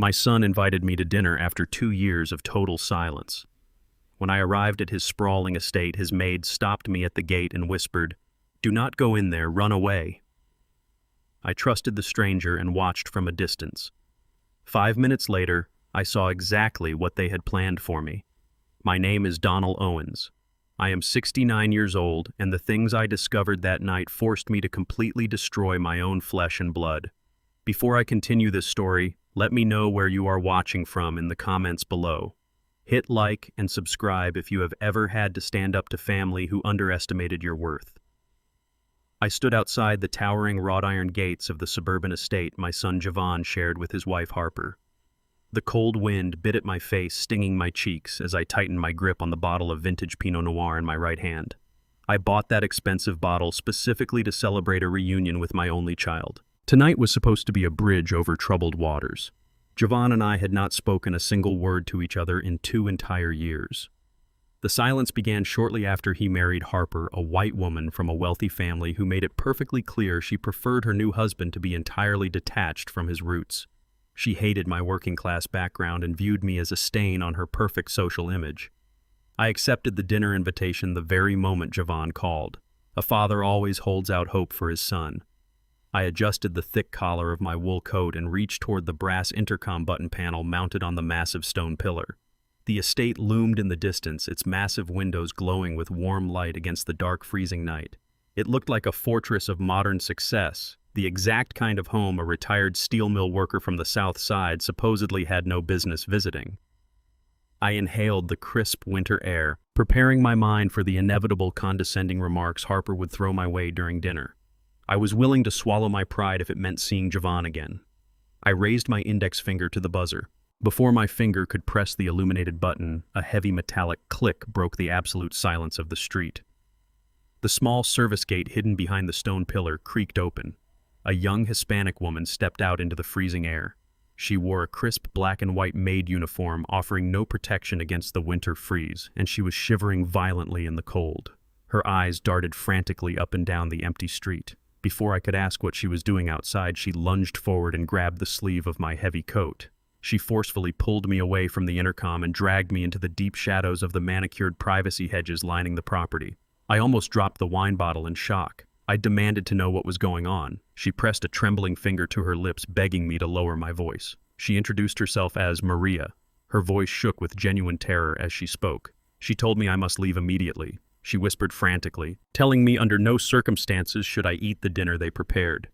My son invited me to dinner after 2 years of total silence. When I arrived at his sprawling estate, his maid stopped me at the gate and whispered, "Do not go in there, run away." I trusted the stranger and watched from a distance. 5 minutes later, I saw exactly what they had planned for me. My name is Donnel Owens. I am 69 years old, and the things I discovered that night forced me to completely destroy my own flesh and blood. Before I continue this story, let me know where you are watching from in the comments below. Hit like and subscribe if you have ever had to stand up to family who underestimated your worth. I stood outside the towering wrought iron gates of the suburban estate my son Javon shared with his wife Harper. The cold wind bit at my face, stinging my cheeks as I tightened my grip on the bottle of vintage Pinot Noir in my right hand. I bought that expensive bottle specifically to celebrate a reunion with my only child. Tonight was supposed to be a bridge over troubled waters. Javon and I had not spoken a single word to each other in 2 entire years. The silence began shortly after he married Harper, a white woman from a wealthy family who made it perfectly clear she preferred her new husband to be entirely detached from his roots. She hated my working-class background and viewed me as a stain on her perfect social image. I accepted the dinner invitation the very moment Javon called. A father always holds out hope for his son. I adjusted the thick collar of my wool coat and reached toward the brass intercom button panel mounted on the massive stone pillar. The estate loomed in the distance, its massive windows glowing with warm light against the dark, freezing night. It looked like a fortress of modern success, the exact kind of home a retired steel mill worker from the South Side supposedly had no business visiting. I inhaled the crisp winter air, preparing my mind for the inevitable condescending remarks Harper would throw my way during dinner. I was willing to swallow my pride if it meant seeing Javon again. I raised my index finger to the buzzer. Before my finger could press the illuminated button, a heavy metallic click broke the absolute silence of the street. The small service gate hidden behind the stone pillar creaked open. A young Hispanic woman stepped out into the freezing air. She wore a crisp black and white maid uniform, offering no protection against the winter freeze, and she was shivering violently in the cold. Her eyes darted frantically up and down the empty street. Before I could ask what she was doing outside, she lunged forward and grabbed the sleeve of my heavy coat. She forcefully pulled me away from the intercom and dragged me into the deep shadows of the manicured privacy hedges lining the property. I almost dropped the wine bottle in shock. I demanded to know what was going on. She pressed a trembling finger to her lips, begging me to lower my voice. She introduced herself as Maria. Her voice shook with genuine terror as she spoke. She told me I must leave immediately. She whispered frantically, telling me under no circumstances should I eat the dinner they prepared.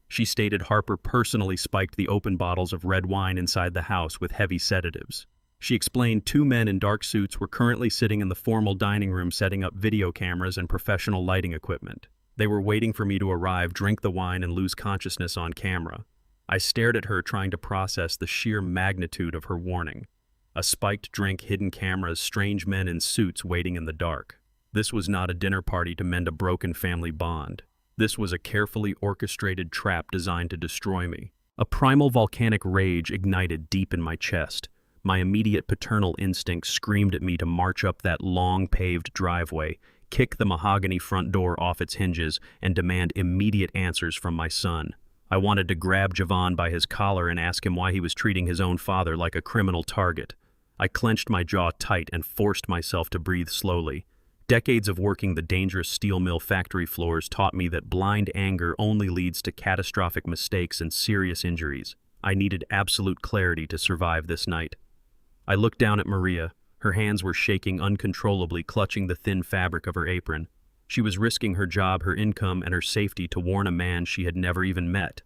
She stated Harper personally spiked the open bottles of red wine inside the house with heavy sedatives. She explained 2 men in dark suits were currently sitting in the formal dining room setting up video cameras and professional lighting equipment. They were waiting for me to arrive, drink the wine, and lose consciousness on camera. I stared at her, trying to process the sheer magnitude of her warning. A spiked drink, hidden cameras, strange men in suits waiting in the dark. This was not a dinner party to mend a broken family bond. This was a carefully orchestrated trap designed to destroy me. A primal volcanic rage ignited deep in my chest. My immediate paternal instinct screamed at me to march up that long paved driveway, kick the mahogany front door off its hinges, and demand immediate answers from my son. I wanted to grab Javon by his collar and ask him why he was treating his own father like a criminal target. I clenched my jaw tight and forced myself to breathe slowly. Decades of working the dangerous steel mill factory floors taught me that blind anger only leads to catastrophic mistakes and serious injuries. I needed absolute clarity to survive this night. I looked down at Maria. Her hands were shaking uncontrollably, clutching the thin fabric of her apron. She was risking her job, her income, and her safety to warn a man she had never even met.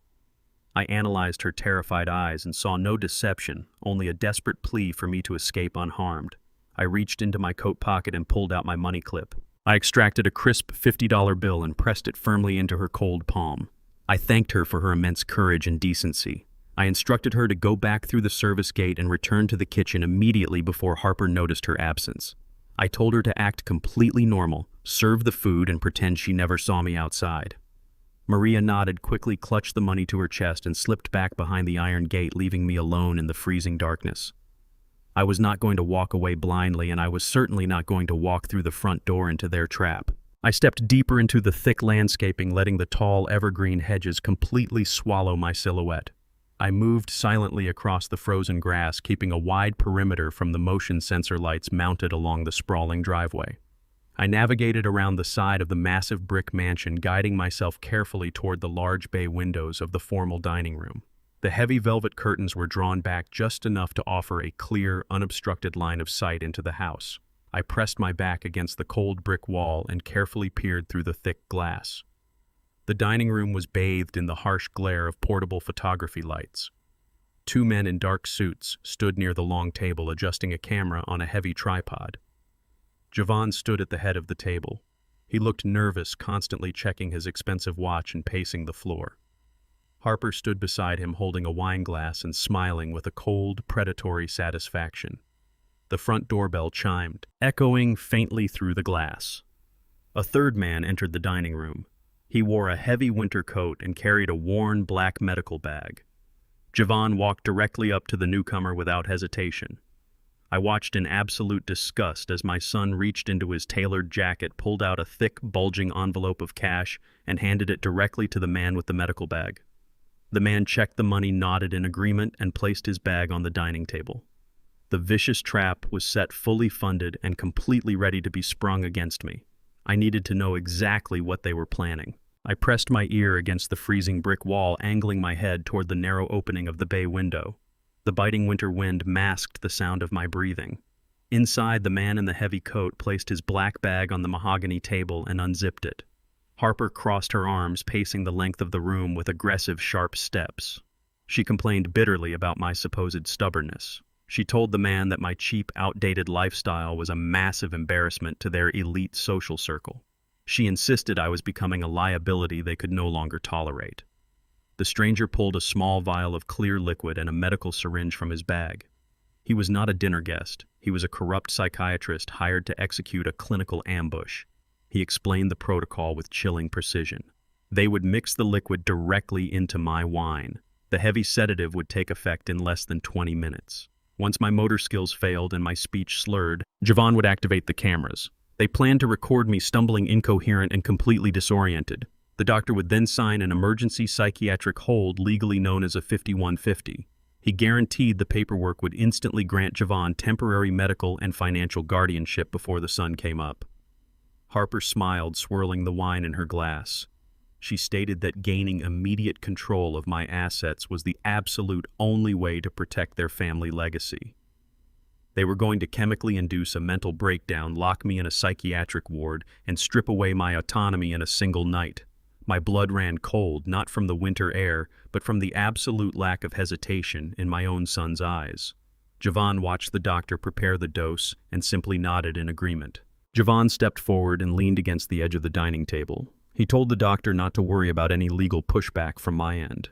I analyzed her terrified eyes and saw no deception, only a desperate plea for me to escape unharmed. I reached into my coat pocket and pulled out my money clip. I extracted a crisp $50 bill and pressed it firmly into her cold palm. I thanked her for her immense courage and decency. I instructed her to go back through the service gate and return to the kitchen immediately before Harper noticed her absence. I told her to act completely normal, serve the food, and pretend she never saw me outside. Maria nodded, quickly clutched the money to her chest, and slipped back behind the iron gate, leaving me alone in the freezing darkness. I was not going to walk away blindly, and I was certainly not going to walk through the front door into their trap. I stepped deeper into the thick landscaping, letting the tall evergreen hedges completely swallow my silhouette. I moved silently across the frozen grass, keeping a wide perimeter from the motion sensor lights mounted along the sprawling driveway. I navigated around the side of the massive brick mansion, guiding myself carefully toward the large bay windows of the formal dining room. The heavy velvet curtains were drawn back just enough to offer a clear, unobstructed line of sight into the house. I pressed my back against the cold brick wall and carefully peered through the thick glass. The dining room was bathed in the harsh glare of portable photography lights. Two men in dark suits stood near the long table, adjusting a camera on a heavy tripod. Javon stood at the head of the table. He looked nervous, constantly checking his expensive watch and pacing the floor. Harper stood beside him, holding a wine glass and smiling with a cold, predatory satisfaction. The front doorbell chimed, echoing faintly through the glass. A third man entered the dining room. He wore a heavy winter coat and carried a worn black medical bag. Javon walked directly up to the newcomer without hesitation. I watched in absolute disgust as my son reached into his tailored jacket, pulled out a thick, bulging envelope of cash, and handed it directly to the man with the medical bag. The man checked the money, nodded in agreement, and placed his bag on the dining table. The vicious trap was set, fully funded, and completely ready to be sprung against me. I needed to know exactly what they were planning. I pressed my ear against the freezing brick wall, angling my head toward the narrow opening of the bay window. The biting winter wind masked the sound of my breathing. Inside, the man in the heavy coat placed his black bag on the mahogany table and unzipped it. Harper crossed her arms, pacing the length of the room with aggressive, sharp steps. She complained bitterly about my supposed stubbornness. She told the man that my cheap, outdated lifestyle was a massive embarrassment to their elite social circle. She insisted I was becoming a liability they could no longer tolerate. The stranger pulled a small vial of clear liquid and a medical syringe from his bag. He was not a dinner guest. He was a corrupt psychiatrist hired to execute a clinical ambush. He explained the protocol with chilling precision. They would mix the liquid directly into my wine. The heavy sedative would take effect in less than 20 minutes. Once my motor skills failed and my speech slurred, Javon would activate the cameras. They planned to record me stumbling, incoherent, and completely disoriented. The doctor would then sign an emergency psychiatric hold, legally known as a 5150. He guaranteed the paperwork would instantly grant Javon temporary medical and financial guardianship before the sun came up. Harper smiled, swirling the wine in her glass. She stated that gaining immediate control of my assets was the absolute only way to protect their family legacy. They were going to chemically induce a mental breakdown, lock me in a psychiatric ward, and strip away my autonomy in a single night. My blood ran cold, not from the winter air, but from the absolute lack of hesitation in my own son's eyes. Javon watched the doctor prepare the dose and simply nodded in agreement. Javon stepped forward and leaned against the edge of the dining table. He told the doctor not to worry about any legal pushback from my end.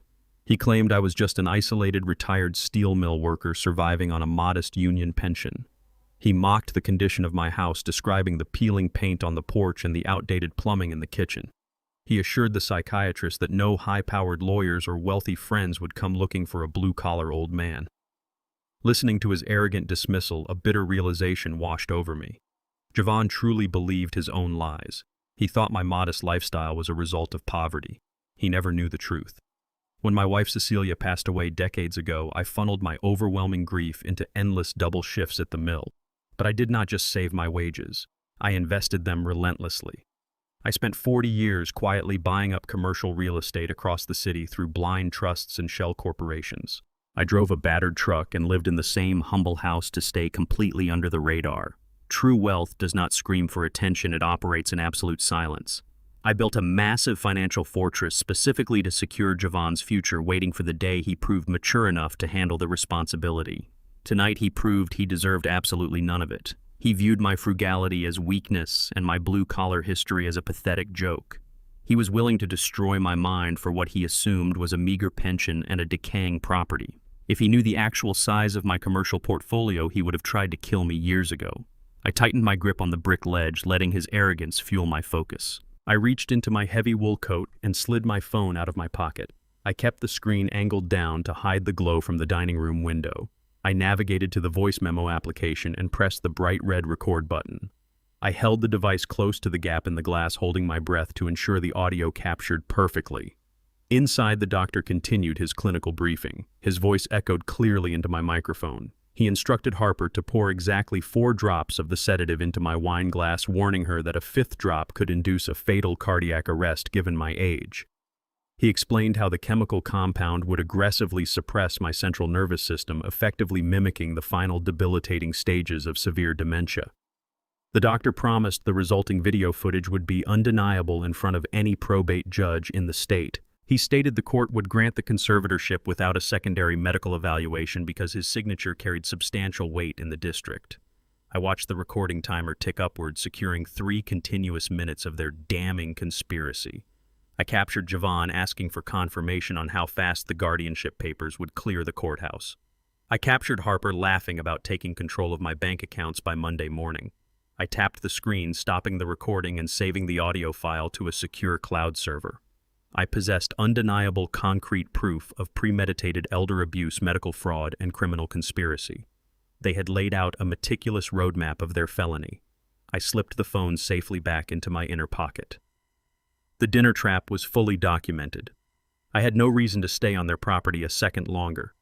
He claimed I was just an isolated, retired steel mill worker surviving on a modest union pension. He mocked the condition of my house, describing the peeling paint on the porch and the outdated plumbing in the kitchen. He assured the psychiatrist that no high-powered lawyers or wealthy friends would come looking for a blue-collar old man. Listening to his arrogant dismissal, a bitter realization washed over me. Javon truly believed his own lies. He thought my modest lifestyle was a result of poverty. He never knew the truth. When my wife Cecilia passed away decades ago, I funneled my overwhelming grief into endless double shifts at the mill. But I did not just save my wages. I invested them relentlessly. I spent 40 years quietly buying up commercial real estate across the city through blind trusts and shell corporations. I drove a battered truck and lived in the same humble house to stay completely under the radar. True wealth does not scream for attention, it operates in absolute silence. I built a massive financial fortress specifically to secure Javon's future, waiting for the day he proved mature enough to handle the responsibility. Tonight he proved he deserved absolutely none of it. He viewed my frugality as weakness and my blue-collar history as a pathetic joke. He was willing to destroy my mind for what he assumed was a meager pension and a decaying property. If he knew the actual size of my commercial portfolio, he would have tried to kill me years ago. I tightened my grip on the brick ledge, letting his arrogance fuel my focus. I reached into my heavy wool coat and slid my phone out of my pocket. I kept the screen angled down to hide the glow from the dining room window. I navigated to the voice memo application and pressed the bright red record button. I held the device close to the gap in the glass, holding my breath to ensure the audio captured perfectly. Inside, the doctor continued his clinical briefing. His voice echoed clearly into my microphone. He instructed Harper to pour exactly 4 drops of the sedative into my wine glass, warning her that a 5th drop could induce a fatal cardiac arrest given my age. He explained how the chemical compound would aggressively suppress my central nervous system, effectively mimicking the final debilitating stages of severe dementia. The doctor promised the resulting video footage would be undeniable in front of any probate judge in the state. He stated the court would grant the conservatorship without a secondary medical evaluation because his signature carried substantial weight in the district. I watched the recording timer tick upward, securing 3 continuous minutes of their damning conspiracy. I captured Javon asking for confirmation on how fast the guardianship papers would clear the courthouse. I captured Harper laughing about taking control of my bank accounts by Monday morning. I tapped the screen, stopping the recording and saving the audio file to a secure cloud server. I possessed undeniable concrete proof of premeditated elder abuse, medical fraud, and criminal conspiracy. They had laid out a meticulous roadmap of their felony. I slipped the phone safely back into my inner pocket. The dinner trap was fully documented. I had no reason to stay on their property a second longer.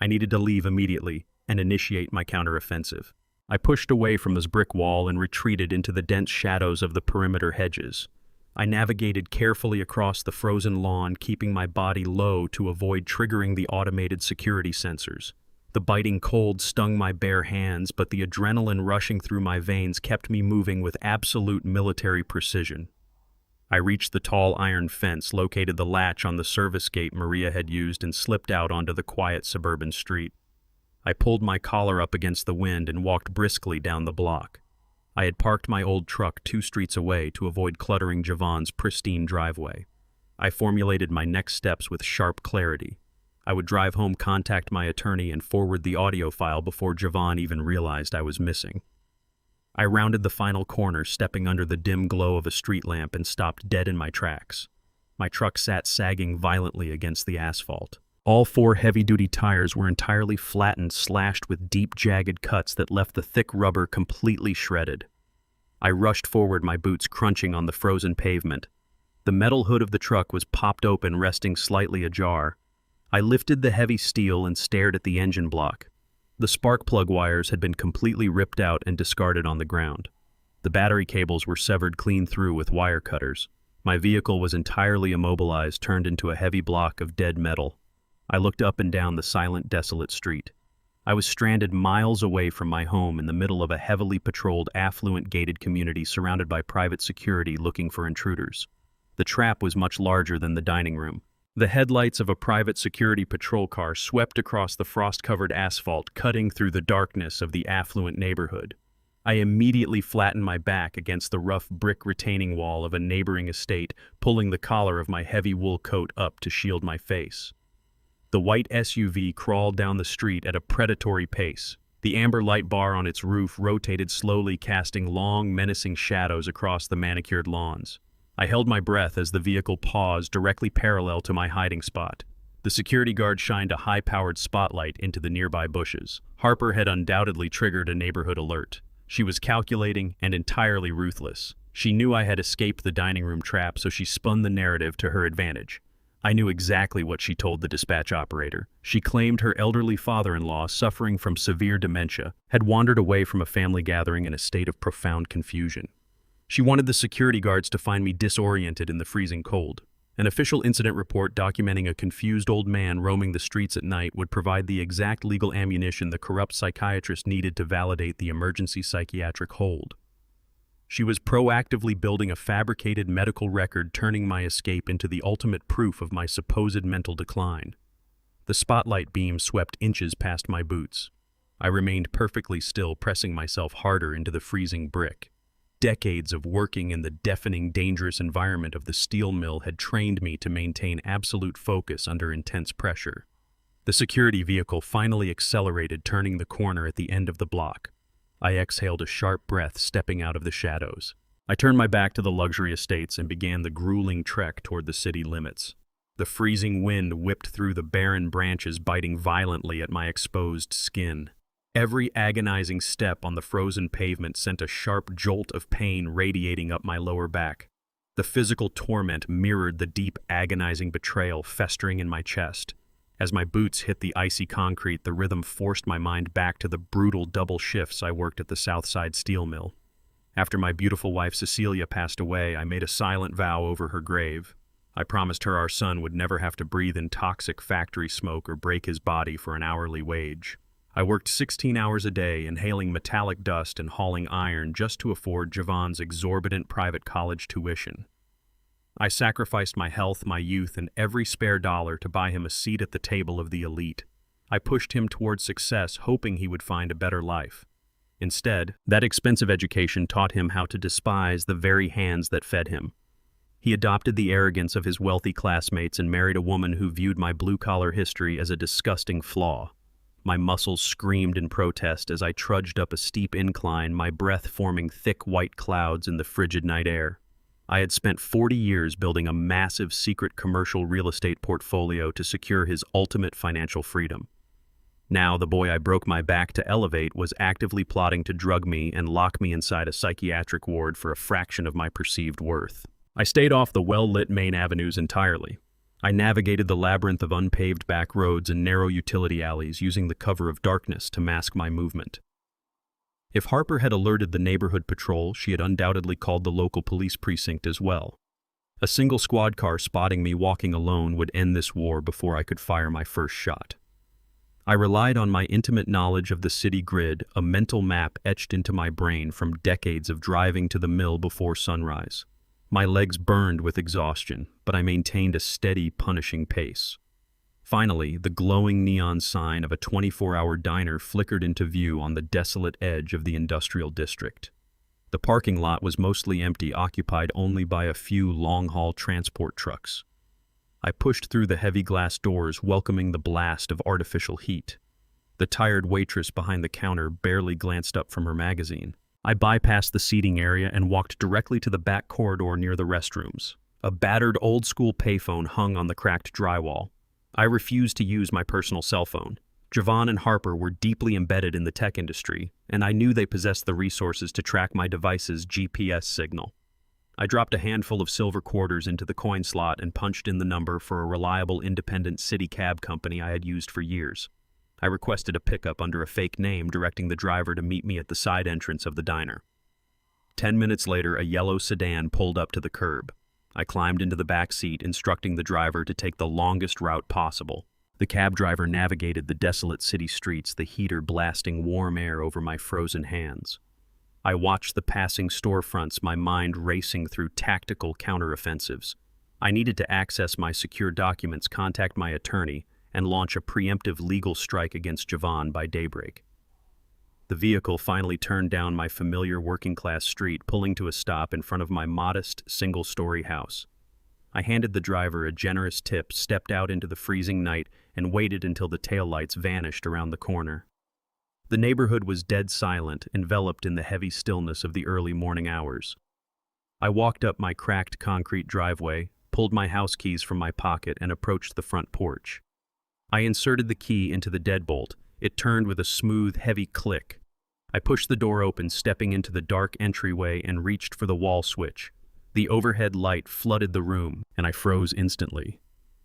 I needed to leave immediately and initiate my counteroffensive. I pushed away from this brick wall and retreated into the dense shadows of the perimeter hedges. I navigated carefully across the frozen lawn, keeping my body low to avoid triggering the automated security sensors. The biting cold stung my bare hands, but the adrenaline rushing through my veins kept me moving with absolute military precision. I reached the tall iron fence, located the latch on the service gate Maria had used, and slipped out onto the quiet suburban street. I pulled my collar up against the wind and walked briskly down the block. I had parked my old truck 2 streets away to avoid cluttering Javon's pristine driveway. I formulated my next steps with sharp clarity. I would drive home, contact my attorney, and forward the audio file before Javon even realized I was missing. I rounded the final corner, stepping under the dim glow of a street lamp, and stopped dead in my tracks. My truck sat sagging violently against the asphalt. All 4 heavy-duty tires were entirely flattened, slashed with deep, jagged cuts that left the thick rubber completely shredded. I rushed forward, my boots crunching on the frozen pavement. The metal hood of the truck was popped open, resting slightly ajar. I lifted the heavy steel and stared at the engine block. The spark plug wires had been completely ripped out and discarded on the ground. The battery cables were severed clean through with wire cutters. My vehicle was entirely immobilized, turned into a heavy block of dead metal. I looked up and down the silent, desolate street. I was stranded miles away from my home in the middle of a heavily patrolled, affluent gated community surrounded by private security looking for intruders. The trap was much larger than the dining room. The headlights of a private security patrol car swept across the frost-covered asphalt, cutting through the darkness of the affluent neighborhood. I immediately flattened my back against the rough brick retaining wall of a neighboring estate, pulling the collar of my heavy wool coat up to shield my face. The white SUV crawled down the street at a predatory pace. The amber light bar on its roof rotated slowly, casting long, menacing shadows across the manicured lawns. I held my breath as the vehicle paused directly parallel to my hiding spot. The security guard shined a high-powered spotlight into the nearby bushes. Harper had undoubtedly triggered a neighborhood alert. She was calculating and entirely ruthless. She knew I had escaped the dining room trap, so she spun the narrative to her advantage. I knew exactly what she told the dispatch operator. She claimed her elderly father-in-law, suffering from severe dementia, had wandered away from a family gathering in a state of profound confusion. She wanted the security guards to find me disoriented in the freezing cold. An official incident report documenting a confused old man roaming the streets at night would provide the exact legal ammunition the corrupt psychiatrist needed to validate the emergency psychiatric hold. She was proactively building a fabricated medical record, turning my escape into the ultimate proof of my supposed mental decline. The spotlight beam swept inches past my boots. I remained perfectly still, pressing myself harder into the freezing brick. Decades of working in the deafening, dangerous environment of the steel mill had trained me to maintain absolute focus under intense pressure. The security vehicle finally accelerated, turning the corner at the end of the block. I exhaled a sharp breath, stepping out of the shadows. I turned my back to the luxury estates and began the grueling trek toward the city limits. The freezing wind whipped through the barren branches, biting violently at my exposed skin. Every agonizing step on the frozen pavement sent a sharp jolt of pain radiating up my lower back. The physical torment mirrored the deep, agonizing betrayal festering in my chest. As my boots hit the icy concrete, the rhythm forced my mind back to the brutal double shifts I worked at the Southside Steel Mill. After my beautiful wife Cecilia passed away, I made a silent vow over her grave. I promised her our son would never have to breathe in toxic factory smoke or break his body for an hourly wage. I worked 16 hours a day, inhaling metallic dust and hauling iron just to afford Javon's exorbitant private college tuition. I sacrificed my health, my youth, and every spare dollar to buy him a seat at the table of the elite. I pushed him toward success, hoping he would find a better life. Instead, that expensive education taught him how to despise the very hands that fed him. He adopted the arrogance of his wealthy classmates and married a woman who viewed my blue-collar history as a disgusting flaw. My muscles screamed in protest as I trudged up a steep incline, my breath forming thick white clouds in the frigid night air. I had spent 40 years building a massive secret commercial real estate portfolio to secure his ultimate financial freedom. Now, the boy I broke my back to elevate was actively plotting to drug me and lock me inside a psychiatric ward for a fraction of my perceived worth. I stayed off the well-lit main avenues entirely. I navigated the labyrinth of unpaved back roads and narrow utility alleys, using the cover of darkness to mask my movement. If Harper had alerted the neighborhood patrol, she had undoubtedly called the local police precinct as well. A single squad car spotting me walking alone would end this war before I could fire my first shot. I relied on my intimate knowledge of the city grid, a mental map etched into my brain from decades of driving to the mill before sunrise. My legs burned with exhaustion, but I maintained a steady, punishing pace. Finally, the glowing neon sign of a 24-hour diner flickered into view on the desolate edge of the industrial district. The parking lot was mostly empty, occupied only by a few long-haul transport trucks. I pushed through the heavy glass doors, welcoming the blast of artificial heat. The tired waitress behind the counter barely glanced up from her magazine. I bypassed the seating area and walked directly to the back corridor near the restrooms. A battered old-school payphone hung on the cracked drywall. I refused to use my personal cell phone. Javon and Harper were deeply embedded in the tech industry, and I knew they possessed the resources to track my device's GPS signal. I dropped a handful of silver quarters into the coin slot and punched in the number for a reliable independent city cab company I had used for years. I requested a pickup under a fake name, directing the driver to meet me at the side entrance of the diner. 10 minutes later, a yellow sedan pulled up to the curb. I climbed into the back seat, instructing the driver to take the longest route possible. The cab driver navigated the desolate city streets, the heater blasting warm air over my frozen hands. I watched the passing storefronts, my mind racing through tactical counteroffensives. I needed to access my secure documents, contact my attorney, and launch a preemptive legal strike against Javon by daybreak. The vehicle finally turned down my familiar working-class street, pulling to a stop in front of my modest, single-story house. I handed the driver a generous tip, stepped out into the freezing night, and waited until the taillights vanished around the corner. The neighborhood was dead silent, enveloped in the heavy stillness of the early morning hours. I walked up my cracked concrete driveway, pulled my house keys from my pocket, and approached the front porch. I inserted the key into the deadbolt. It turned with a smooth, heavy click. I pushed the door open, stepping into the dark entryway, and reached for the wall switch. The overhead light flooded the room, and I froze instantly.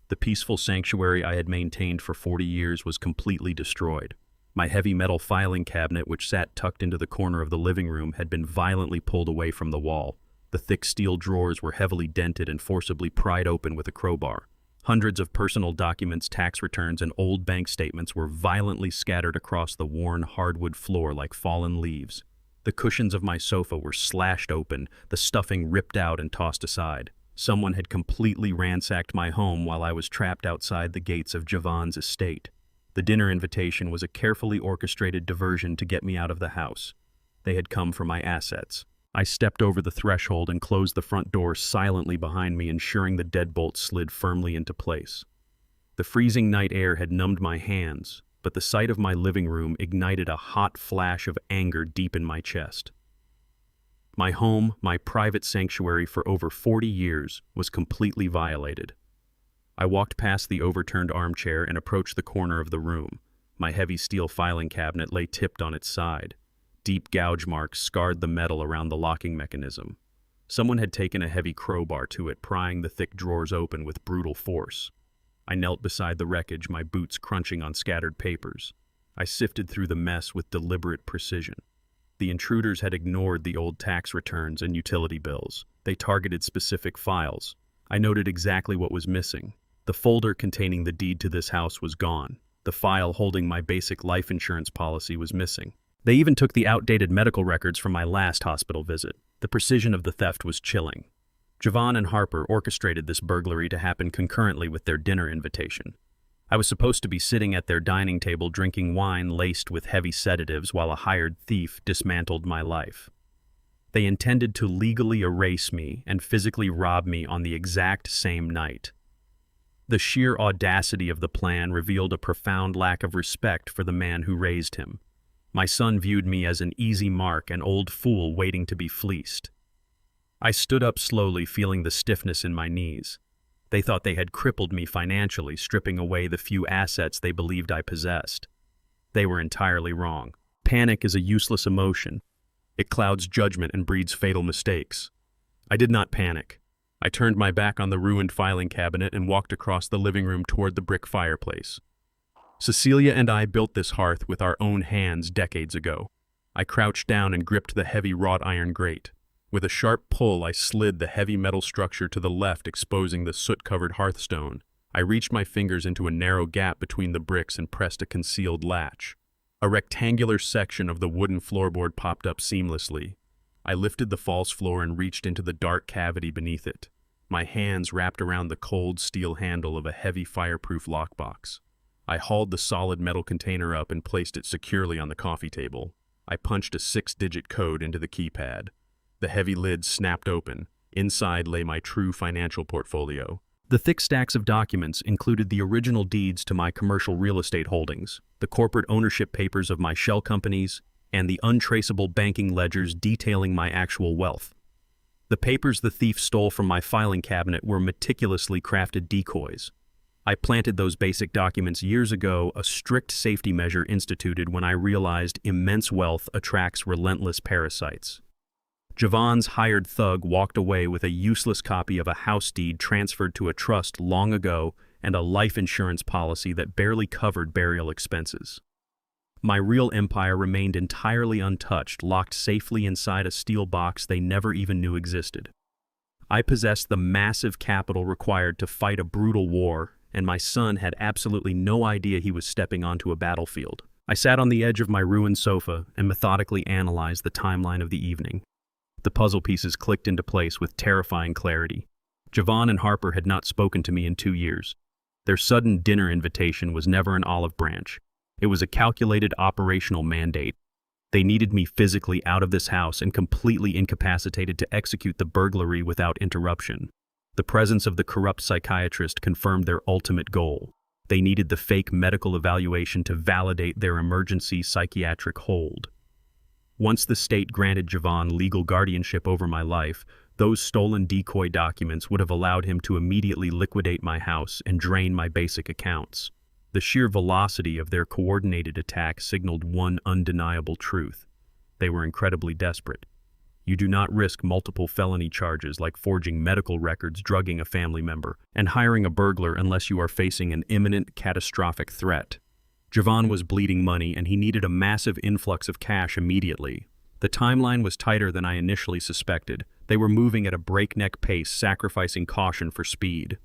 The peaceful sanctuary I had maintained for 40 years was completely destroyed. My heavy metal filing cabinet, which sat tucked into the corner of the living room, had been violently pulled away from the wall. The thick steel drawers were heavily dented and forcibly pried open with a crowbar. Hundreds of personal documents, tax returns, and old bank statements were violently scattered across the worn hardwood floor like fallen leaves. The cushions of my sofa were slashed open, the stuffing ripped out and tossed aside. Someone had completely ransacked my home while I was trapped outside the gates of Javon's estate. The dinner invitation was a carefully orchestrated diversion to get me out of the house. They had come for my assets. I stepped over the threshold and closed the front door silently behind me, ensuring the deadbolt slid firmly into place. The freezing night air had numbed my hands, but the sight of my living room ignited a hot flash of anger deep in my chest. My home, my private sanctuary for over 40 years, was completely violated. I walked past the overturned armchair and approached the corner of the room. My heavy steel filing cabinet lay tipped on its side. Deep gouge marks scarred the metal around the locking mechanism. Someone had taken a heavy crowbar to it, prying the thick drawers open with brutal force. I knelt beside the wreckage, my boots crunching on scattered papers. I sifted through the mess with deliberate precision. The intruders had ignored the old tax returns and utility bills. They targeted specific files. I noted exactly what was missing. The folder containing the deed to this house was gone. The file holding my basic life insurance policy was missing. They even took the outdated medical records from my last hospital visit. The precision of the theft was chilling. Javon and Harper orchestrated this burglary to happen concurrently with their dinner invitation. I was supposed to be sitting at their dining table drinking wine laced with heavy sedatives while a hired thief dismantled my life. They intended to legally erase me and physically rob me on the exact same night. The sheer audacity of the plan revealed a profound lack of respect for the man who raised him. My son viewed me as an easy mark, an old fool waiting to be fleeced. I stood up slowly, feeling the stiffness in my knees. They thought they had crippled me financially, stripping away the few assets they believed I possessed. They were entirely wrong. Panic is a useless emotion. It clouds judgment and breeds fatal mistakes. I did not panic. I turned my back on the ruined filing cabinet and walked across the living room toward the brick fireplace. Cecilia and I built this hearth with our own hands decades ago. I crouched down and gripped the heavy wrought iron grate. With a sharp pull, I slid the heavy metal structure to the left, exposing the soot-covered hearthstone. I reached my fingers into a narrow gap between the bricks and pressed a concealed latch. A rectangular section of the wooden floorboard popped up seamlessly. I lifted the false floor and reached into the dark cavity beneath it. My hands wrapped around the cold steel handle of a heavy fireproof lockbox. I hauled the solid metal container up and placed it securely on the coffee table. I punched a 6-digit code into the keypad. The heavy lid snapped open. Inside lay my true financial portfolio. The thick stacks of documents included the original deeds to my commercial real estate holdings, the corporate ownership papers of my shell companies, and the untraceable banking ledgers detailing my actual wealth. The papers the thief stole from my filing cabinet were meticulously crafted decoys. I planted those basic documents years ago, a strict safety measure instituted when I realized immense wealth attracts relentless parasites. Javon's hired thug walked away with a useless copy of a house deed transferred to a trust long ago and a life insurance policy that barely covered burial expenses. My real empire remained entirely untouched, locked safely inside a steel box they never even knew existed. I possessed the massive capital required to fight a brutal war, and my son had absolutely no idea he was stepping onto a battlefield. I sat on the edge of my ruined sofa and methodically analyzed the timeline of the evening. The puzzle pieces clicked into place with terrifying clarity. Javon and Harper had not spoken to me in 2 years. Their sudden dinner invitation was never an olive branch. It was a calculated operational mandate. They needed me physically out of this house and completely incapacitated to execute the burglary without interruption. The presence of the corrupt psychiatrist confirmed their ultimate goal. They needed the fake medical evaluation to validate their emergency psychiatric hold. Once the state granted Javon legal guardianship over my life, those stolen decoy documents would have allowed him to immediately liquidate my house and drain my basic accounts. The sheer velocity of their coordinated attack signaled one undeniable truth. They were incredibly desperate. You do not risk multiple felony charges like forging medical records, drugging a family member, and hiring a burglar unless you are facing an imminent catastrophic threat. Javon was bleeding money, and he needed a massive influx of cash immediately. The timeline was tighter than I initially suspected. They were moving at a breakneck pace, sacrificing caution for speed.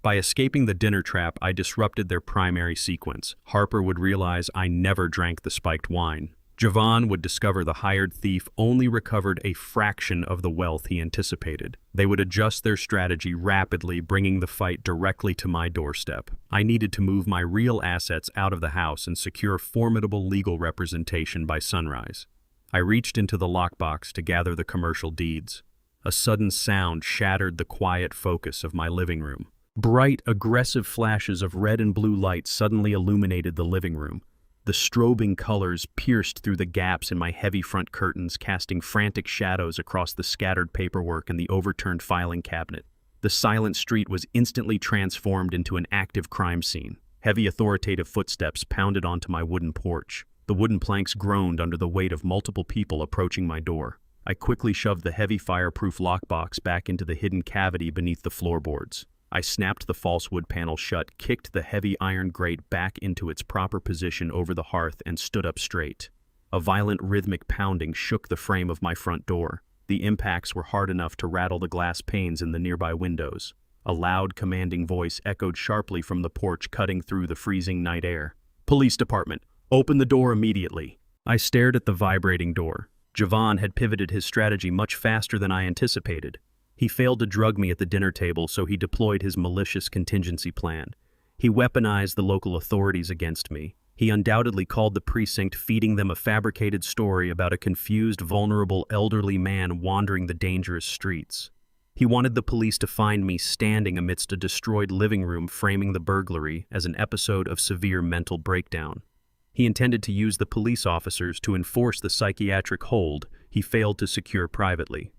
By escaping the dinner trap, I disrupted their primary sequence. Harper would realize I never drank the spiked wine. Javon would discover the hired thief only recovered a fraction of the wealth he anticipated. They would adjust their strategy rapidly, bringing the fight directly to my doorstep. I needed to move my real assets out of the house and secure formidable legal representation by sunrise. I reached into the lockbox to gather the commercial deeds. A sudden sound shattered the quiet focus of my living room. Bright, aggressive flashes of red and blue light suddenly illuminated the living room. The strobing colors pierced through the gaps in my heavy front curtains, casting frantic shadows across the scattered paperwork and the overturned filing cabinet. The silent street was instantly transformed into an active crime scene. Heavy authoritative footsteps pounded onto my wooden porch. The wooden planks groaned under the weight of multiple people approaching my door. I quickly shoved the heavy fireproof lockbox back into the hidden cavity beneath the floorboards. I snapped the false wood panel shut, kicked the heavy iron grate back into its proper position over the hearth, and stood up straight. A violent rhythmic pounding shook the frame of my front door. The impacts were hard enough to rattle the glass panes in the nearby windows. A loud, commanding voice echoed sharply from the porch, cutting through the freezing night air. "Police department, open the door immediately." I stared at the vibrating door. Javon had pivoted his strategy much faster than I anticipated. He failed to drug me at the dinner table, so he deployed his malicious contingency plan. He weaponized the local authorities against me. He undoubtedly called the precinct, feeding them a fabricated story about a confused, vulnerable, elderly man wandering the dangerous streets. He wanted the police to find me standing amidst a destroyed living room, framing the burglary as an episode of severe mental breakdown. He intended to use the police officers to enforce the psychiatric hold he failed to secure privately.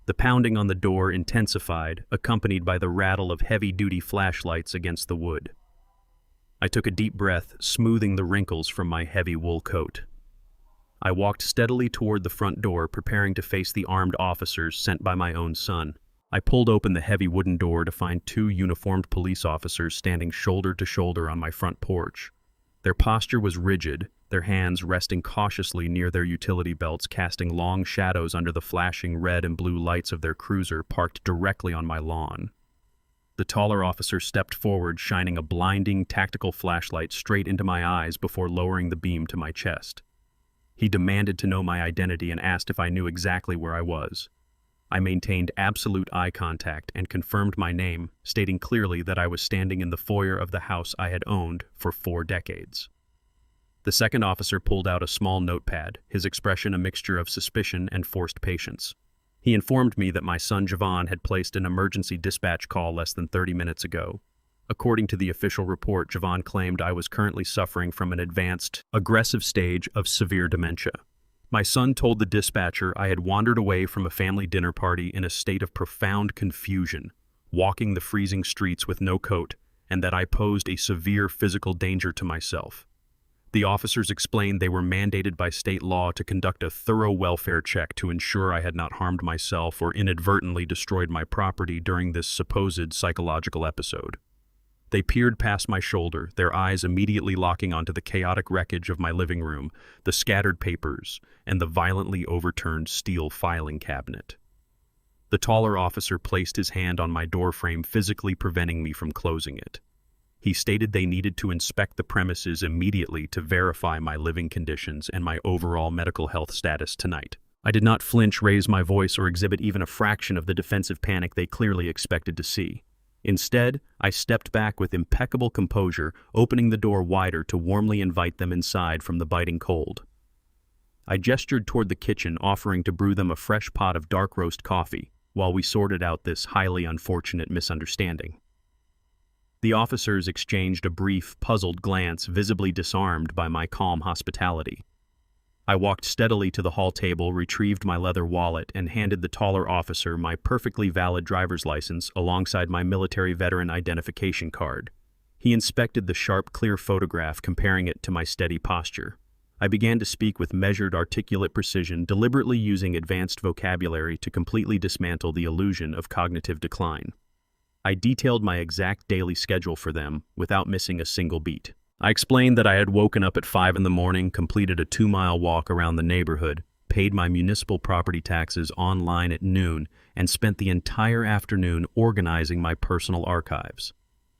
The pounding on the door intensified, accompanied by the rattle of heavy-duty flashlights against the wood. I took a deep breath, smoothing the wrinkles from my heavy wool coat. I walked steadily toward the front door, preparing to face the armed officers sent by my own son. I pulled open the heavy wooden door to find 2 uniformed police officers standing shoulder to shoulder on my front porch. Their posture was rigid, their hands resting cautiously near their utility belts, casting long shadows under the flashing red and blue lights of their cruiser parked directly on my lawn. The taller officer stepped forward, shining a blinding tactical flashlight straight into my eyes before lowering the beam to my chest. He demanded to know my identity and asked if I knew exactly where I was. I maintained absolute eye contact and confirmed my name, stating clearly that I was standing in the foyer of the house I had owned for 4 decades. The second officer pulled out a small notepad, his expression a mixture of suspicion and forced patience. He informed me that my son Javon had placed an emergency dispatch call less than 30 minutes ago. According to the official report, Javon claimed I was currently suffering from an advanced, aggressive stage of severe dementia. My son told the dispatcher I had wandered away from a family dinner party in a state of profound confusion, walking the freezing streets with no coat, and that I posed a severe physical danger to myself. The officers explained they were mandated by state law to conduct a thorough welfare check to ensure I had not harmed myself or inadvertently destroyed my property during this supposed psychological episode. They peered past my shoulder, their eyes immediately locking onto the chaotic wreckage of my living room, the scattered papers, and the violently overturned steel filing cabinet. The taller officer placed his hand on my doorframe, physically preventing me from closing it. He stated they needed to inspect the premises immediately to verify my living conditions and my overall medical health status tonight. I did not flinch, raise my voice, or exhibit even a fraction of the defensive panic they clearly expected to see. Instead, I stepped back with impeccable composure, opening the door wider to warmly invite them inside from the biting cold. I gestured toward the kitchen, offering to brew them a fresh pot of dark roast coffee, while we sorted out this highly unfortunate misunderstanding. The officers exchanged a brief, puzzled glance, visibly disarmed by my calm hospitality. I walked steadily to the hall table, retrieved my leather wallet, and handed the taller officer my perfectly valid driver's license alongside my military veteran identification card. He inspected the sharp, clear photograph, comparing it to my steady posture. I began to speak with measured, articulate precision, deliberately using advanced vocabulary to completely dismantle the illusion of cognitive decline. I detailed my exact daily schedule for them without missing a single beat. I explained that I had woken up at 5 a.m, completed a 2-mile walk around the neighborhood, paid my municipal property taxes online at noon, and spent the entire afternoon organizing my personal archives.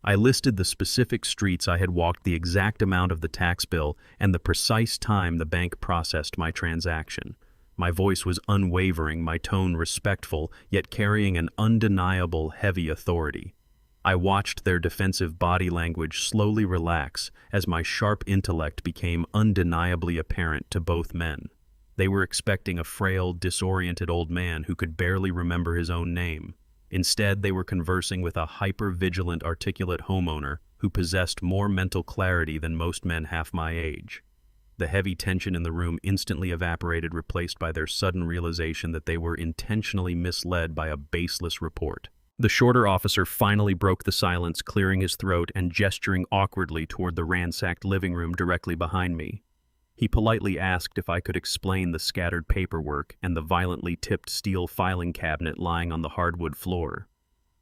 I listed the specific streets I had walked, the exact amount of the tax bill, and the precise time the bank processed my transaction. My voice was unwavering, my tone respectful, yet carrying an undeniable, heavy authority. I watched their defensive body language slowly relax as my sharp intellect became undeniably apparent to both men. They were expecting a frail, disoriented old man who could barely remember his own name. Instead, they were conversing with a hyper-vigilant, articulate homeowner who possessed more mental clarity than most men half my age. The heavy tension in the room instantly evaporated, replaced by their sudden realization that they were intentionally misled by a baseless report. The shorter officer finally broke the silence, clearing his throat and gesturing awkwardly toward the ransacked living room directly behind me. He politely asked if I could explain the scattered paperwork and the violently tipped steel filing cabinet lying on the hardwood floor.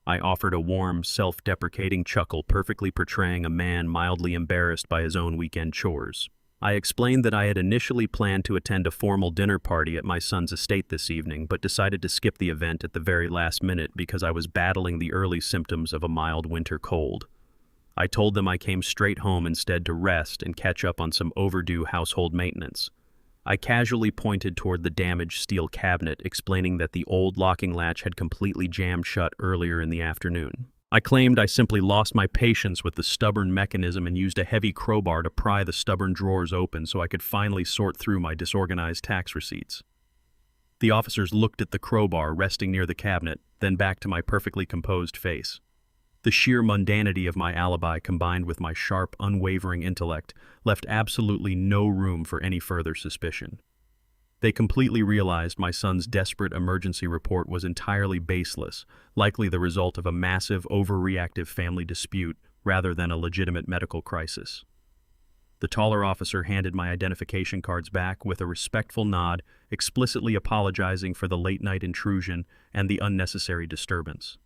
I offered a warm, self-deprecating chuckle perfectly portraying a man mildly embarrassed by his own weekend chores. I explained that I had initially planned to attend a formal dinner party at my son's estate this evening, but decided to skip the event at the very last minute because I was battling the early symptoms of a mild winter cold. I told them I came straight home instead to rest and catch up on some overdue household maintenance. I casually pointed toward the damaged steel cabinet, explaining that the old locking latch had completely jammed shut earlier in the afternoon. I claimed I simply lost my patience with the stubborn mechanism and used a heavy crowbar to pry the stubborn drawers open so I could finally sort through my disorganized tax receipts. The officers looked at the crowbar resting near the cabinet, then back to my perfectly composed face. The sheer mundanity of my alibi combined with my sharp, unwavering intellect left absolutely no room for any further suspicion. They completely realized my son's desperate emergency report was entirely baseless, likely the result of a massive, overreactive family dispute rather than a legitimate medical crisis. The taller officer handed my identification cards back with a respectful nod, explicitly apologizing for the late-night intrusion and the unnecessary disturbance.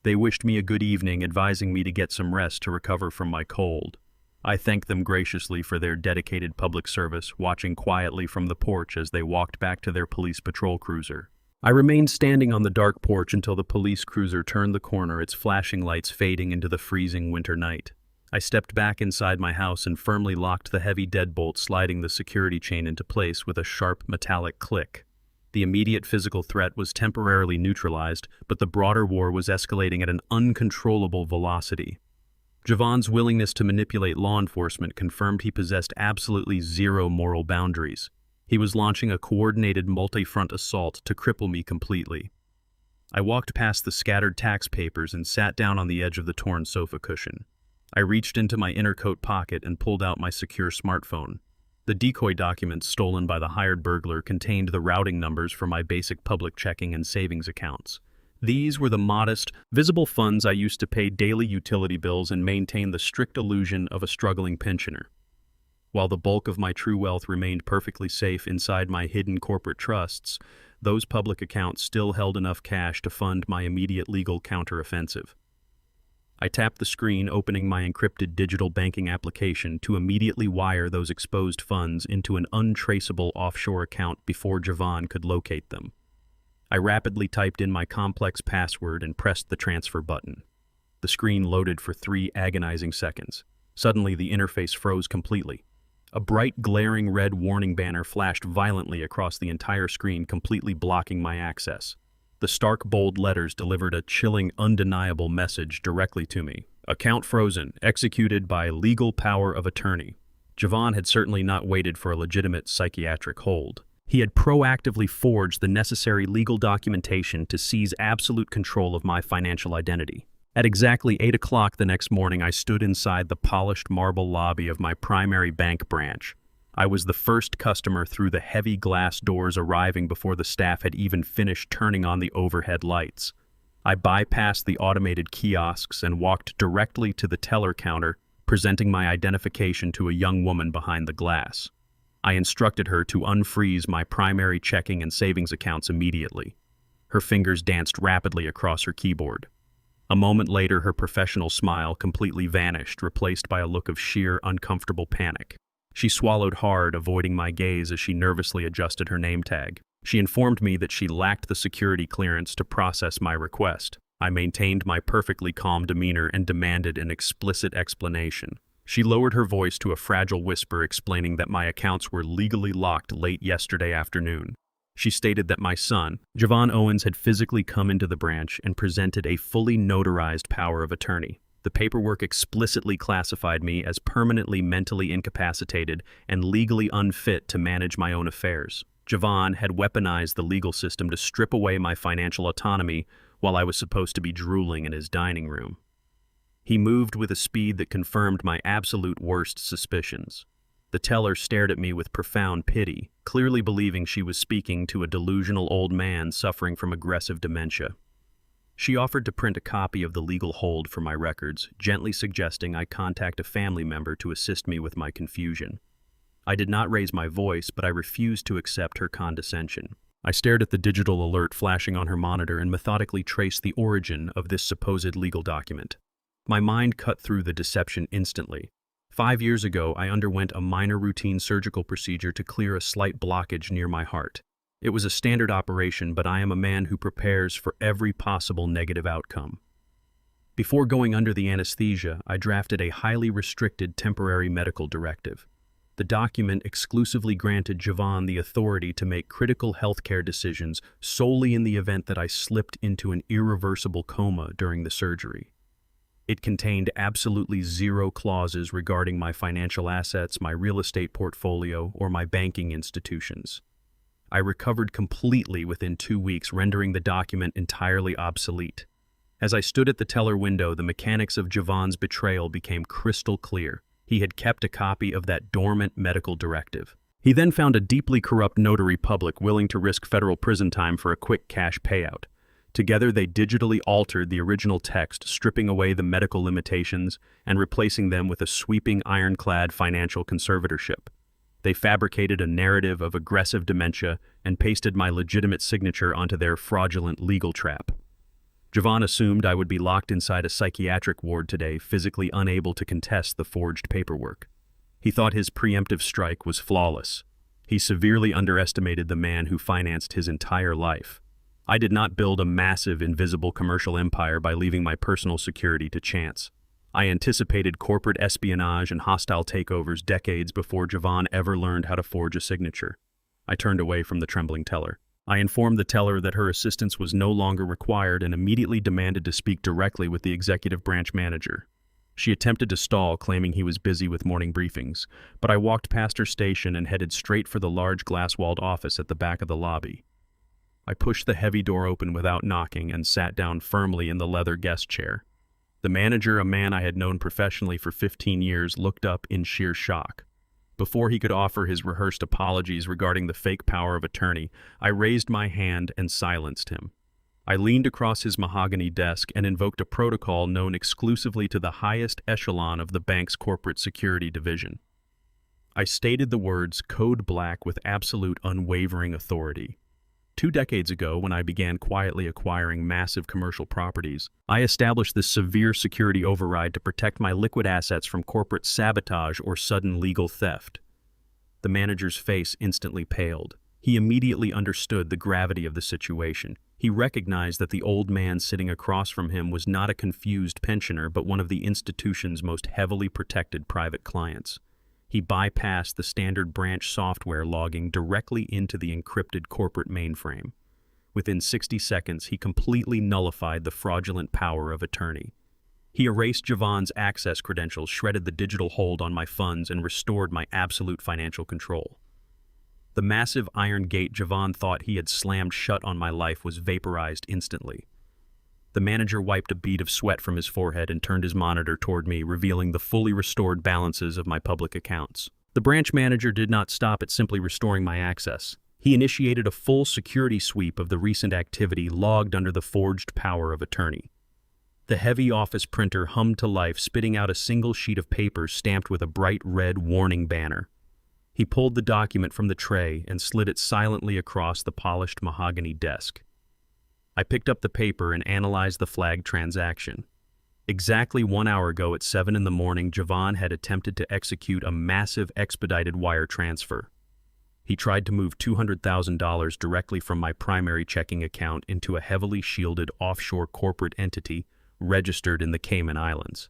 They wished me a good evening, advising me to get some rest to recover from my cold. I thanked them graciously for their dedicated public service, watching quietly from the porch as they walked back to their police patrol cruiser. I remained standing on the dark porch until the police cruiser turned the corner, its flashing lights fading into the freezing winter night. I stepped back inside my house and firmly locked the heavy deadbolt, sliding the security chain into place with a sharp metallic click. The immediate physical threat was temporarily neutralized, but the broader war was escalating at an uncontrollable velocity. Javon's willingness to manipulate law enforcement confirmed he possessed absolutely zero moral boundaries. He was launching a coordinated multi-front assault to cripple me completely. I walked past the scattered tax papers and sat down on the edge of the torn sofa cushion. I reached into my inner coat pocket and pulled out my secure smartphone. The decoy documents stolen by the hired burglar contained the routing numbers for my basic public checking and savings accounts. These were the modest, visible funds I used to pay daily utility bills and maintain the strict illusion of a struggling pensioner. While the bulk of my true wealth remained perfectly safe inside my hidden corporate trusts, those public accounts still held enough cash to fund my immediate legal counteroffensive. I tapped the screen, opening my encrypted digital banking application to immediately wire those exposed funds into an untraceable offshore account before Javon could locate them. I rapidly typed in my complex password and pressed the transfer button. The screen loaded for 3 agonizing seconds. Suddenly, the interface froze completely. A bright, glaring red warning banner flashed violently across the entire screen, completely blocking my access. The stark, bold letters delivered a chilling, undeniable message directly to me. Account frozen, executed by legal power of attorney. Javon had certainly not waited for a legitimate psychiatric hold. He had proactively forged the necessary legal documentation to seize absolute control of my financial identity. At exactly 8 o'clock the next morning, I stood inside the polished marble lobby of my primary bank branch. I was the first customer through the heavy glass doors, arriving before the staff had even finished turning on the overhead lights. I bypassed the automated kiosks and walked directly to the teller counter, presenting my identification to a young woman behind the glass. I instructed her to unfreeze my primary checking and savings accounts immediately. Her fingers danced rapidly across her keyboard. A moment later, her professional smile completely vanished, replaced by a look of sheer, uncomfortable panic. She swallowed hard, avoiding my gaze as she nervously adjusted her name tag. She informed me that she lacked the security clearance to process my request. I maintained my perfectly calm demeanor and demanded an explicit explanation. She lowered her voice to a fragile whisper, explaining that my accounts were legally locked late yesterday afternoon. She stated that my son, Donnel Owens, had physically come into the branch and presented a fully notarized power of attorney. The paperwork explicitly classified me as permanently mentally incapacitated and legally unfit to manage my own affairs. Javon had weaponized the legal system to strip away my financial autonomy while I was supposed to be drooling in his dining room. He moved with a speed that confirmed my absolute worst suspicions. The teller stared at me with profound pity, clearly believing she was speaking to a delusional old man suffering from aggressive dementia. She offered to print a copy of the legal hold for my records, gently suggesting I contact a family member to assist me with my confusion. I did not raise my voice, but I refused to accept her condescension. I stared at the digital alert flashing on her monitor and methodically traced the origin of this supposed legal document. My mind cut through the deception instantly. 5 years ago, I underwent a minor routine surgical procedure to clear a slight blockage near my heart. It was a standard operation, but I am a man who prepares for every possible negative outcome. Before going under the anesthesia, I drafted a highly restricted temporary medical directive. The document exclusively granted Javon the authority to make critical healthcare decisions solely in the event that I slipped into an irreversible coma during the surgery. It contained absolutely zero clauses regarding my financial assets, my real estate portfolio, or my banking institutions. I recovered completely within 2 weeks, rendering the document entirely obsolete. As I stood at the teller window, the mechanics of Javon's betrayal became crystal clear. He had kept a copy of that dormant medical directive. He then found a deeply corrupt notary public willing to risk federal prison time for a quick cash payout. Together, they digitally altered the original text, stripping away the medical limitations and replacing them with a sweeping ironclad financial conservatorship. They fabricated a narrative of aggressive dementia and pasted my legitimate signature onto their fraudulent legal trap. Javon assumed I would be locked inside a psychiatric ward today, physically unable to contest the forged paperwork. He thought his preemptive strike was flawless. He severely underestimated the man who financed his entire life. I did not build a massive, invisible commercial empire by leaving my personal security to chance. I anticipated corporate espionage and hostile takeovers decades before Javon ever learned how to forge a signature. I turned away from the trembling teller. I informed the teller that her assistance was no longer required and immediately demanded to speak directly with the executive branch manager. She attempted to stall, claiming he was busy with morning briefings, but I walked past her station and headed straight for the large glass-walled office at the back of the lobby. I pushed the heavy door open without knocking and sat down firmly in the leather guest chair. The manager, a man I had known professionally for 15 years, looked up in sheer shock. Before he could offer his rehearsed apologies regarding the fake power of attorney, I raised my hand and silenced him. I leaned across his mahogany desk and invoked a protocol known exclusively to the highest echelon of the bank's corporate security division. I stated the words "Code Black" with absolute unwavering authority. 2 decades ago, when I began quietly acquiring massive commercial properties, I established this severe security override to protect my liquid assets from corporate sabotage or sudden legal theft. The manager's face instantly paled. He immediately understood the gravity of the situation. He recognized that the old man sitting across from him was not a confused pensioner, but one of the institution's most heavily protected private clients. He bypassed the standard branch software logging directly into the encrypted corporate mainframe. Within 60 seconds, he completely nullified the fraudulent power of attorney. He erased Javon's access credentials, shredded the digital hold on my funds, and restored my absolute financial control. The massive iron gate Javon thought he had slammed shut on my life was vaporized instantly. The manager wiped a bead of sweat from his forehead and turned his monitor toward me, revealing the fully restored balances of my public accounts. The branch manager did not stop at simply restoring my access. He initiated a full security sweep of the recent activity logged under the forged power of attorney. The heavy office printer hummed to life, spitting out a single sheet of paper stamped with a bright red warning banner. He pulled the document from the tray and slid it silently across the polished mahogany desk. I picked up the paper and analyzed the flagged transaction. Exactly 1 hour ago at 7 in the morning, Javon had attempted to execute a massive expedited wire transfer. He tried to move $200,000 directly from my primary checking account into a heavily shielded offshore corporate entity registered in the Cayman Islands.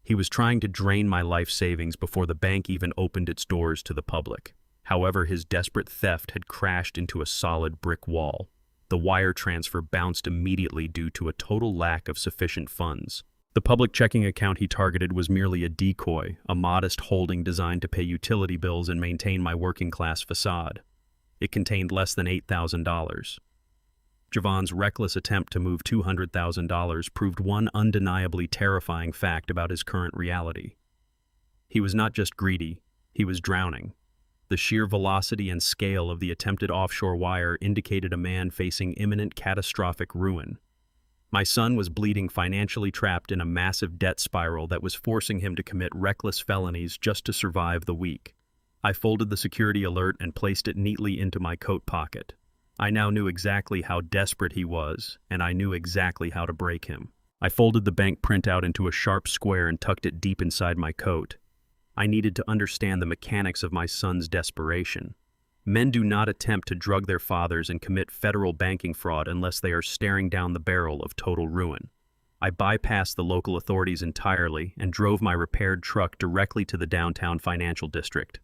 He was trying to drain my life savings before the bank even opened its doors to the public. However, his desperate theft had crashed into a solid brick wall. The wire transfer bounced immediately due to a total lack of sufficient funds. The public checking account he targeted was merely a decoy, a modest holding designed to pay utility bills and maintain my working-class facade. It contained less than $8,000. Javon's reckless attempt to move $200,000 proved one undeniably terrifying fact about his current reality. He was not just greedy, he was drowning. The sheer velocity and scale of the attempted offshore wire indicated a man facing imminent catastrophic ruin. My son was bleeding, financially trapped in a massive debt spiral that was forcing him to commit reckless felonies just to survive the week. I folded the security alert and placed it neatly into my coat pocket. I now knew exactly how desperate he was, and I knew exactly how to break him. I folded the bank printout into a sharp square and tucked it deep inside my coat. I needed to understand the mechanics of my son's desperation. Men do not attempt to drug their fathers and commit federal banking fraud unless they are staring down the barrel of total ruin. I bypassed the local authorities entirely and drove my repaired truck directly to the downtown financial district.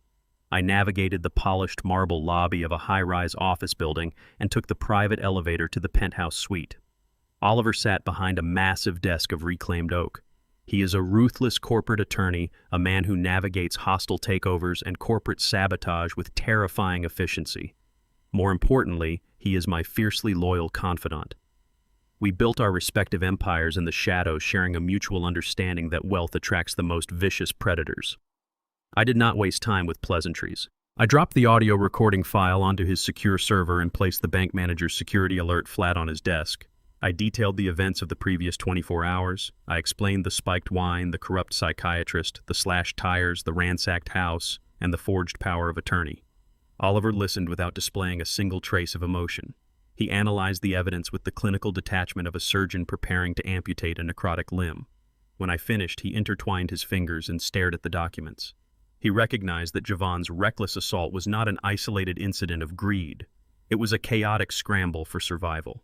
I navigated the polished marble lobby of a high-rise office building and took the private elevator to the penthouse suite. Oliver sat behind a massive desk of reclaimed oak. He is a ruthless corporate attorney, a man who navigates hostile takeovers and corporate sabotage with terrifying efficiency. More importantly, he is my fiercely loyal confidant. We built our respective empires in the shadows, sharing a mutual understanding that wealth attracts the most vicious predators. I did not waste time with pleasantries. I dropped the audio recording file onto his secure server and placed the bank manager's security alert flat on his desk. I detailed the events of the previous 24 hours. I explained the spiked wine, the corrupt psychiatrist, the slashed tires, the ransacked house, and the forged power of attorney. Oliver listened without displaying a single trace of emotion. He analyzed the evidence with the clinical detachment of a surgeon preparing to amputate a necrotic limb. When I finished, he intertwined his fingers and stared at the documents. He recognized that Javon's reckless assault was not an isolated incident of greed. It was a chaotic scramble for survival.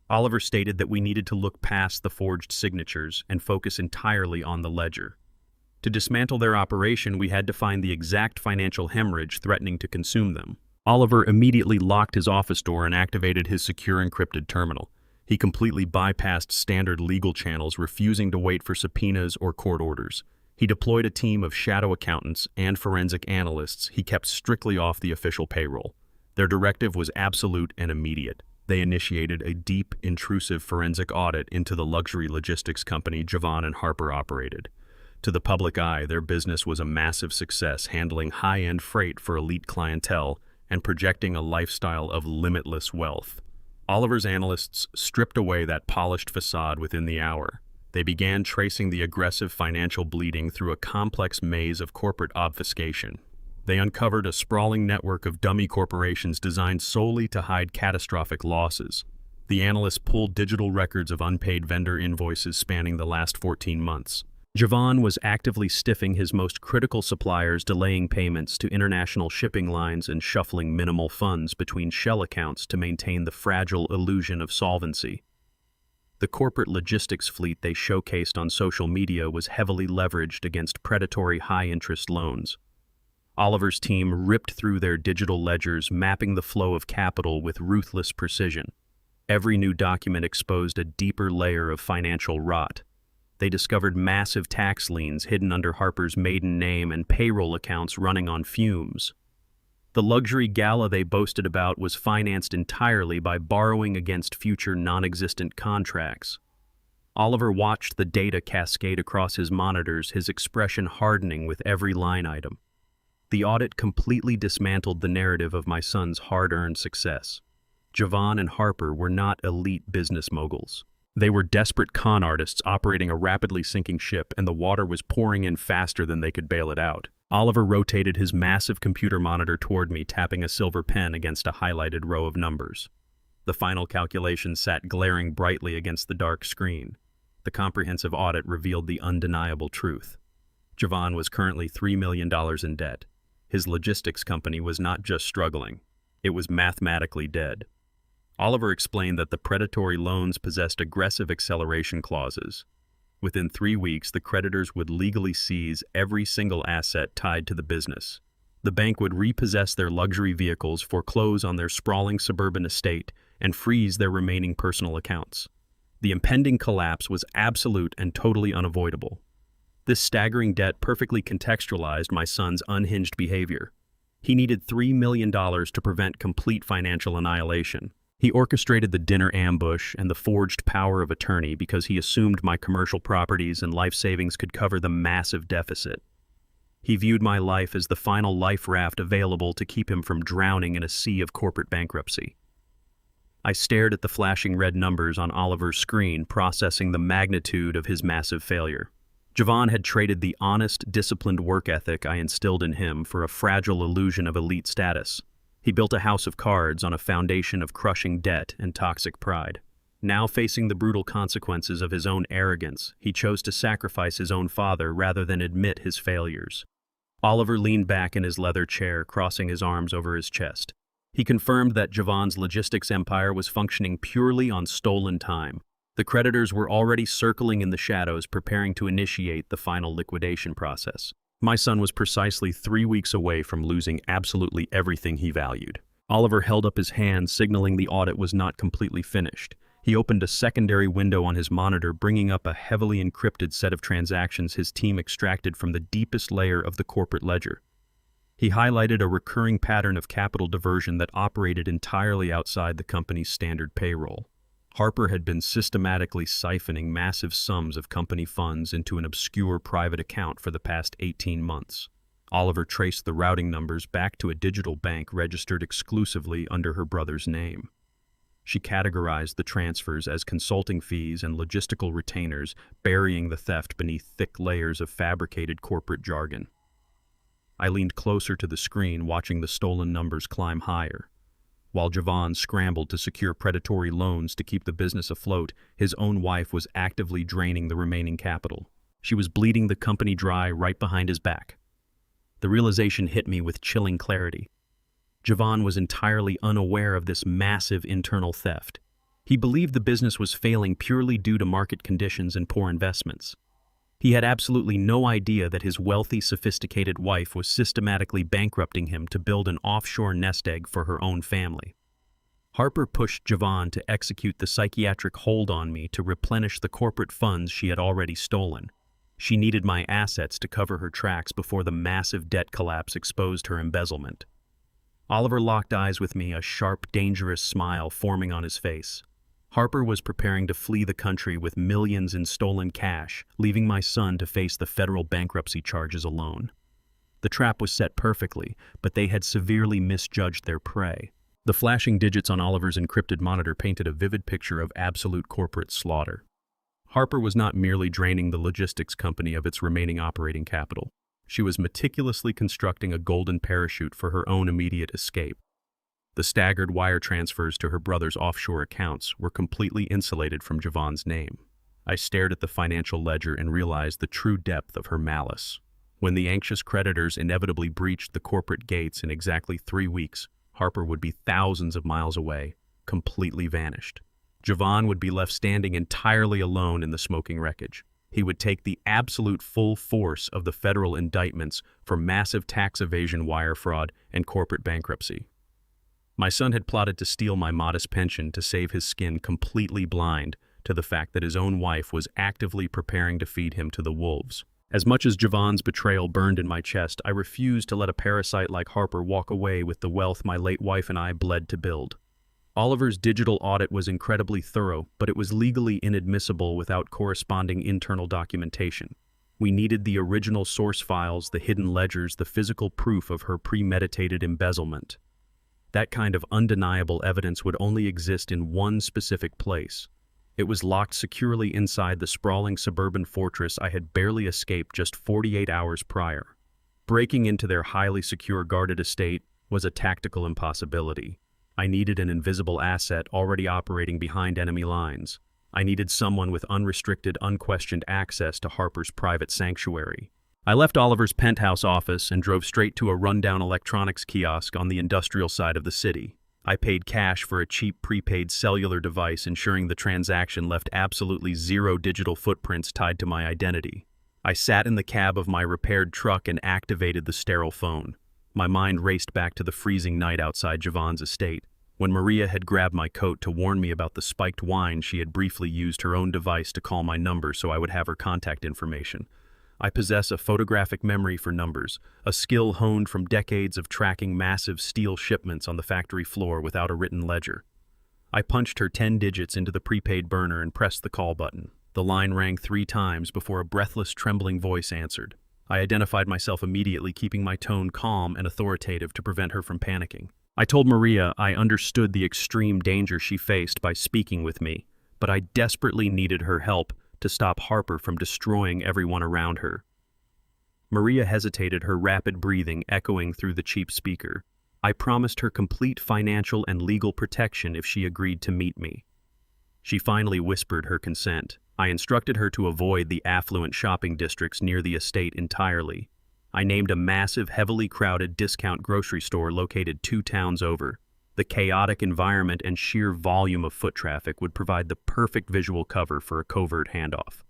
Oliver stated that we needed to look past the forged signatures and focus entirely on the ledger. To dismantle their operation, we had to find the exact financial hemorrhage threatening to consume them. Oliver immediately locked his office door and activated his secure encrypted terminal. He completely bypassed standard legal channels, refusing to wait for subpoenas or court orders. He deployed a team of shadow accountants and forensic analysts he kept strictly off the official payroll. Their directive was absolute and immediate. They initiated a deep, intrusive forensic audit into the luxury logistics company Javon and Harper operated. To the public eye, their business was a massive success, handling high-end freight for elite clientele and projecting a lifestyle of limitless wealth. Oliver's analysts stripped away that polished facade within the hour. They began tracing the aggressive financial bleeding through a complex maze of corporate obfuscation. They uncovered a sprawling network of dummy corporations designed solely to hide catastrophic losses. The analysts pulled digital records of unpaid vendor invoices spanning the last 14 months. Javon was actively stiffing his most critical suppliers, delaying payments to international shipping lines and shuffling minimal funds between shell accounts to maintain the fragile illusion of solvency. The corporate logistics fleet they showcased on social media was heavily leveraged against predatory high-interest loans. Oliver's team ripped through their digital ledgers, mapping the flow of capital with ruthless precision. Every new document exposed a deeper layer of financial rot. They discovered massive tax liens hidden under Harper's maiden name and payroll accounts running on fumes. The luxury gala they boasted about was financed entirely by borrowing against future non-existent contracts. Oliver watched the data cascade across his monitors, his expression hardening with every line item. The audit completely dismantled the narrative of my son's hard-earned success. Javon and Harper were not elite business moguls. They were desperate con artists operating a rapidly sinking ship, and the water was pouring in faster than they could bail it out. Oliver rotated his massive computer monitor toward me, tapping a silver pen against a highlighted row of numbers. The final calculation sat glaring brightly against the dark screen. The comprehensive audit revealed the undeniable truth. Javon was currently $3 million in debt. His logistics company was not just struggling, it was mathematically dead. Oliver explained that the predatory loans possessed aggressive acceleration clauses. Within 3 weeks, the creditors would legally seize every single asset tied to the business. The bank would repossess their luxury vehicles, foreclose on their sprawling suburban estate, and freeze their remaining personal accounts. The impending collapse was absolute and totally unavoidable. This staggering debt perfectly contextualized my son's unhinged behavior. He needed $3 million to prevent complete financial annihilation. He orchestrated the dinner ambush and the forged power of attorney because he assumed my commercial properties and life savings could cover the massive deficit. He viewed my life as the final life raft available to keep him from drowning in a sea of corporate bankruptcy. I stared at the flashing red numbers on Oliver's screen, processing the magnitude of his massive failure. Javon had traded the honest, disciplined work ethic I instilled in him for a fragile illusion of elite status. He built a house of cards on a foundation of crushing debt and toxic pride. Now facing the brutal consequences of his own arrogance, he chose to sacrifice his own father rather than admit his failures. Oliver leaned back in his leather chair, crossing his arms over his chest. He confirmed that Javon's logistics empire was functioning purely on stolen time. The creditors were already circling in the shadows, preparing to initiate the final liquidation process. My son was precisely 3 weeks away from losing absolutely everything he valued. Oliver held up his hand, signaling the audit was not completely finished. He opened a secondary window on his monitor, bringing up a heavily encrypted set of transactions his team extracted from the deepest layer of the corporate ledger. He highlighted a recurring pattern of capital diversion that operated entirely outside the company's standard payroll. Harper had been systematically siphoning massive sums of company funds into an obscure private account for the past 18 months. Oliver traced the routing numbers back to a digital bank registered exclusively under her brother's name. She categorized the transfers as consulting fees and logistical retainers, burying the theft beneath thick layers of fabricated corporate jargon. I leaned closer to the screen, watching the stolen numbers climb higher. While Javon scrambled to secure predatory loans to keep the business afloat, his own wife was actively draining the remaining capital. She was bleeding the company dry right behind his back. The realization hit me with chilling clarity. Javon was entirely unaware of this massive internal theft. He believed the business was failing purely due to market conditions and poor investments. He had absolutely no idea that his wealthy, sophisticated wife was systematically bankrupting him to build an offshore nest egg for her own family. Harper pushed Javon to execute the psychiatric hold on me to replenish the corporate funds she had already stolen. She needed my assets to cover her tracks before the massive debt collapse exposed her embezzlement. Oliver locked eyes with me, a sharp, dangerous smile forming on his face. Harper was preparing to flee the country with millions in stolen cash, leaving my son to face the federal bankruptcy charges alone. The trap was set perfectly, but they had severely misjudged their prey. The flashing digits on Oliver's encrypted monitor painted a vivid picture of absolute corporate slaughter. Harper was not merely draining the logistics company of its remaining operating capital. She was meticulously constructing a golden parachute for her own immediate escape. The staggered wire transfers to her brother's offshore accounts were completely insulated from Javon's name. I stared at the financial ledger and realized the true depth of her malice. When the anxious creditors inevitably breached the corporate gates in exactly 3 weeks, Harper would be thousands of miles away, completely vanished. Javon would be left standing entirely alone in the smoking wreckage. He would take the absolute full force of the federal indictments for massive tax evasion, wire fraud, and corporate bankruptcy. My son had plotted to steal my modest pension to save his skin completely blind to the fact that his own wife was actively preparing to feed him to the wolves. As much as Javon's betrayal burned in my chest, I refused to let a parasite like Harper walk away with the wealth my late wife and I bled to build. Oliver's digital audit was incredibly thorough, but it was legally inadmissible without corresponding internal documentation. We needed the original source files, the hidden ledgers, the physical proof of her premeditated embezzlement. That kind of undeniable evidence would only exist in one specific place. It was locked securely inside the sprawling suburban fortress I had barely escaped just 48 hours prior. Breaking into their highly secure guarded estate was a tactical impossibility. I needed an invisible asset already operating behind enemy lines. I needed someone with unrestricted, unquestioned access to Harper's private sanctuary. I left Oliver's penthouse office and drove straight to a rundown electronics kiosk on the industrial side of the city. I paid cash for a cheap prepaid cellular device, ensuring the transaction left absolutely zero digital footprints tied to my identity. I sat in the cab of my repaired truck and activated the sterile phone. My mind raced back to the freezing night outside Javon's estate, when Maria had grabbed my coat to warn me about the spiked wine. She had briefly used her own device to call my number so I would have her contact information. I possess a photographic memory for numbers, a skill honed from decades of tracking massive steel shipments on the factory floor without a written ledger. I punched her 10 digits into the prepaid burner and pressed the call button. The line rang 3 times before a breathless, trembling voice answered. I identified myself immediately, keeping my tone calm and authoritative to prevent her from panicking. I told Maria I understood the extreme danger she faced by speaking with me, but I desperately needed her help to stop Harper from destroying everyone around her. Maria hesitated, her rapid breathing echoing through the cheap speaker. I promised her complete financial and legal protection if she agreed to meet me. She finally whispered her consent. I instructed her to avoid the affluent shopping districts near the estate entirely. I named a massive, heavily crowded discount grocery store located 2 towns over. The chaotic environment and sheer volume of foot traffic would provide the perfect visual cover for a covert handoff.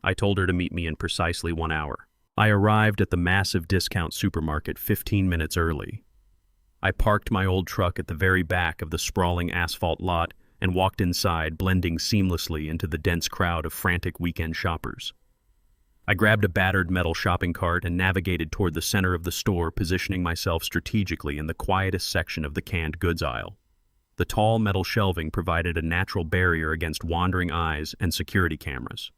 I told her to meet me in precisely 1 hour. I arrived at the massive discount supermarket 15 minutes early. I parked my old truck at the very back of the sprawling asphalt lot and walked inside, blending seamlessly into the dense crowd of frantic weekend shoppers. I grabbed a battered metal shopping cart and navigated toward the center of the store, positioning myself strategically in the quietest section of the canned goods aisle. The tall metal shelving provided a natural barrier against wandering eyes and security cameras.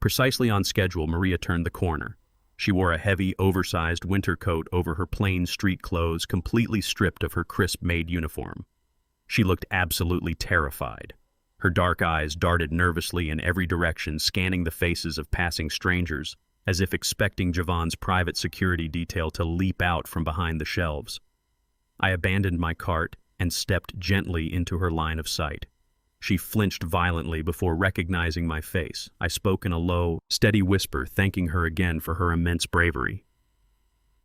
Precisely on schedule, Maria turned the corner. She wore a heavy, oversized winter coat over her plain street clothes, completely stripped of her crisp maid uniform. She looked absolutely terrified. Her dark eyes darted nervously in every direction, scanning the faces of passing strangers, as if expecting Javon's private security detail to leap out from behind the shelves. I abandoned my cart and stepped gently into her line of sight. She flinched violently before recognizing my face. I spoke in a low, steady whisper, thanking her again for her immense bravery.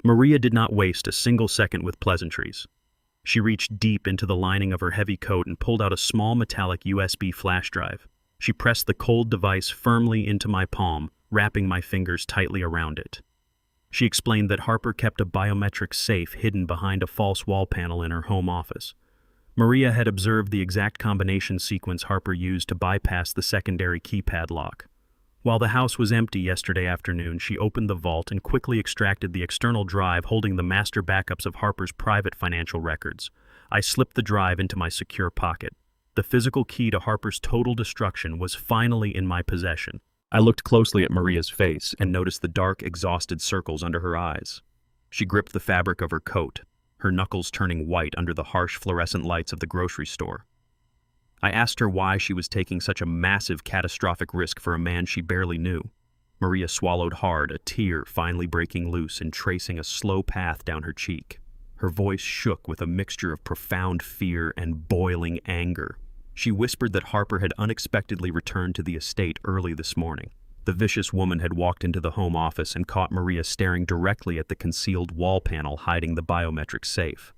Maria did not waste a single second with pleasantries. She reached deep into the lining of her heavy coat and pulled out a small metallic USB flash drive. She pressed the cold device firmly into my palm, wrapping my fingers tightly around it. She explained that Harper kept a biometric safe hidden behind a false wall panel in her home office. Maria had observed the exact combination sequence Harper used to bypass the secondary keypad lock. While the house was empty yesterday afternoon, she opened the vault and quickly extracted the external drive holding the master backups of Harper's private financial records. I slipped the drive into my secure pocket. The physical key to Harper's total destruction was finally in my possession. I looked closely at Maria's face and noticed the dark, exhausted circles under her eyes. She gripped the fabric of her coat, her knuckles turning white under the harsh fluorescent lights of the grocery store. I asked her why she was taking such a massive, catastrophic risk for a man she barely knew. Maria swallowed hard, a tear finally breaking loose and tracing a slow path down her cheek. Her voice shook with a mixture of profound fear and boiling anger. She whispered that Harper had unexpectedly returned to the estate early this morning. The vicious woman had walked into the home office and caught Maria staring directly at the concealed wall panel hiding the biometric safe.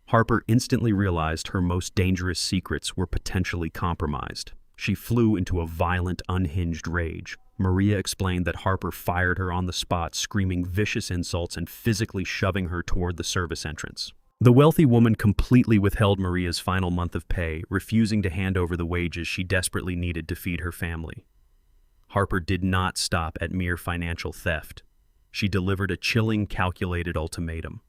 Harper instantly realized her most dangerous secrets were potentially compromised. She flew into a violent, unhinged rage. Maria explained that Harper fired her on the spot, screaming vicious insults and physically shoving her toward the service entrance. The wealthy woman completely withheld Maria's final month of pay, refusing to hand over the wages she desperately needed to feed her family. Harper did not stop at mere financial theft. She delivered a chilling, calculated ultimatum.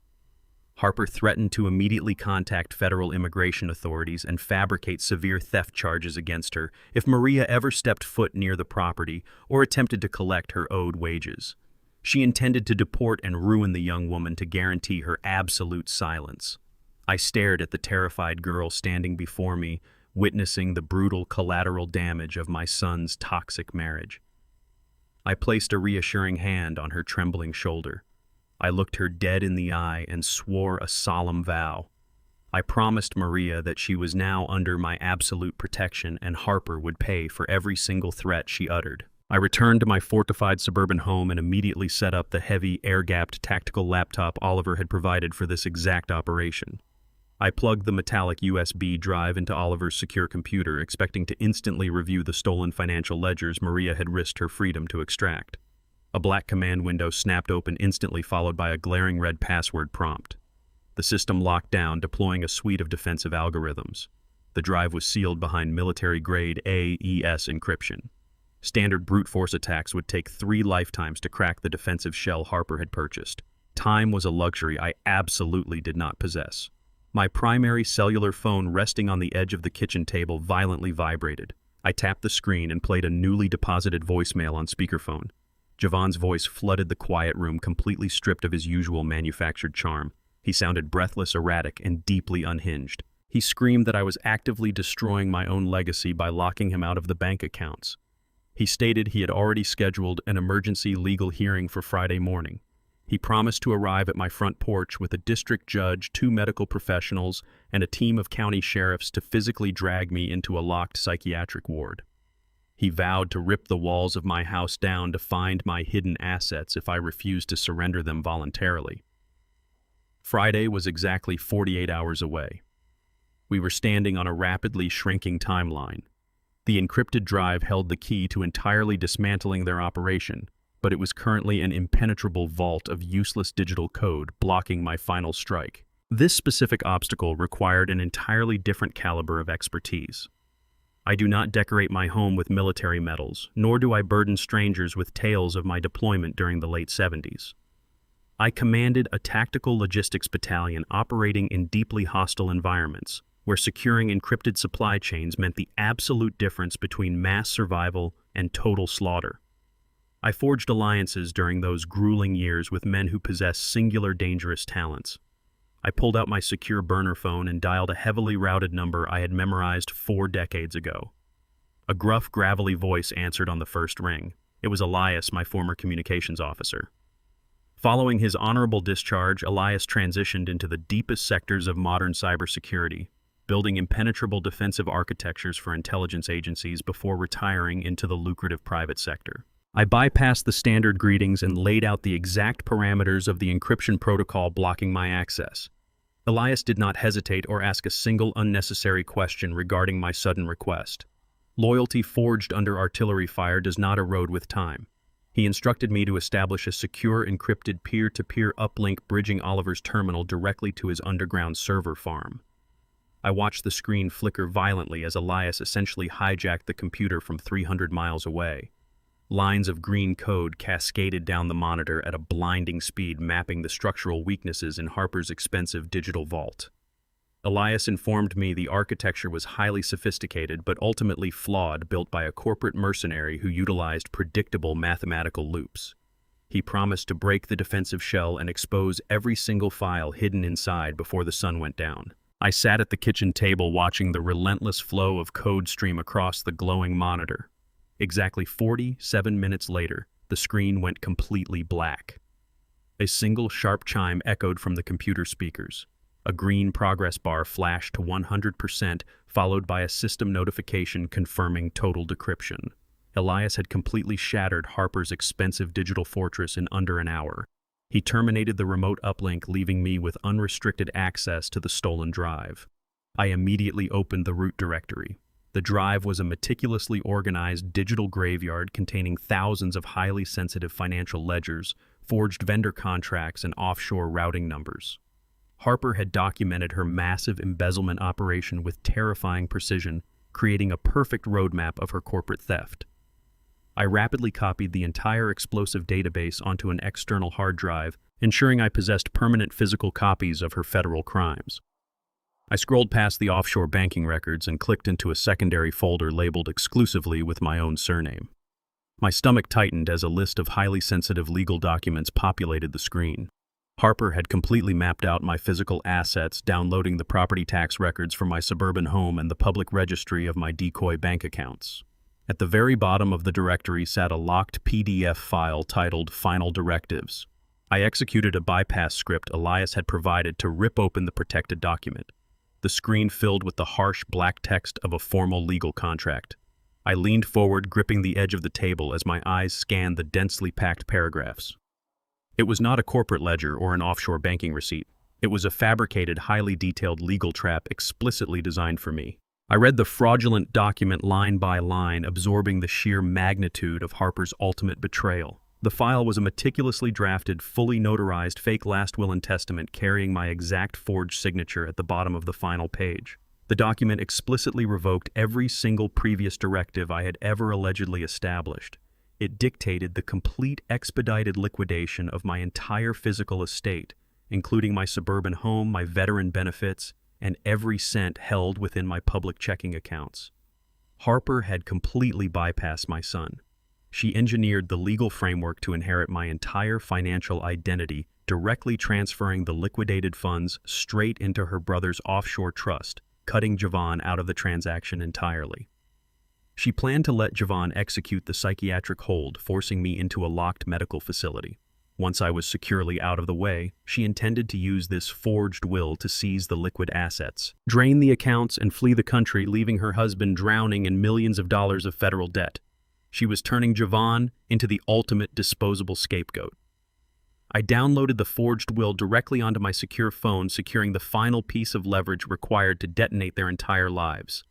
Harper threatened to immediately contact federal immigration authorities and fabricate severe theft charges against her if Maria ever stepped foot near the property or attempted to collect her owed wages. She intended to deport and ruin the young woman to guarantee her absolute silence. I stared at the terrified girl standing before me, witnessing the brutal collateral damage of my son's toxic marriage. I placed a reassuring hand on her trembling shoulder. I looked her dead in the eye and swore a solemn vow. I promised Maria that she was now under my absolute protection and Harper would pay for every single threat she uttered. I returned to my fortified suburban home and immediately set up the heavy, air-gapped tactical laptop Oliver had provided for this exact operation. I plugged the metallic USB drive into Oliver's secure computer, expecting to instantly review the stolen financial ledgers Maria had risked her freedom to extract. A black command window snapped open instantly, followed by a glaring red password prompt. The system locked down, deploying a suite of defensive algorithms. The drive was sealed behind military-grade AES encryption. Standard brute force attacks would take 3 lifetimes to crack the defensive shell Harper had purchased. Time was a luxury I absolutely did not possess. My primary cellular phone resting on the edge of the kitchen table violently vibrated. I tapped the screen and played a newly deposited voicemail on speakerphone. Javon's voice flooded the quiet room, completely stripped of his usual manufactured charm. He sounded breathless, erratic, and deeply unhinged. He screamed that I was actively destroying my own legacy by locking him out of the bank accounts. He stated he had already scheduled an emergency legal hearing for Friday morning. He promised to arrive at my front porch with a district judge, 2 medical professionals, and a team of county sheriffs to physically drag me into a locked psychiatric ward. He vowed to rip the walls of my house down to find my hidden assets if I refused to surrender them voluntarily. Friday was exactly 48 hours away. We were standing on a rapidly shrinking timeline. The encrypted drive held the key to entirely dismantling their operation, but it was currently an impenetrable vault of useless digital code blocking my final strike. This specific obstacle required an entirely different caliber of expertise. I do not decorate my home with military medals, nor do I burden strangers with tales of my deployment during the late 70s. I commanded a tactical logistics battalion operating in deeply hostile environments, where securing encrypted supply chains meant the absolute difference between mass survival and total slaughter. I forged alliances during those grueling years with men who possessed singular dangerous talents. I pulled out my secure burner phone and dialed a heavily routed number I had memorized 4 decades ago. A gruff, gravelly voice answered on the first ring. It was Elias, my former communications officer. Following his honorable discharge, Elias transitioned into the deepest sectors of modern cybersecurity, building impenetrable defensive architectures for intelligence agencies before retiring into the lucrative private sector. I bypassed the standard greetings and laid out the exact parameters of the encryption protocol blocking my access. Elias did not hesitate or ask a single unnecessary question regarding my sudden request. Loyalty forged under artillery fire does not erode with time. He instructed me to establish a secure encrypted peer-to-peer uplink bridging Oliver's terminal directly to his underground server farm. I watched the screen flicker violently as Elias essentially hijacked the computer from 300 miles away. Lines of green code cascaded down the monitor at a blinding speed, mapping the structural weaknesses in Harper's expensive digital vault. Elias informed me the architecture was highly sophisticated but ultimately flawed, built by a corporate mercenary who utilized predictable mathematical loops. He promised to break the defensive shell and expose every single file hidden inside before the sun went down. I sat at the kitchen table watching the relentless flow of code stream across the glowing monitor. Exactly 47 minutes later, the screen went completely black. A single sharp chime echoed from the computer speakers. A green progress bar flashed to 100%, followed by a system notification confirming total decryption. Elias had completely shattered Harper's expensive digital fortress in under an hour. He terminated the remote uplink, leaving me with unrestricted access to the stolen drive. I immediately opened the root directory. The drive was a meticulously organized digital graveyard containing thousands of highly sensitive financial ledgers, forged vendor contracts, and offshore routing numbers. Harper had documented her massive embezzlement operation with terrifying precision, creating a perfect roadmap of her corporate theft. I rapidly copied the entire explosive database onto an external hard drive, ensuring I possessed permanent physical copies of her federal crimes. I scrolled past the offshore banking records and clicked into a secondary folder labeled exclusively with my own surname. My stomach tightened as a list of highly sensitive legal documents populated the screen. Harper had completely mapped out my physical assets, downloading the property tax records from my suburban home and the public registry of my decoy bank accounts. At the very bottom of the directory sat a locked PDF file titled Final Directives. I executed a bypass script Elias had provided to rip open the protected document. The screen filled with the harsh black text of a formal legal contract. I leaned forward, gripping the edge of the table as my eyes scanned the densely packed paragraphs. It was not a corporate ledger or an offshore banking receipt. It was a fabricated, highly detailed legal trap explicitly designed for me. I read the fraudulent document line by line, absorbing the sheer magnitude of Harper's ultimate betrayal. The file was a meticulously drafted, fully notarized fake last will and testament carrying my exact forged signature at the bottom of the final page. The document explicitly revoked every single previous directive I had ever allegedly established. It dictated the complete expedited liquidation of my entire physical estate, including my suburban home, my veteran benefits, and every cent held within my public checking accounts. Harper had completely bypassed my son. She engineered the legal framework to inherit my entire financial identity, directly transferring the liquidated funds straight into her brother's offshore trust, cutting Javon out of the transaction entirely. She planned to let Javon execute the psychiatric hold, forcing me into a locked medical facility. Once I was securely out of the way, she intended to use this forged will to seize the liquid assets, drain the accounts, and flee the country, leaving her husband drowning in millions of dollars of federal debt. She was turning Javon into the ultimate disposable scapegoat. I downloaded the forged will directly onto my secure phone, securing the final piece of leverage required to detonate their entire lives.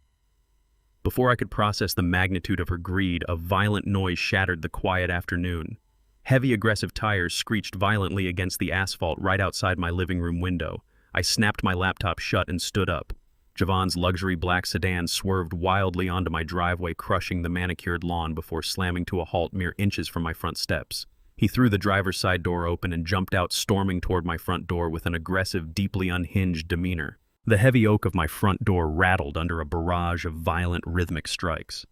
Before I could process the magnitude of her greed, a violent noise shattered the quiet afternoon. Heavy, aggressive tires screeched violently against the asphalt right outside my living room window. I snapped my laptop shut and stood up. Javon's luxury black sedan swerved wildly onto my driveway, crushing the manicured lawn before slamming to a halt mere inches from my front steps. He threw the driver's side door open and jumped out, storming toward my front door with an aggressive, deeply unhinged demeanor. The heavy oak of my front door rattled under a barrage of violent, rhythmic strikes.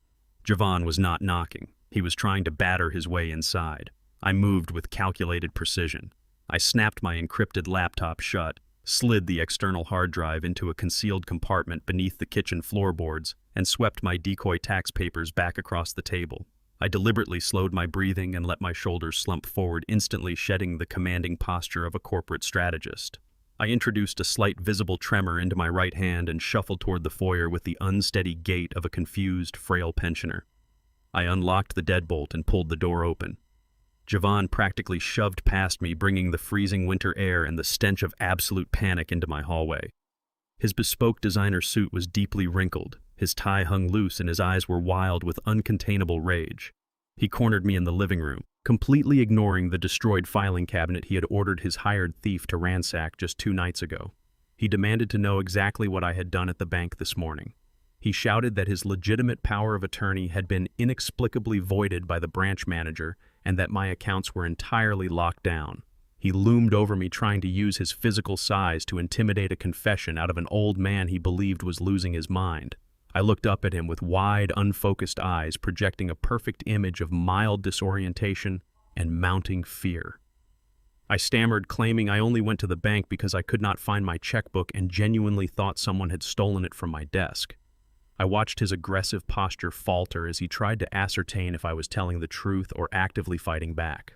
Javon was not knocking. He was trying to batter his way inside. I moved with calculated precision. I snapped my encrypted laptop shut, slid the external hard drive into a concealed compartment beneath the kitchen floorboards, and swept my decoy tax papers back across the table. I deliberately slowed my breathing and let my shoulders slump forward, instantly shedding the commanding posture of a corporate strategist. I introduced a slight visible tremor into my right hand and shuffled toward the foyer with the unsteady gait of a confused, frail pensioner. I unlocked the deadbolt and pulled the door open. Javon practically shoved past me, bringing the freezing winter air and the stench of absolute panic into my hallway. His bespoke designer suit was deeply wrinkled, his tie hung loose, and his eyes were wild with uncontainable rage. He cornered me in the living room, completely ignoring the destroyed filing cabinet he had ordered his hired thief to ransack just 2 nights ago. He demanded to know exactly what I had done at the bank this morning. He shouted that his legitimate power of attorney had been inexplicably voided by the branch manager and that my accounts were entirely locked down. He loomed over me, trying to use his physical size to intimidate a confession out of an old man he believed was losing his mind. I looked up at him with wide, unfocused eyes, projecting a perfect image of mild disorientation and mounting fear. I stammered, claiming I only went to the bank because I could not find my checkbook and genuinely thought someone had stolen it from my desk. I watched his aggressive posture falter as he tried to ascertain if I was telling the truth or actively fighting back.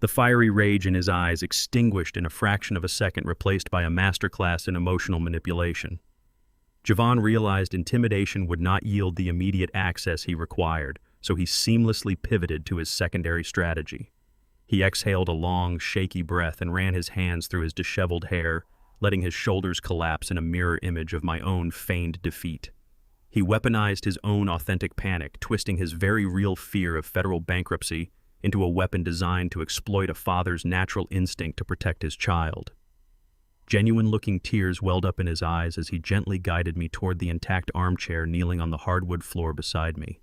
The fiery rage in his eyes extinguished in a fraction of a second, replaced by a masterclass in emotional manipulation. Javon realized intimidation would not yield the immediate access he required, so he seamlessly pivoted to his secondary strategy. He exhaled a long, shaky breath and ran his hands through his disheveled hair, letting his shoulders collapse in a mirror image of my own feigned defeat. He weaponized his own authentic panic, twisting his very real fear of federal bankruptcy into a weapon designed to exploit a father's natural instinct to protect his child. Genuine-looking tears welled up in his eyes as he gently guided me toward the intact armchair kneeling on the hardwood floor beside me.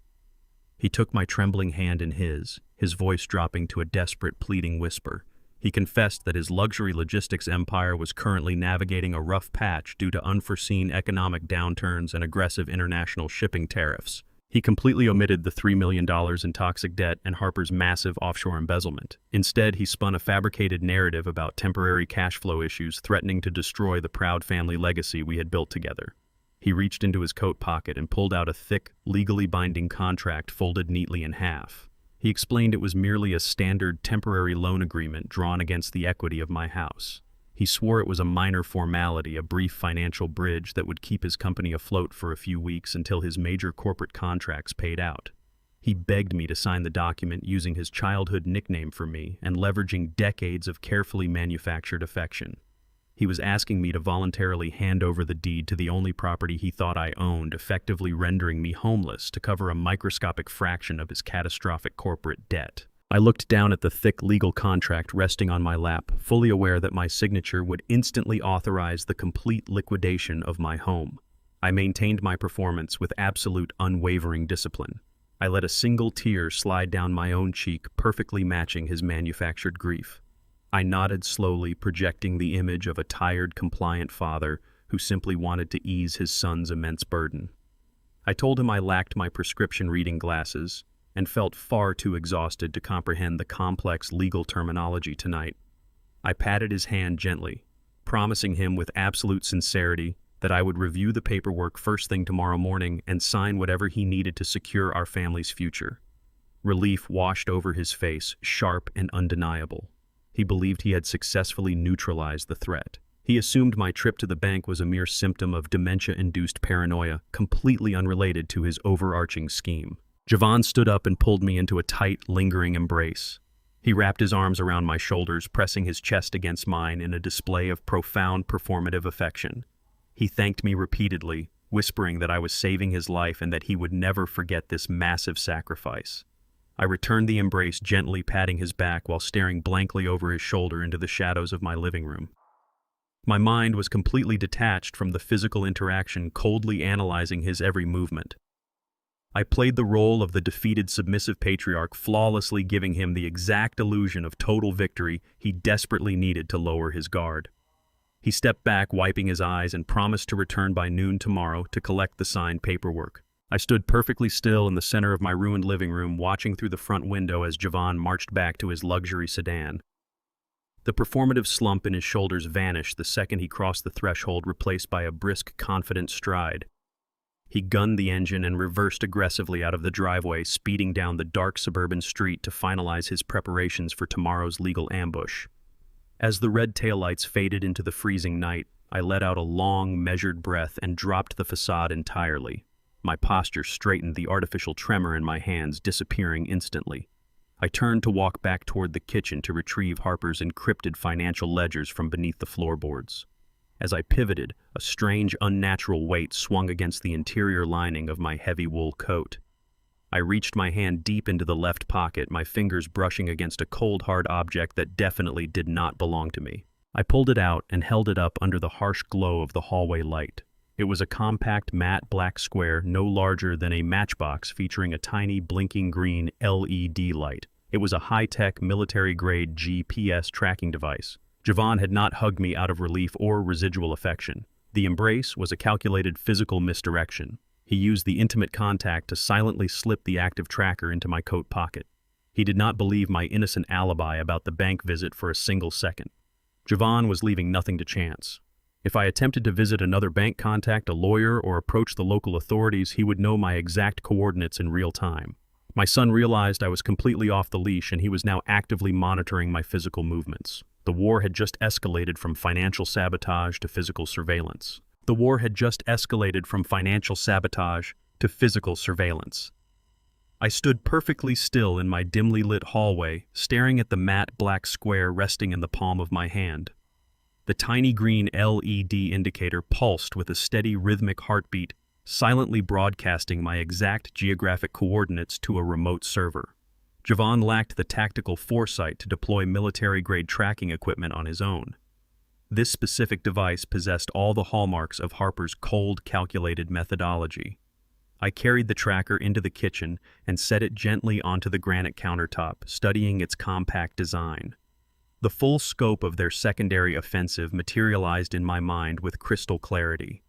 He took my trembling hand in his voice dropping to a desperate, pleading whisper. He confessed that his luxury logistics empire was currently navigating a rough patch due to unforeseen economic downturns and aggressive international shipping tariffs. He completely omitted the $3 million in toxic debt and Harper's massive offshore embezzlement. Instead, he spun a fabricated narrative about temporary cash flow issues threatening to destroy the proud family legacy we had built together. He reached into his coat pocket and pulled out a thick, legally binding contract folded neatly in half. He explained it was merely a standard temporary loan agreement drawn against the equity of my house. He swore it was a minor formality, a brief financial bridge that would keep his company afloat for a few weeks until his major corporate contracts paid out. He begged me to sign the document using his childhood nickname for me and leveraging decades of carefully manufactured affection. He was asking me to voluntarily hand over the deed to the only property he thought I owned, effectively rendering me homeless to cover a microscopic fraction of his catastrophic corporate debt. I looked down at the thick legal contract resting on my lap, fully aware that my signature would instantly authorize the complete liquidation of my home. I maintained my performance with absolute unwavering discipline. I let a single tear slide down my own cheek, perfectly matching his manufactured grief. I nodded slowly, projecting the image of a tired, compliant father who simply wanted to ease his son's immense burden. I told him I lacked my prescription reading glasses and felt far too exhausted to comprehend the complex legal terminology tonight. I patted his hand gently, promising him with absolute sincerity that I would review the paperwork first thing tomorrow morning and sign whatever he needed to secure our family's future. Relief washed over his face, sharp and undeniable. He believed he had successfully neutralized the threat. He assumed my trip to the bank was a mere symptom of dementia-induced paranoia, completely unrelated to his overarching scheme. Javon stood up and pulled me into a tight, lingering embrace. He wrapped his arms around my shoulders, pressing his chest against mine in a display of profound performative affection. He thanked me repeatedly, whispering that I was saving his life and that he would never forget this massive sacrifice. I returned the embrace, gently patting his back while staring blankly over his shoulder into the shadows of my living room. My mind was completely detached from the physical interaction, coldly analyzing his every movement. I played the role of the defeated submissive patriarch, flawlessly giving him the exact illusion of total victory he desperately needed to lower his guard. He stepped back, wiping his eyes, and promised to return by noon tomorrow to collect the signed paperwork. I stood perfectly still in the center of my ruined living room, watching through the front window as Javon marched back to his luxury sedan. The performative slump in his shoulders vanished the second he crossed the threshold, replaced by a brisk, confident stride. He gunned the engine and reversed aggressively out of the driveway, speeding down the dark suburban street to finalize his preparations for tomorrow's legal ambush. As the red taillights faded into the freezing night, I let out a long, measured breath and dropped the facade entirely. My posture straightened, the artificial tremor in my hands disappearing instantly. I turned to walk back toward the kitchen to retrieve Harper's encrypted financial ledgers from beneath the floorboards. As I pivoted, a strange, unnatural weight swung against the interior lining of my heavy wool coat. I reached my hand deep into the left pocket, my fingers brushing against a cold, hard object that definitely did not belong to me. I pulled it out and held it up under the harsh glow of the hallway light. It was a compact, matte black square, no larger than a matchbox, featuring a tiny, blinking green LED light. It was a high-tech, military-grade GPS tracking device. Javon had not hugged me out of relief or residual affection. The embrace was a calculated physical misdirection. He used the intimate contact to silently slip the active tracker into my coat pocket. He did not believe my innocent alibi about the bank visit for a single second. Javon was leaving nothing to chance. If I attempted to visit another bank contact, a lawyer, or approach the local authorities, he would know my exact coordinates in real time. My son realized I was completely off the leash, and he was now actively monitoring my physical movements. The war had just escalated from financial sabotage to physical surveillance. I stood perfectly still in my dimly lit hallway, staring at the matte black square resting in the palm of my hand. The tiny green LED indicator pulsed with a steady, rhythmic heartbeat, silently broadcasting my exact geographic coordinates to a remote server. Javon lacked the tactical foresight to deploy military-grade tracking equipment on his own. This specific device possessed all the hallmarks of Harper's cold, calculated methodology. I carried the tracker into the kitchen and set it gently onto the granite countertop, studying its compact design. The full scope of their secondary offensive materialized in my mind with crystal clarity.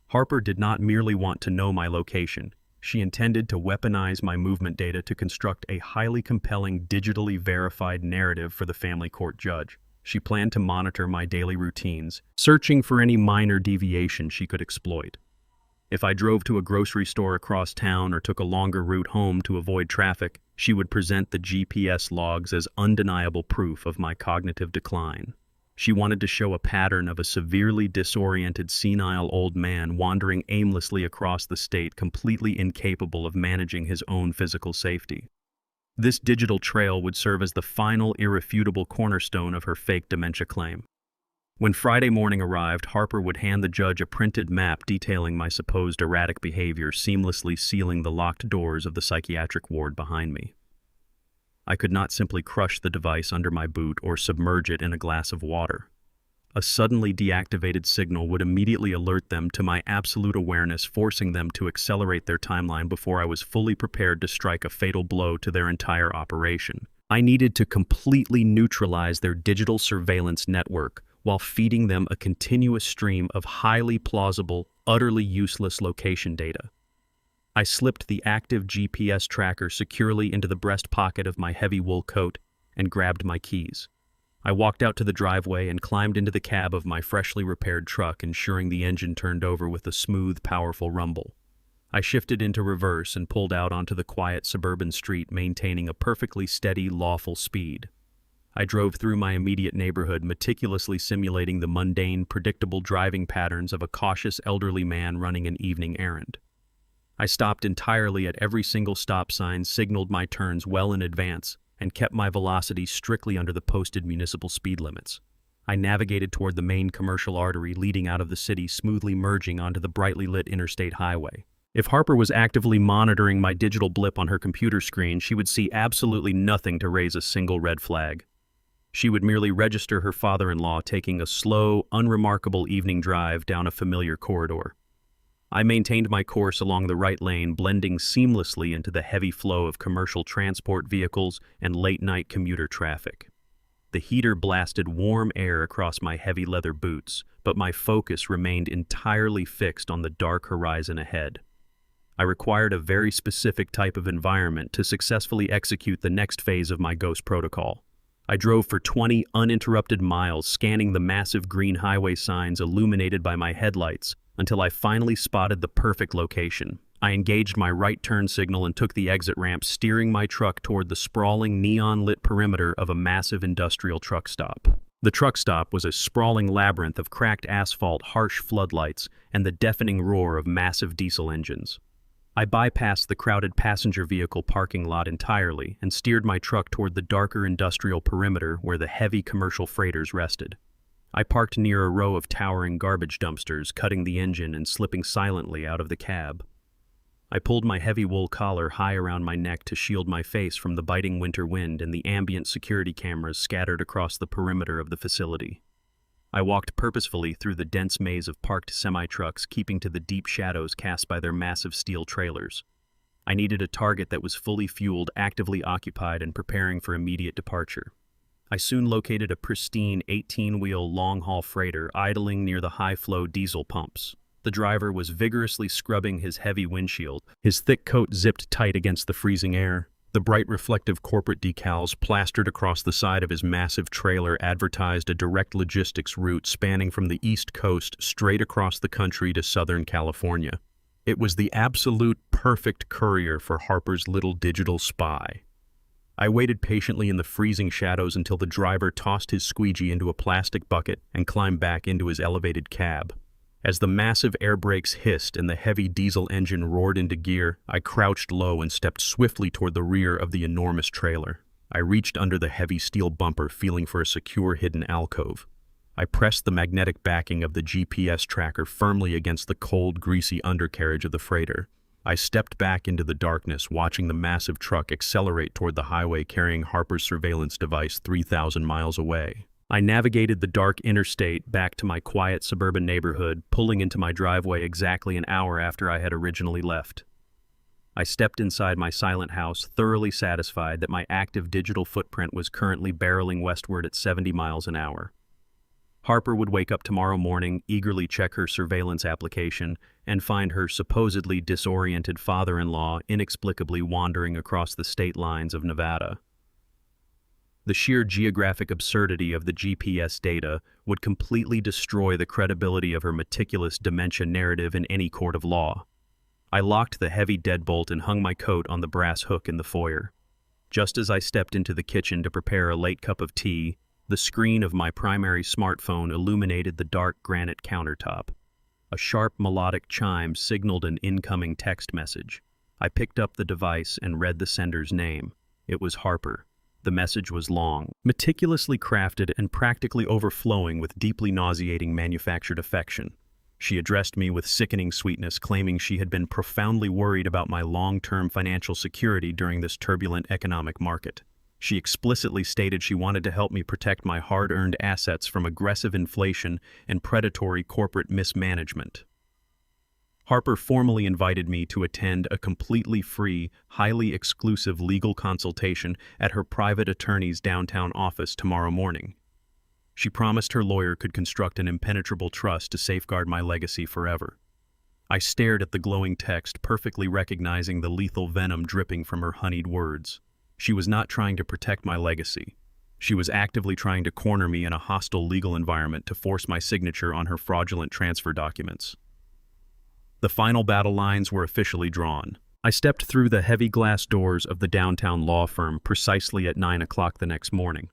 Harper did not merely want to know my location. She intended to weaponize my movement data to construct a highly compelling, digitally verified narrative for the family court judge. She planned to monitor my daily routines, searching for any minor deviation she could exploit. If I drove to a grocery store across town or took a longer route home to avoid traffic, she would present the GPS logs as undeniable proof of my cognitive decline. She wanted to show a pattern of a severely disoriented, senile old man wandering aimlessly across the state, completely incapable of managing his own physical safety. This digital trail would serve as the final, irrefutable cornerstone of her fake dementia claim. When Friday morning arrived, Harper would hand the judge a printed map detailing my supposed erratic behavior, seamlessly sealing the locked doors of the psychiatric ward behind me. I could not simply crush the device under my boot or submerge it in a glass of water. A suddenly deactivated signal would immediately alert them to my absolute awareness, forcing them to accelerate their timeline before I was fully prepared to strike a fatal blow to their entire operation. I needed to completely neutralize their digital surveillance network while feeding them a continuous stream of highly plausible, utterly useless location data. I slipped the active GPS tracker securely into the breast pocket of my heavy wool coat and grabbed my keys. I walked out to the driveway and climbed into the cab of my freshly repaired truck, ensuring the engine turned over with a smooth, powerful rumble. I shifted into reverse and pulled out onto the quiet suburban street, maintaining a perfectly steady, lawful speed. I drove through my immediate neighborhood, meticulously simulating the mundane, predictable driving patterns of a cautious elderly man running an evening errand. I stopped entirely at every single stop sign, signaled my turns well in advance, and kept my velocity strictly under the posted municipal speed limits. I navigated toward the main commercial artery leading out of the city, smoothly merging onto the brightly lit interstate highway. If Harper was actively monitoring my digital blip on her computer screen, she would see absolutely nothing to raise a single red flag. She would merely register her father-in-law taking a slow, unremarkable evening drive down a familiar corridor. I maintained my course along the right lane, blending seamlessly into the heavy flow of commercial transport vehicles and late-night commuter traffic. The heater blasted warm air across my heavy leather boots, but my focus remained entirely fixed on the dark horizon ahead. I required a very specific type of environment to successfully execute the next phase of my ghost protocol. I drove for 20 uninterrupted miles, scanning the massive green highway signs illuminated by my headlights, until I finally spotted the perfect location. I engaged my right turn signal and took the exit ramp, steering my truck toward the sprawling, neon-lit perimeter of a massive industrial truck stop. The truck stop was a sprawling labyrinth of cracked asphalt, harsh floodlights, and the deafening roar of massive diesel engines. I bypassed the crowded passenger vehicle parking lot entirely and steered my truck toward the darker industrial perimeter where the heavy commercial freighters rested. I parked near a row of towering garbage dumpsters, cutting the engine and slipping silently out of the cab. I pulled my heavy wool collar high around my neck to shield my face from the biting winter wind and the ambient security cameras scattered across the perimeter of the facility. I walked purposefully through the dense maze of parked semi-trucks, keeping to the deep shadows cast by their massive steel trailers. I needed a target that was fully fueled, actively occupied, and preparing for immediate departure. I soon located a pristine 18-wheel long-haul freighter idling near the high-flow diesel pumps. The driver was vigorously scrubbing his heavy windshield, his thick coat zipped tight against the freezing air. The bright reflective corporate decals plastered across the side of his massive trailer advertised a direct logistics route spanning from the East Coast straight across the country to Southern California. It was the absolute perfect courier for Harper's little digital spy. I waited patiently in the freezing shadows until the driver tossed his squeegee into a plastic bucket and climbed back into his elevated cab. As the massive air brakes hissed and the heavy diesel engine roared into gear, I crouched low and stepped swiftly toward the rear of the enormous trailer. I reached under the heavy steel bumper, feeling for a secure hidden alcove. I pressed the magnetic backing of the GPS tracker firmly against the cold, greasy undercarriage of the freighter. I stepped back into the darkness, watching the massive truck accelerate toward the highway carrying Harper's surveillance device 3,000 miles away. I navigated the dark interstate back to my quiet suburban neighborhood, pulling into my driveway exactly an hour after I had originally left. I stepped inside my silent house, thoroughly satisfied that my active digital footprint was currently barreling westward at 70 miles an hour. Harper would wake up tomorrow morning, eagerly check her surveillance application, and find her supposedly disoriented father-in-law inexplicably wandering across the state lines of Nevada. The sheer geographic absurdity of the GPS data would completely destroy the credibility of her meticulous dementia narrative in any court of law. I locked the heavy deadbolt and hung my coat on the brass hook in the foyer. Just as I stepped into the kitchen to prepare a late cup of tea, the screen of my primary smartphone illuminated the dark granite countertop. A sharp melodic chime signaled an incoming text message. I picked up the device and read the sender's name. It was Harper. The message was long, meticulously crafted, and practically overflowing with deeply nauseating manufactured affection. She addressed me with sickening sweetness, claiming she had been profoundly worried about my long-term financial security during this turbulent economic market. She explicitly stated she wanted to help me protect my hard-earned assets from aggressive inflation and predatory corporate mismanagement. Harper formally invited me to attend a completely free, highly exclusive legal consultation at her private attorney's downtown office tomorrow morning. She promised her lawyer could construct an impenetrable trust to safeguard my legacy forever. I stared at the glowing text, perfectly recognizing the lethal venom dripping from her honeyed words. She was not trying to protect my legacy. She was actively trying to corner me in a hostile legal environment to force my signature on her fraudulent transfer documents. The final battle lines were officially drawn. I stepped through the heavy glass doors of the downtown law firm precisely at 9 o'clock the next morning.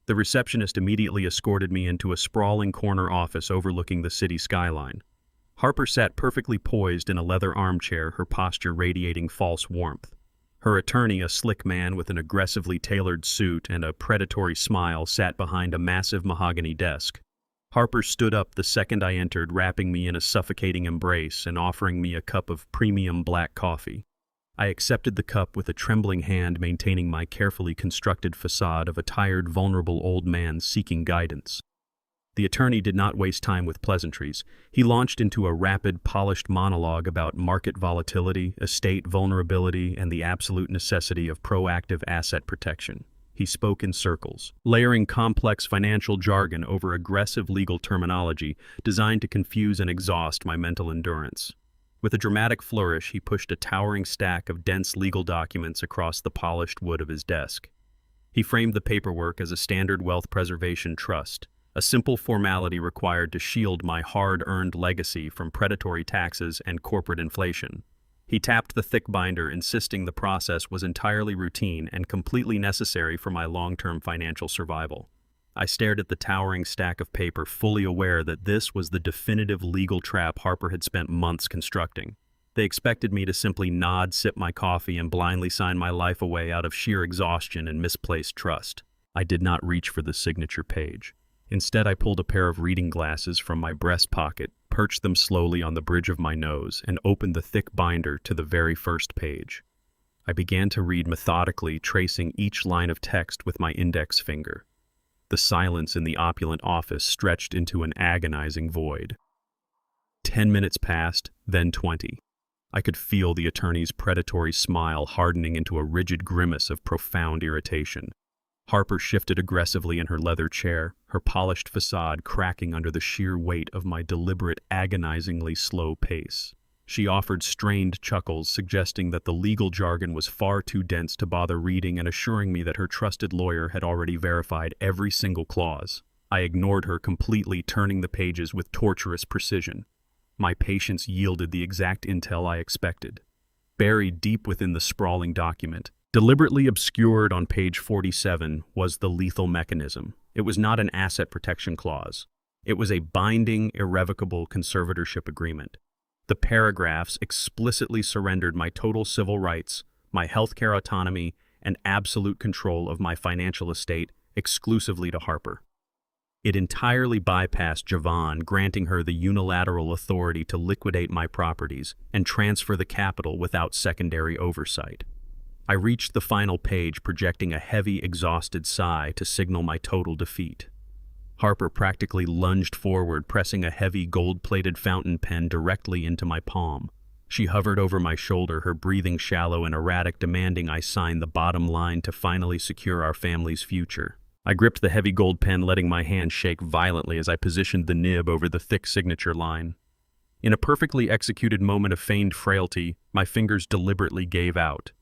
The receptionist immediately escorted me into a sprawling corner office overlooking the city skyline. Harper sat perfectly poised in a leather armchair, her posture radiating false warmth. Her attorney, a slick man with an aggressively tailored suit and a predatory smile, sat behind a massive mahogany desk. Harper stood up the second I entered, wrapping me in a suffocating embrace and offering me a cup of premium black coffee. I accepted the cup with a trembling hand, maintaining my carefully constructed facade of a tired, vulnerable old man seeking guidance. The attorney did not waste time with pleasantries. He launched into a rapid, polished monologue about market volatility, estate vulnerability, and the absolute necessity of proactive asset protection. He spoke in circles, layering complex financial jargon over aggressive legal terminology designed to confuse and exhaust my mental endurance. With a dramatic flourish, he pushed a towering stack of dense legal documents across the polished wood of his desk. He framed the paperwork as a standard wealth preservation trust, a simple formality required to shield my hard-earned legacy from predatory taxes and corporate inflation. He tapped the thick binder, insisting the process was entirely routine and completely necessary for my long-term financial survival. I stared at the towering stack of paper, fully aware that this was the definitive legal trap Harper had spent months constructing. They expected me to simply nod, sip my coffee, and blindly sign my life away out of sheer exhaustion and misplaced trust. I did not reach for the signature page. Instead, I pulled a pair of reading glasses from my breast pocket, perched them slowly on the bridge of my nose, and opened the thick binder to the very first page. I began to read methodically, tracing each line of text with my index finger. The silence in the opulent office stretched into an agonizing void. 10 minutes passed, then 20. I could feel the attorney's predatory smile hardening into a rigid grimace of profound irritation. Harper shifted aggressively in her leather chair, her polished facade cracking under the sheer weight of my deliberate, agonizingly slow pace. She offered strained chuckles, suggesting that the legal jargon was far too dense to bother reading and assuring me that her trusted lawyer had already verified every single clause. I ignored her completely, turning the pages with torturous precision. My patience yielded the exact intel I expected. Buried deep within the sprawling document, deliberately obscured on page 47, was the lethal mechanism. It was not an asset protection clause. It was a binding, irrevocable conservatorship agreement. The paragraphs explicitly surrendered my total civil rights, my healthcare autonomy, and absolute control of my financial estate exclusively to Harper. It entirely bypassed Javon, granting her the unilateral authority to liquidate my properties and transfer the capital without secondary oversight. I reached the final page, projecting a heavy, exhausted sigh to signal my total defeat. Harper practically lunged forward, pressing a heavy, gold-plated fountain pen directly into my palm. She hovered over my shoulder, her breathing shallow and erratic, demanding I sign the bottom line to finally secure our family's future. I gripped the heavy gold pen, letting my hand shake violently as I positioned the nib over the thick signature line. In a perfectly executed moment of feigned frailty, my fingers deliberately gave out.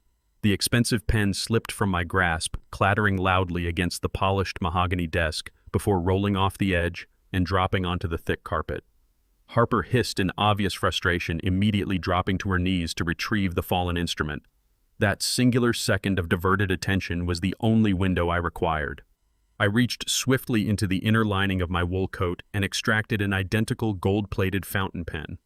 The expensive pen slipped from my grasp, clattering loudly against the polished mahogany desk before rolling off the edge and dropping onto the thick carpet. Harper hissed in obvious frustration, immediately dropping to her knees to retrieve the fallen instrument. That singular second of diverted attention was the only window I required. I reached swiftly into the inner lining of my wool coat and extracted an identical gold-plated fountain pen.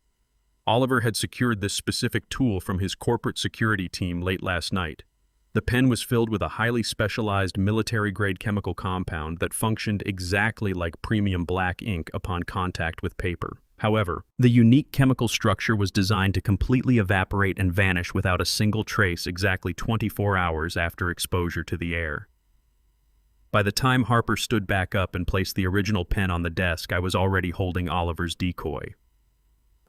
Oliver had secured this specific tool from his corporate security team late last night. The pen was filled with a highly specialized military-grade chemical compound that functioned exactly like premium black ink upon contact with paper. However, the unique chemical structure was designed to completely evaporate and vanish without a single trace exactly 24 hours after exposure to the air. By the time Harper stood back up and placed the original pen on the desk, I was already holding Oliver's decoy.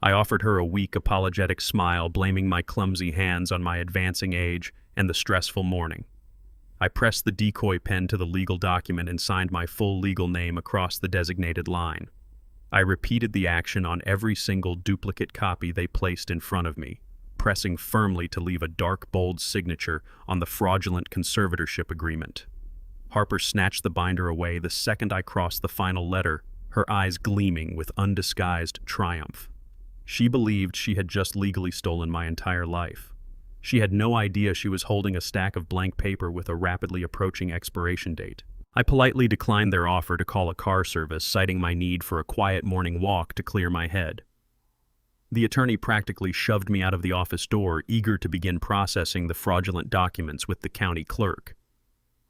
I offered her a weak, apologetic smile, blaming my clumsy hands on my advancing age and the stressful morning. I pressed the decoy pen to the legal document and signed my full legal name across the designated line. I repeated the action on every single duplicate copy they placed in front of me, pressing firmly to leave a dark, bold signature on the fraudulent conservatorship agreement. Harper snatched the binder away the second I crossed the final letter, her eyes gleaming with undisguised triumph. She believed she had just legally stolen my entire life. She had no idea she was holding a stack of blank paper with a rapidly approaching expiration date. I politely declined their offer to call a car service, citing my need for a quiet morning walk to clear my head. The attorney practically shoved me out of the office door, eager to begin processing the fraudulent documents with the county clerk.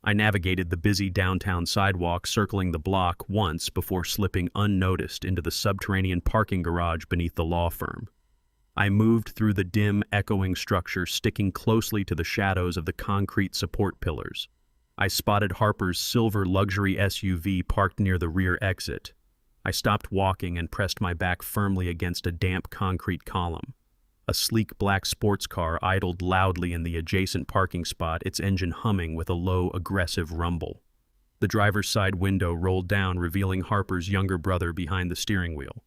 I navigated the busy downtown sidewalk, circling the block once before slipping unnoticed into the subterranean parking garage beneath the law firm. I moved through the dim, echoing structure, sticking closely to the shadows of the concrete support pillars. I spotted Harper's silver luxury SUV parked near the rear exit. I stopped walking and pressed my back firmly against a damp concrete column. A sleek black sports car idled loudly in the adjacent parking spot, its engine humming with a low, aggressive rumble. The driver's side window rolled down, revealing Harper's younger brother behind the steering wheel.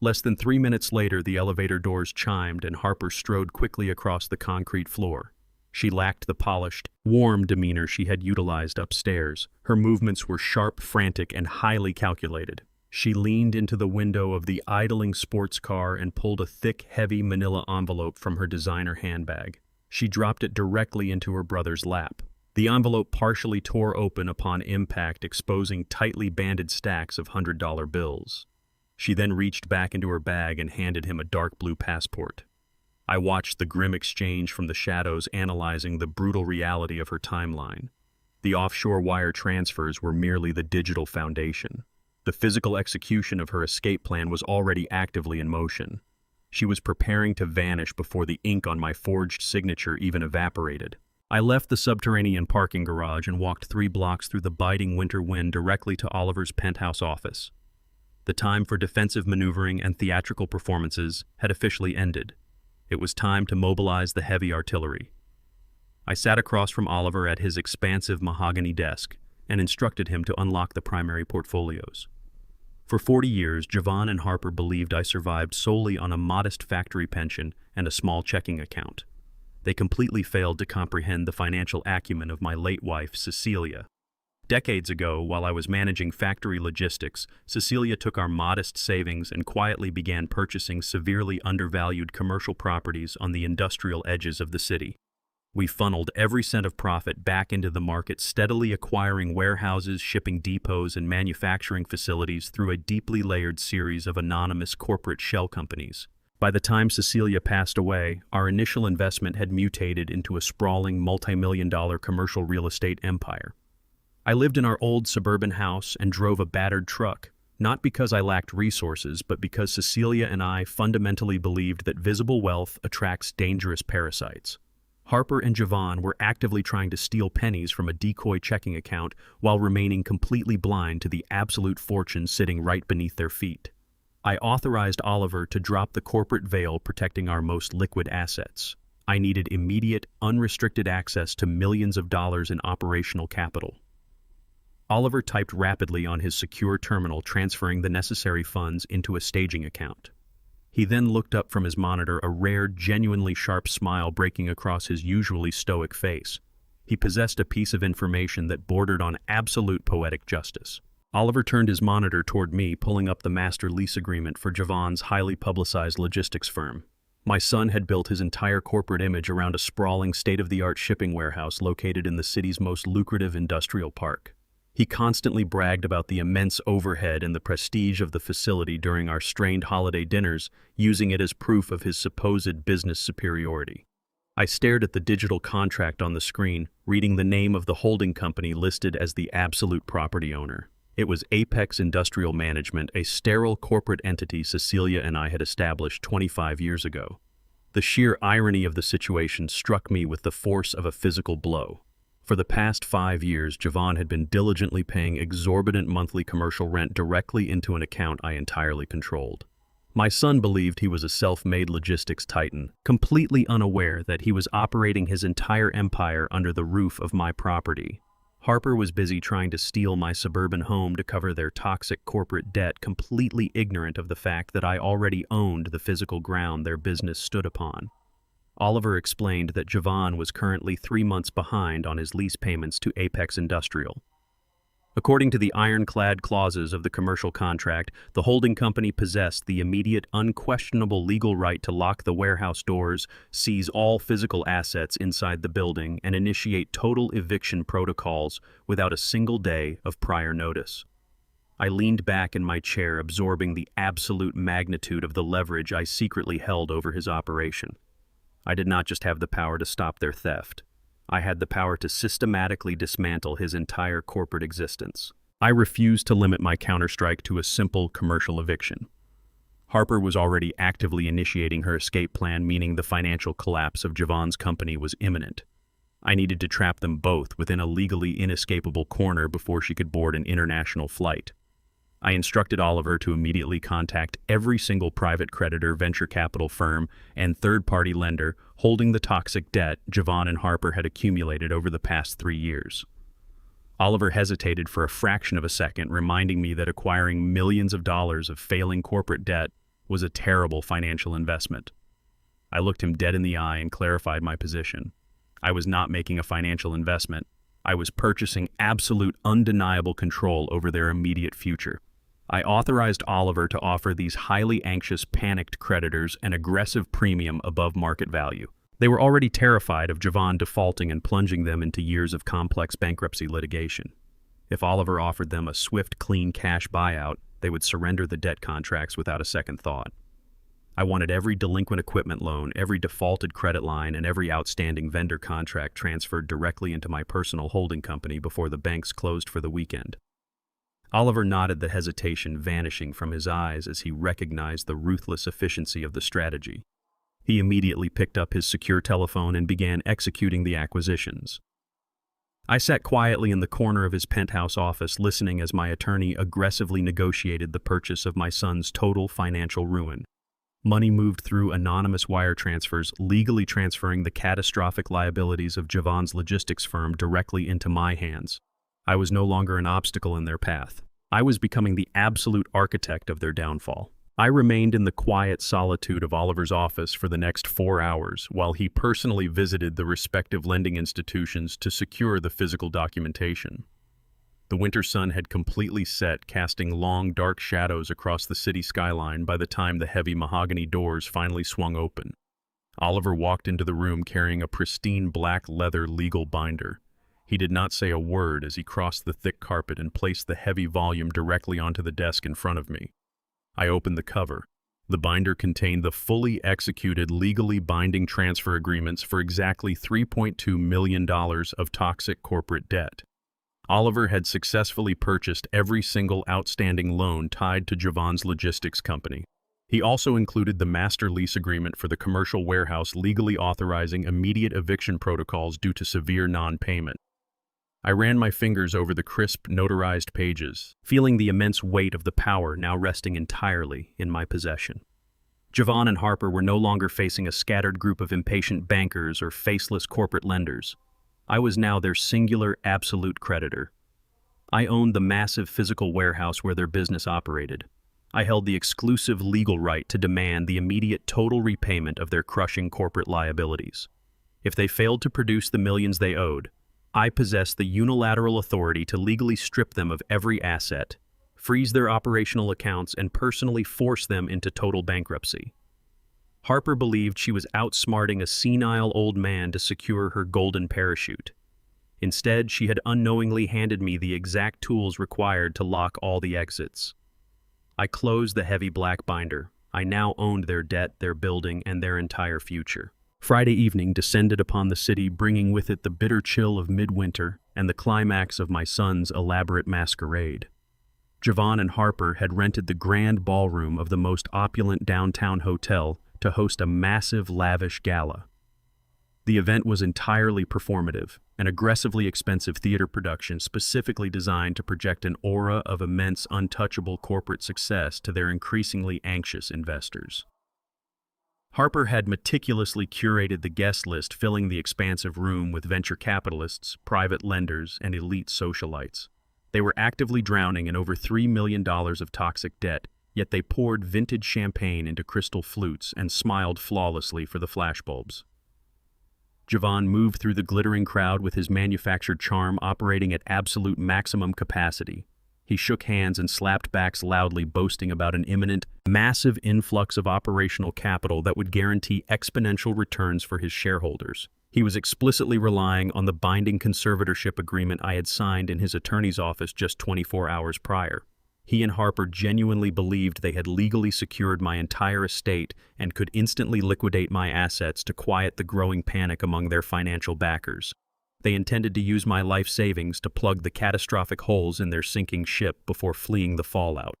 Less than 3 minutes later, the elevator doors chimed and Harper strode quickly across the concrete floor. She lacked the polished, warm demeanor she had utilized upstairs. Her movements were sharp, frantic, and highly calculated. She leaned into the window of the idling sports car and pulled a thick, heavy manila envelope from her designer handbag. She dropped it directly into her brother's lap. The envelope partially tore open upon impact, exposing tightly banded stacks of $100 bills. She then reached back into her bag and handed him a dark blue passport. I watched the grim exchange from the shadows, analyzing the brutal reality of her timeline. The offshore wire transfers were merely the digital foundation. The physical execution of her escape plan was already actively in motion. She was preparing to vanish before the ink on my forged signature even evaporated. I left the subterranean parking garage and walked 3 blocks through the biting winter wind directly to Oliver's penthouse office. The time for defensive maneuvering and theatrical performances had officially ended. It was time to mobilize the heavy artillery. I sat across from Oliver at his expansive mahogany desk and instructed him to unlock the primary portfolios. For 40 years, Javon and Harper believed I survived solely on a modest factory pension and a small checking account. They completely failed to comprehend the financial acumen of my late wife, Cecilia. Decades ago, while I was managing factory logistics, Cecilia took our modest savings and quietly began purchasing severely undervalued commercial properties on the industrial edges of the city. We funneled every cent of profit back into the market, steadily acquiring warehouses, shipping depots, and manufacturing facilities through a deeply layered series of anonymous corporate shell companies. By the time Cecilia passed away, our initial investment had mutated into a sprawling multi-million-dollar commercial real estate empire. I lived in our old suburban house and drove a battered truck, not because I lacked resources, but because Cecilia and I fundamentally believed that visible wealth attracts dangerous parasites. Harper and Javon were actively trying to steal pennies from a decoy checking account while remaining completely blind to the absolute fortune sitting right beneath their feet. I authorized Oliver to drop the corporate veil protecting our most liquid assets. I needed immediate, unrestricted access to millions of dollars in operational capital. Oliver typed rapidly on his secure terminal, transferring the necessary funds into a staging account. He then looked up from his monitor, a rare, genuinely sharp smile breaking across his usually stoic face. He possessed a piece of information that bordered on absolute poetic justice. Oliver turned his monitor toward me, pulling up the master lease agreement for Javon's highly publicized logistics firm. My son had built his entire corporate image around a sprawling, state-of-the-art shipping warehouse located in the city's most lucrative industrial park. He constantly bragged about the immense overhead and the prestige of the facility during our strained holiday dinners, using it as proof of his supposed business superiority. I stared at the digital contract on the screen, reading the name of the holding company listed as the absolute property owner. It was Apex Industrial Management, a sterile corporate entity Cecilia and I had established 25 years ago. The sheer irony of the situation struck me with the force of a physical blow. For the past 5 years, Javon had been diligently paying exorbitant monthly commercial rent directly into an account I entirely controlled. My son believed he was a self-made logistics titan, completely unaware that he was operating his entire empire under the roof of my property. Harper was busy trying to steal my suburban home to cover their toxic corporate debt, completely ignorant of the fact that I already owned the physical ground their business stood upon. Oliver explained that Javon was currently 3 months behind on his lease payments to Apex Industrial. According to the ironclad clauses of the commercial contract, the holding company possessed the immediate, unquestionable legal right to lock the warehouse doors, seize all physical assets inside the building, and initiate total eviction protocols without a single day of prior notice. I leaned back in my chair, absorbing the absolute magnitude of the leverage I secretly held over his operation. I did not just have the power to stop their theft. I had the power to systematically dismantle his entire corporate existence. I refused to limit my counterstrike to a simple commercial eviction. Harper was already actively initiating her escape plan, meaning the financial collapse of Javon's company was imminent. I needed to trap them both within a legally inescapable corner before she could board an international flight. I instructed Oliver to immediately contact every single private creditor, venture capital firm, and third-party lender holding the toxic debt Javon and Harper had accumulated over the past 3 years. Oliver hesitated for a fraction of a second, reminding me that acquiring millions of dollars of failing corporate debt was a terrible financial investment. I looked him dead in the eye and clarified my position. I was not making a financial investment. I was purchasing absolute, undeniable control over their immediate future. I authorized Oliver to offer these highly anxious, panicked creditors an aggressive premium above market value. They were already terrified of Javon defaulting and plunging them into years of complex bankruptcy litigation. If Oliver offered them a swift, clean cash buyout, they would surrender the debt contracts without a second thought. I wanted every delinquent equipment loan, every defaulted credit line, and every outstanding vendor contract transferred directly into my personal holding company before the banks closed for the weekend. Oliver nodded, the hesitation vanishing from his eyes as he recognized the ruthless efficiency of the strategy. He immediately picked up his secure telephone and began executing the acquisitions. I sat quietly in the corner of his penthouse office, listening as my attorney aggressively negotiated the purchase of my son's total financial ruin. Money moved through anonymous wire transfers, legally transferring the catastrophic liabilities of Javon's logistics firm directly into my hands. I was no longer an obstacle in their path. I was becoming the absolute architect of their downfall. I remained in the quiet solitude of Oliver's office for the next 4 hours, while he personally visited the respective lending institutions to secure the physical documentation. The winter sun had completely set, casting long, dark shadows across the city skyline by the time the heavy mahogany doors finally swung open. Oliver walked into the room carrying a pristine black leather legal binder. He did not say a word as he crossed the thick carpet and placed the heavy volume directly onto the desk in front of me. I opened the cover. The binder contained the fully executed, legally binding transfer agreements for exactly $3.2 million of toxic corporate debt. Oliver had successfully purchased every single outstanding loan tied to Javon's logistics company. He also included the master lease agreement for the commercial warehouse, legally authorizing immediate eviction protocols due to severe non-payment. I ran my fingers over the crisp, notarized pages, feeling the immense weight of the power now resting entirely in my possession. Javon and Harper were no longer facing a scattered group of impatient bankers or faceless corporate lenders. I was now their singular, absolute creditor. I owned the massive physical warehouse where their business operated. I held the exclusive legal right to demand the immediate total repayment of their crushing corporate liabilities. If they failed to produce the millions they owed, I possessed the unilateral authority to legally strip them of every asset, freeze their operational accounts, and personally force them into total bankruptcy. Harper believed she was outsmarting a senile old man to secure her golden parachute. Instead, she had unknowingly handed me the exact tools required to lock all the exits. I closed the heavy black binder. I now owned their debt, their building, and their entire future. Friday evening descended upon the city, bringing with it the bitter chill of midwinter and the climax of my son's elaborate masquerade. Javon and Harper had rented the grand ballroom of the most opulent downtown hotel to host a massive, lavish gala. The event was entirely performative, an aggressively expensive theater production specifically designed to project an aura of immense, untouchable corporate success to their increasingly anxious investors. Harper had meticulously curated the guest list, filling the expansive room with venture capitalists, private lenders, and elite socialites. They were actively drowning in over $3 million of toxic debt, yet they poured vintage champagne into crystal flutes and smiled flawlessly for the flashbulbs. Javon moved through the glittering crowd with his manufactured charm operating at absolute maximum capacity. He shook hands and slapped backs loudly, boasting about an imminent, massive influx of operational capital that would guarantee exponential returns for his shareholders. He was explicitly relying on the binding conservatorship agreement I had signed in his attorney's office just 24 hours prior. He and Harper genuinely believed they had legally secured my entire estate and could instantly liquidate my assets to quiet the growing panic among their financial backers. They intended to use my life savings to plug the catastrophic holes in their sinking ship before fleeing the fallout.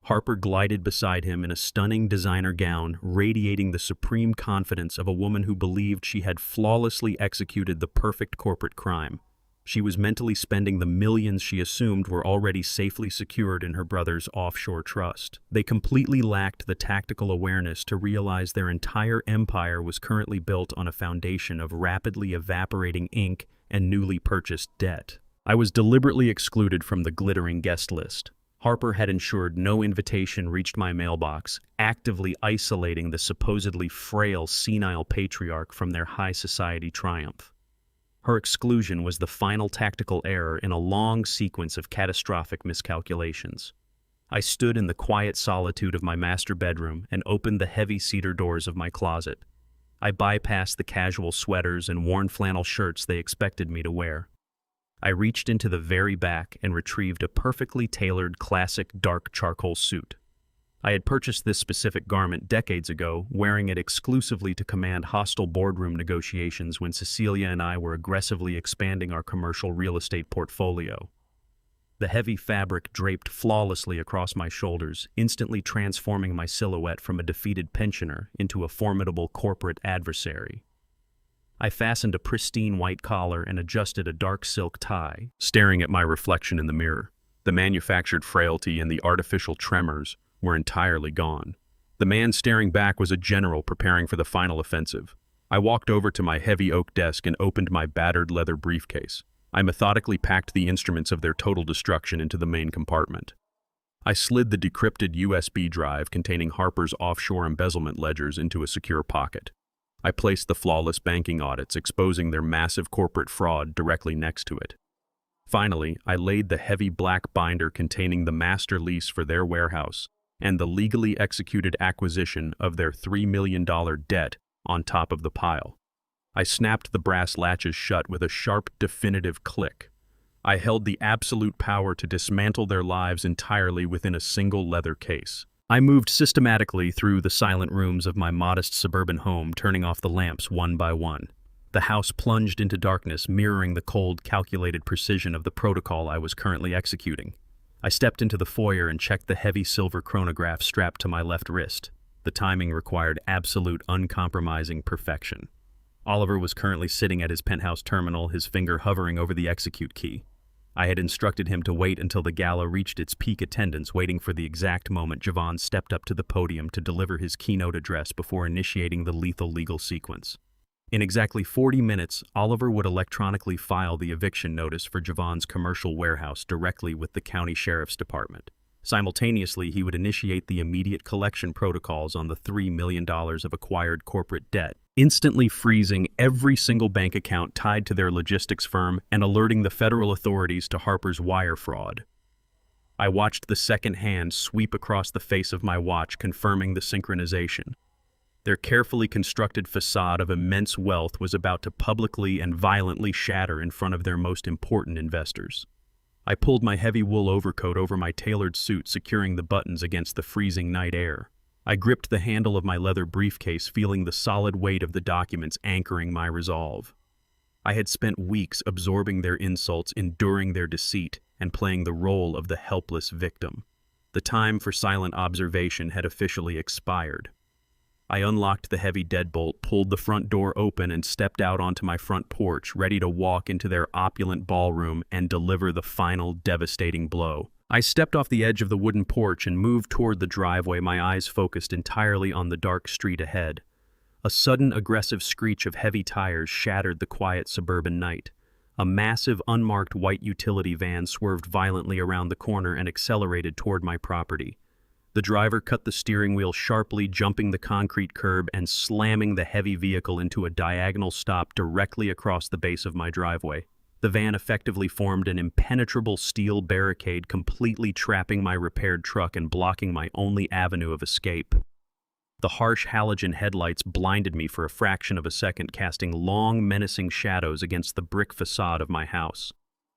Harper glided beside him in a stunning designer gown, radiating the supreme confidence of a woman who believed she had flawlessly executed the perfect corporate crime. She was mentally spending the millions she assumed were already safely secured in her brother's offshore trust. They completely lacked the tactical awareness to realize their entire empire was currently built on a foundation of rapidly evaporating ink and newly purchased debt. I was deliberately excluded from the glittering guest list. Harper had ensured no invitation reached my mailbox, actively isolating the supposedly frail, senile patriarch from their high society triumph. Her exclusion was the final tactical error in a long sequence of catastrophic miscalculations. I stood in the quiet solitude of my master bedroom and opened the heavy cedar doors of my closet. I bypassed the casual sweaters and worn flannel shirts they expected me to wear. I reached into the very back and retrieved a perfectly tailored classic dark charcoal suit. I had purchased this specific garment decades ago, wearing it exclusively to command hostile boardroom negotiations when Cecilia and I were aggressively expanding our commercial real estate portfolio. The heavy fabric draped flawlessly across my shoulders, instantly transforming my silhouette from a defeated pensioner into a formidable corporate adversary. I fastened a pristine white collar and adjusted a dark silk tie, staring at my reflection in the mirror. The manufactured frailty and the artificial tremors were entirely gone. The man staring back was a general preparing for the final offensive. I walked over to my heavy oak desk and opened my battered leather briefcase. I methodically packed the instruments of their total destruction into the main compartment. I slid the decrypted USB drive containing Harper's offshore embezzlement ledgers into a secure pocket. I placed the flawless banking audits exposing their massive corporate fraud directly next to it. Finally, I laid the heavy black binder containing the master lease for their warehouse and the legally executed acquisition of their $3 million debt on top of the pile. I snapped the brass latches shut with a sharp, definitive click. I held the absolute power to dismantle their lives entirely within a single leather case. I moved systematically through the silent rooms of my modest suburban home, turning off the lamps one by one. The house plunged into darkness, mirroring the cold, calculated precision of the protocol I was currently executing. I stepped into the foyer and checked the heavy silver chronograph strapped to my left wrist. The timing required absolute, uncompromising perfection. Oliver was currently sitting at his penthouse terminal, his finger hovering over the execute key. I had instructed him to wait until the gala reached its peak attendance, waiting for the exact moment Javon stepped up to the podium to deliver his keynote address before initiating the lethal legal sequence. In exactly 40 minutes, Oliver would electronically file the eviction notice for Javon's commercial warehouse directly with the county sheriff's department. Simultaneously, he would initiate the immediate collection protocols on the $3 million of acquired corporate debt, instantly freezing every single bank account tied to their logistics firm and alerting the federal authorities to Harper's wire fraud. I watched the second hand sweep across the face of my watch, confirming the synchronization. Their carefully constructed facade of immense wealth was about to publicly and violently shatter in front of their most important investors. I pulled my heavy wool overcoat over my tailored suit, securing the buttons against the freezing night air. I gripped the handle of my leather briefcase, feeling the solid weight of the documents anchoring my resolve. I had spent weeks absorbing their insults, enduring their deceit, and playing the role of the helpless victim. The time for silent observation had officially expired. I unlocked the heavy deadbolt, pulled the front door open, and stepped out onto my front porch, ready to walk into their opulent ballroom and deliver the final devastating blow. I stepped off the edge of the wooden porch and moved toward the driveway, my eyes focused entirely on the dark street ahead. A sudden, aggressive screech of heavy tires shattered the quiet suburban night. A massive, unmarked white utility van swerved violently around the corner and accelerated toward my property. The driver cut the steering wheel sharply, jumping the concrete curb and slamming the heavy vehicle into a diagonal stop directly across the base of my driveway. The van effectively formed an impenetrable steel barricade, completely trapping my repaired truck and blocking my only avenue of escape. The harsh halogen headlights blinded me for a fraction of a second, casting long, menacing shadows against the brick facade of my house.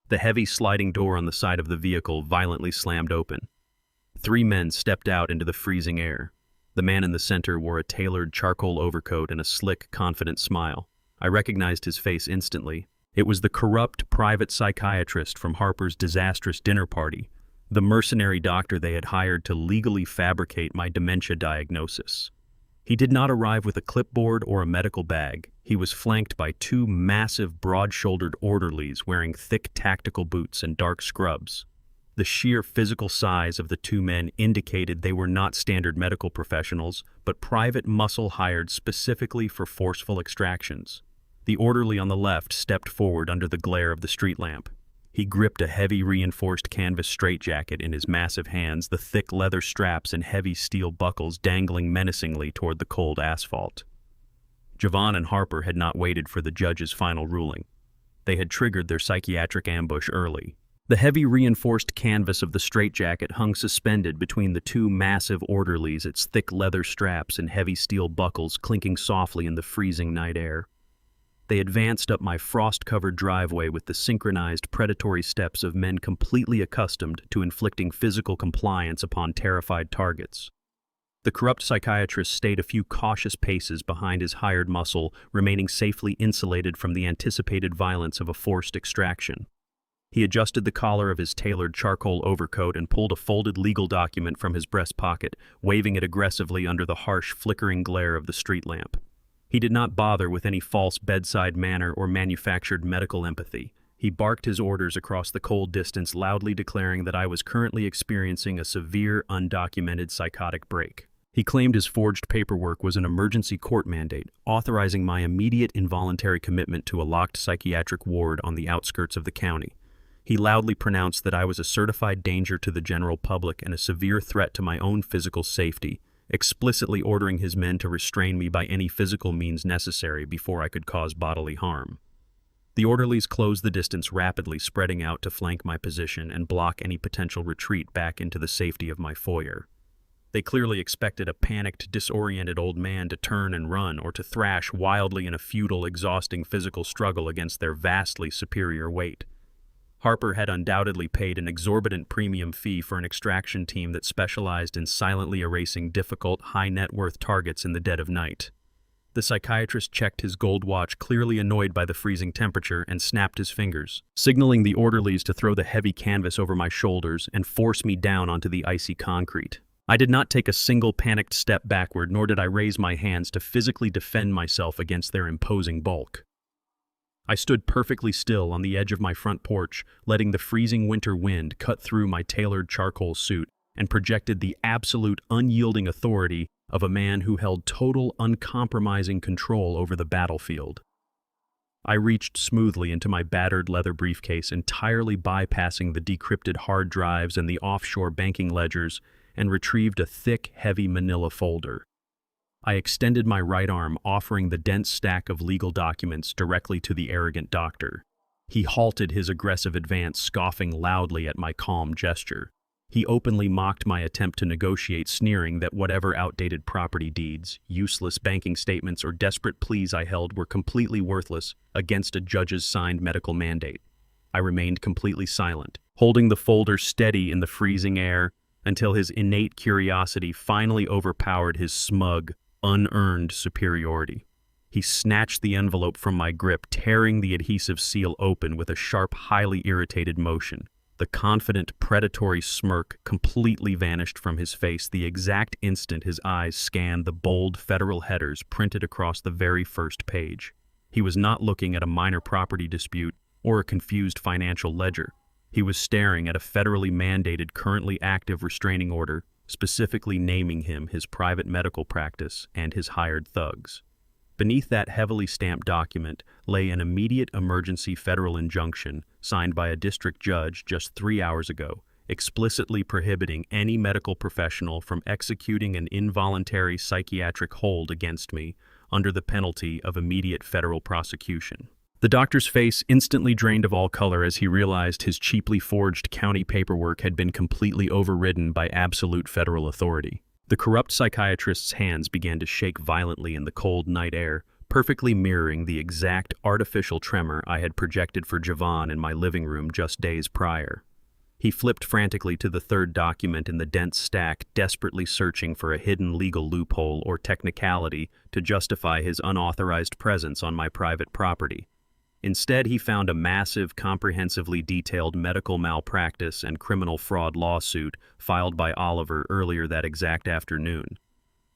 The heavy sliding door on the side of the vehicle violently slammed open. 3 men stepped out into the freezing air. The man in the center wore a tailored charcoal overcoat and a slick, confident smile. I recognized his face instantly. It was the corrupt private psychiatrist from Harper's disastrous dinner party, the mercenary doctor they had hired to legally fabricate my dementia diagnosis. He did not arrive with a clipboard or a medical bag. He was flanked by 2 massive, broad-shouldered orderlies wearing thick tactical boots and dark scrubs. The sheer physical size of the 2 men indicated they were not standard medical professionals, but private muscle hired specifically for forceful extractions. The orderly on the left stepped forward under the glare of the street lamp. He gripped a heavy reinforced canvas straitjacket in his massive hands, the thick leather straps and heavy steel buckles dangling menacingly toward the cold asphalt. Javon and Harper had not waited for the judge's final ruling. They had triggered their psychiatric ambush early. The heavy reinforced canvas of the straitjacket hung suspended between the 2 massive orderlies, its thick leather straps and heavy steel buckles clinking softly in the freezing night air. They advanced up my frost-covered driveway with the synchronized predatory steps of men completely accustomed to inflicting physical compliance upon terrified targets. The corrupt psychiatrist stayed a few cautious paces behind his hired muscle, remaining safely insulated from the anticipated violence of a forced extraction. He adjusted the collar of his tailored charcoal overcoat and pulled a folded legal document from his breast pocket, waving it aggressively under the harsh, flickering glare of the street lamp. He did not bother with any false bedside manner or manufactured medical empathy. He barked his orders across the cold distance, loudly declaring that I was currently experiencing a severe, undocumented psychotic break. He claimed his forged paperwork was an emergency court mandate, authorizing my immediate involuntary commitment to a locked psychiatric ward on the outskirts of the county. He loudly pronounced that I was a certified danger to the general public and a severe threat to my own physical safety, explicitly ordering his men to restrain me by any physical means necessary before I could cause bodily harm. The orderlies closed the distance rapidly, spreading out to flank my position and block any potential retreat back into the safety of my foyer. They clearly expected a panicked, disoriented old man to turn and run or to thrash wildly in a futile, exhausting physical struggle against their vastly superior weight. Harper had undoubtedly paid an exorbitant premium fee for an extraction team that specialized in silently erasing difficult, high-net-worth targets in the dead of night. The psychiatrist checked his gold watch, clearly annoyed by the freezing temperature, and snapped his fingers, signaling the orderlies to throw the heavy canvas over my shoulders and force me down onto the icy concrete. I did not take a single panicked step backward, nor did I raise my hands to physically defend myself against their imposing bulk. I stood perfectly still on the edge of my front porch, letting the freezing winter wind cut through my tailored charcoal suit and projected the absolute unyielding authority of a man who held total, uncompromising control over the battlefield. I reached smoothly into my battered leather briefcase, entirely bypassing the decrypted hard drives and the offshore banking ledgers, and retrieved a thick, heavy manila folder. I extended my right arm, offering the dense stack of legal documents directly to the arrogant doctor. He halted his aggressive advance, scoffing loudly at my calm gesture. He openly mocked my attempt to negotiate, sneering that whatever outdated property deeds, useless banking statements, or desperate pleas I held were completely worthless against a judge's signed medical mandate. I remained completely silent, holding the folder steady in the freezing air until his innate curiosity finally overpowered his smug, unearned superiority. He snatched the envelope from my grip, tearing the adhesive seal open with a sharp, highly irritated motion. The confident, predatory smirk completely vanished from his face the exact instant his eyes scanned the bold federal headers printed across the very first page. He was not looking at a minor property dispute or a confused financial ledger. He was staring at a federally mandated, currently active restraining order, specifically naming him, his private medical practice, and his hired thugs. Beneath that heavily stamped document lay an immediate emergency federal injunction signed by a district judge just 3 hours ago, explicitly prohibiting any medical professional from executing an involuntary psychiatric hold against me under the penalty of immediate federal prosecution. The doctor's face instantly drained of all color as he realized his cheaply forged county paperwork had been completely overridden by absolute federal authority. The corrupt psychiatrist's hands began to shake violently in the cold night air, perfectly mirroring the exact artificial tremor I had projected for Javon in my living room just days prior. He flipped frantically to the third document in the dense stack, desperately searching for a hidden legal loophole or technicality to justify his unauthorized presence on my private property. Instead, he found a massive, comprehensively detailed medical malpractice and criminal fraud lawsuit filed by Oliver earlier that exact afternoon.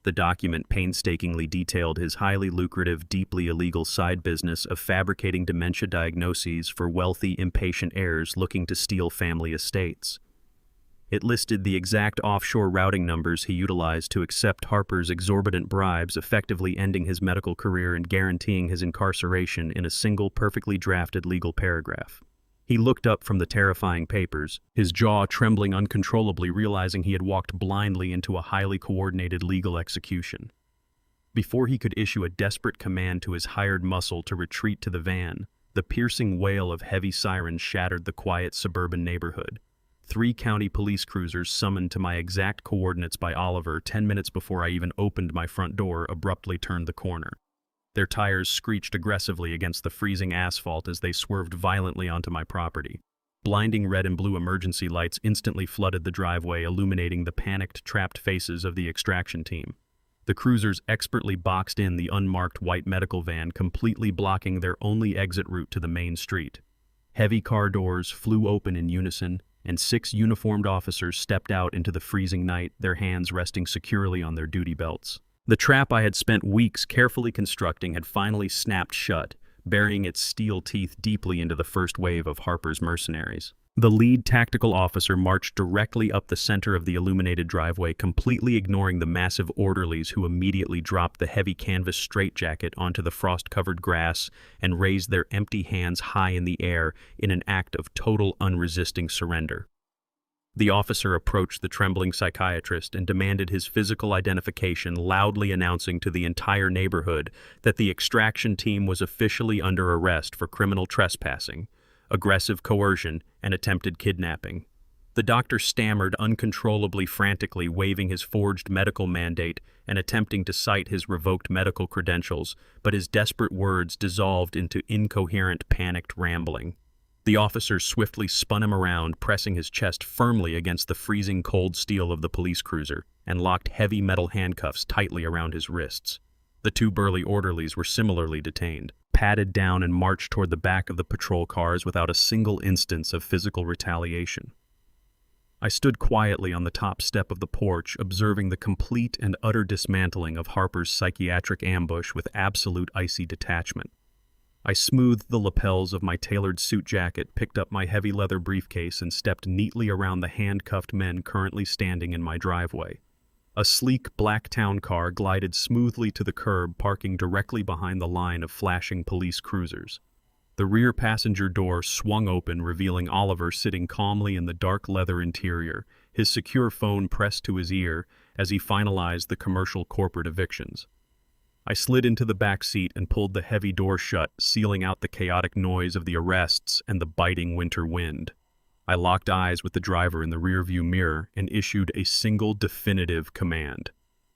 The document painstakingly detailed his highly lucrative, deeply illegal side business of fabricating dementia diagnoses for wealthy, impatient heirs looking to steal family estates. It listed the exact offshore routing numbers he utilized to accept Harper's exorbitant bribes, effectively ending his medical career and guaranteeing his incarceration in a single, perfectly drafted legal paragraph. He looked up from the terrifying papers, his jaw trembling uncontrollably, realizing he had walked blindly into a highly coordinated legal execution. Before he could issue a desperate command to his hired muscle to retreat to the van, the piercing wail of heavy sirens shattered the quiet suburban neighborhood. 3 county police cruisers summoned to my exact coordinates by Oliver 10 minutes before I even opened my front door abruptly turned the corner. Their tires screeched aggressively against the freezing asphalt as they swerved violently onto my property. Blinding red and blue emergency lights instantly flooded the driveway, illuminating the panicked, trapped faces of the extraction team. The cruisers expertly boxed in the unmarked white medical van, completely blocking their only exit route to the main street. Heavy car doors flew open in unison, and 6 uniformed officers stepped out into the freezing night, their hands resting securely on their duty belts. The trap I had spent weeks carefully constructing had finally snapped shut, burying its steel teeth deeply into the first wave of Harper's mercenaries. The lead tactical officer marched directly up the center of the illuminated driveway, completely ignoring the massive orderlies who immediately dropped the heavy canvas straitjacket onto the frost-covered grass and raised their empty hands high in the air in an act of total unresisting surrender. The officer approached the trembling psychiatrist and demanded his physical identification, loudly announcing to the entire neighborhood that the extraction team was officially under arrest for criminal trespassing, aggressive coercion, and attempted kidnapping. The doctor stammered uncontrollably, frantically waving his forged medical mandate and attempting to cite his revoked medical credentials, but his desperate words dissolved into incoherent, panicked rambling. The officer swiftly spun him around, pressing his chest firmly against the freezing cold steel of the police cruiser, and locked heavy metal handcuffs tightly around his wrists. The 2 burly orderlies were similarly detained, patted down and marched toward the back of the patrol cars without a single instance of physical retaliation. I stood quietly on the top step of the porch, observing the complete and utter dismantling of Harper's psychiatric ambush with absolute icy detachment. I smoothed the lapels of my tailored suit jacket, picked up my heavy leather briefcase, and stepped neatly around the handcuffed men currently standing in my driveway. A sleek black town car glided smoothly to the curb, parking directly behind the line of flashing police cruisers. The rear passenger door swung open, revealing Oliver sitting calmly in the dark leather interior, his secure phone pressed to his ear as he finalized the commercial corporate evictions. I slid into the back seat and pulled the heavy door shut, sealing out the chaotic noise of the arrests and the biting winter wind. I locked eyes with the driver in the rearview mirror and issued a single definitive command.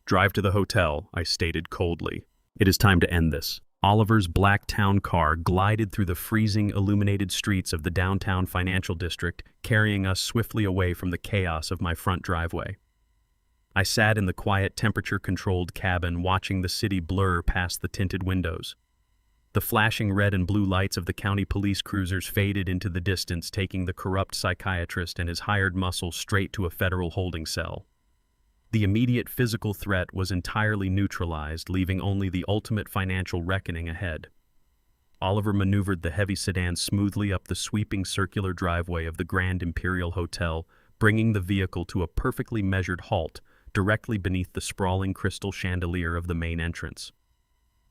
"Drive to the hotel," I stated coldly. "It is time to end this." Oliver's black town car glided through the freezing, illuminated streets of the downtown financial district, carrying us swiftly away from the chaos of my front driveway. I sat in the quiet, temperature-controlled cabin, watching the city blur past the tinted windows. The flashing red and blue lights of the county police cruisers faded into the distance, taking the corrupt psychiatrist and his hired muscle straight to a federal holding cell. The immediate physical threat was entirely neutralized, leaving only the ultimate financial reckoning ahead. Oliver maneuvered the heavy sedan smoothly up the sweeping circular driveway of the Grand Imperial Hotel, bringing the vehicle to a perfectly measured halt directly beneath the sprawling crystal chandelier of the main entrance.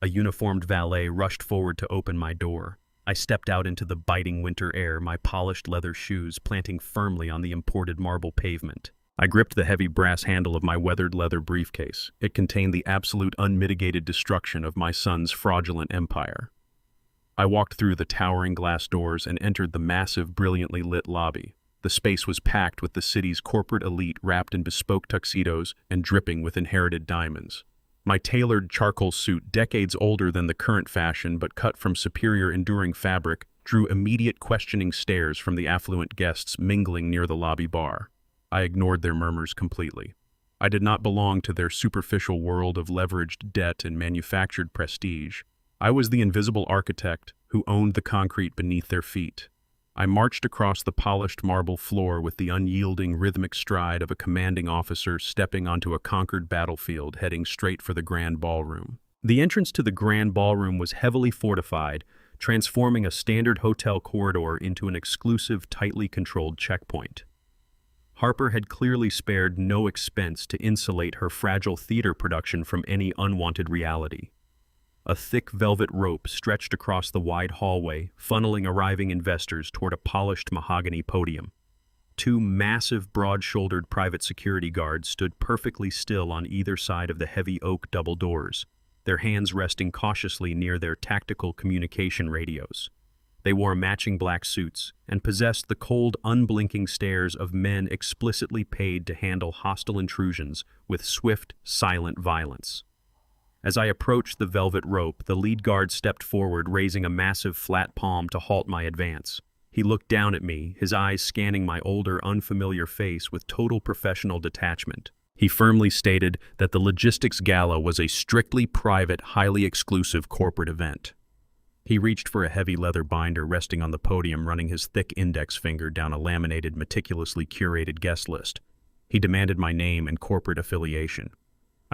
A uniformed valet rushed forward to open my door. I stepped out into the biting winter air, my polished leather shoes planting firmly on the imported marble pavement. I gripped the heavy brass handle of my weathered leather briefcase. It contained the absolute unmitigated destruction of my son's fraudulent empire. I walked through the towering glass doors and entered the massive, brilliantly lit lobby. The space was packed with the city's corporate elite wrapped in bespoke tuxedos and dripping with inherited diamonds. My tailored charcoal suit, decades older than the current fashion but cut from superior enduring fabric, drew immediate questioning stares from the affluent guests mingling near the lobby bar. I ignored their murmurs completely. I did not belong to their superficial world of leveraged debt and manufactured prestige. I was the invisible architect who owned the concrete beneath their feet. I marched across the polished marble floor with the unyielding rhythmic stride of a commanding officer stepping onto a conquered battlefield heading straight for the grand ballroom. The entrance to the grand ballroom was heavily fortified, transforming a standard hotel corridor into an exclusive, tightly controlled checkpoint. Harper had clearly spared no expense to insulate her fragile theater production from any unwanted reality. A thick velvet rope stretched across the wide hallway, funneling arriving investors toward a polished mahogany podium. Two massive, broad-shouldered private security guards stood perfectly still on either side of the heavy oak double doors, their hands resting cautiously near their tactical communication radios. They wore matching black suits and possessed the cold, unblinking stares of men explicitly paid to handle hostile intrusions with swift, silent violence. As I approached the velvet rope, the lead guard stepped forward, raising a massive flat palm to halt my advance. He looked down at me, his eyes scanning my older, unfamiliar face with total professional detachment. He firmly stated that the Logistics Gala was a strictly private, highly exclusive corporate event. He reached for a heavy leather binder resting on the podium, running his thick index finger down a laminated, meticulously curated guest list. He demanded my name and corporate affiliation.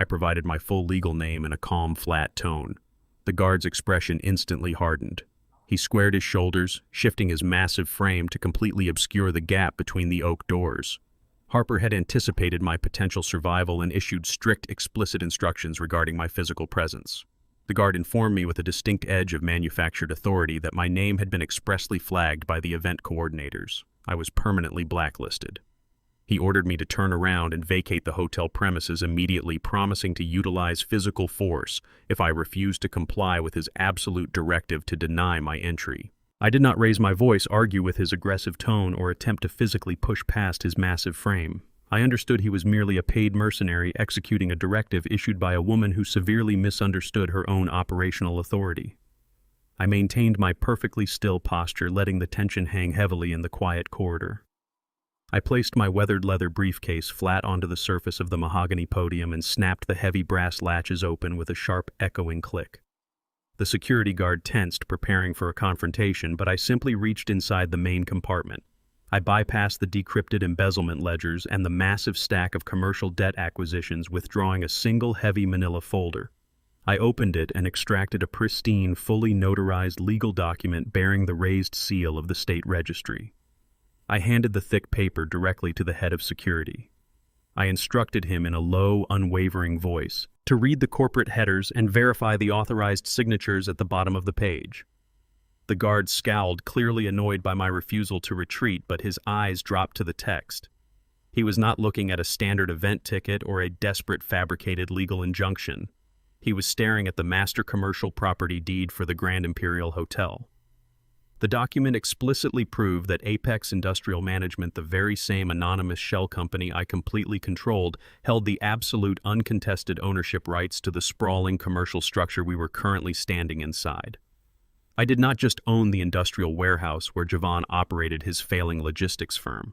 I provided my full legal name in a calm, flat tone. The guard's expression instantly hardened. He squared his shoulders, shifting his massive frame to completely obscure the gap between the oak doors. Harper had anticipated my potential survival and issued strict, explicit instructions regarding my physical presence. The guard informed me with a distinct edge of manufactured authority that my name had been expressly flagged by the event coordinators. I was permanently blacklisted. He ordered me to turn around and vacate the hotel premises immediately, promising to utilize physical force if I refused to comply with his absolute directive to deny my entry. I did not raise my voice, argue with his aggressive tone, or attempt to physically push past his massive frame. I understood he was merely a paid mercenary executing a directive issued by a woman who severely misunderstood her own operational authority. I maintained my perfectly still posture, letting the tension hang heavily in the quiet corridor. I placed my weathered leather briefcase flat onto the surface of the mahogany podium and snapped the heavy brass latches open with a sharp, echoing click. The security guard tensed, preparing for a confrontation, but I simply reached inside the main compartment. I bypassed the decrypted embezzlement ledgers and the massive stack of commercial debt acquisitions, withdrawing a single heavy manila folder. I opened it and extracted a pristine, fully notarized legal document bearing the raised seal of the state registry. I handed the thick paper directly to the head of security. I instructed him in a low, unwavering voice to read the corporate headers and verify the authorized signatures at the bottom of the page. The guard scowled, clearly annoyed by my refusal to retreat, but his eyes dropped to the text. He was not looking at a standard event ticket or a desperate fabricated legal injunction. He was staring at the master commercial property deed for the Grand Imperial Hotel. The document explicitly proved that Apex Industrial Management, the very same anonymous shell company I completely controlled, held the absolute uncontested ownership rights to the sprawling commercial structure we were currently standing inside. I did not just own the industrial warehouse where Javon operated his failing logistics firm.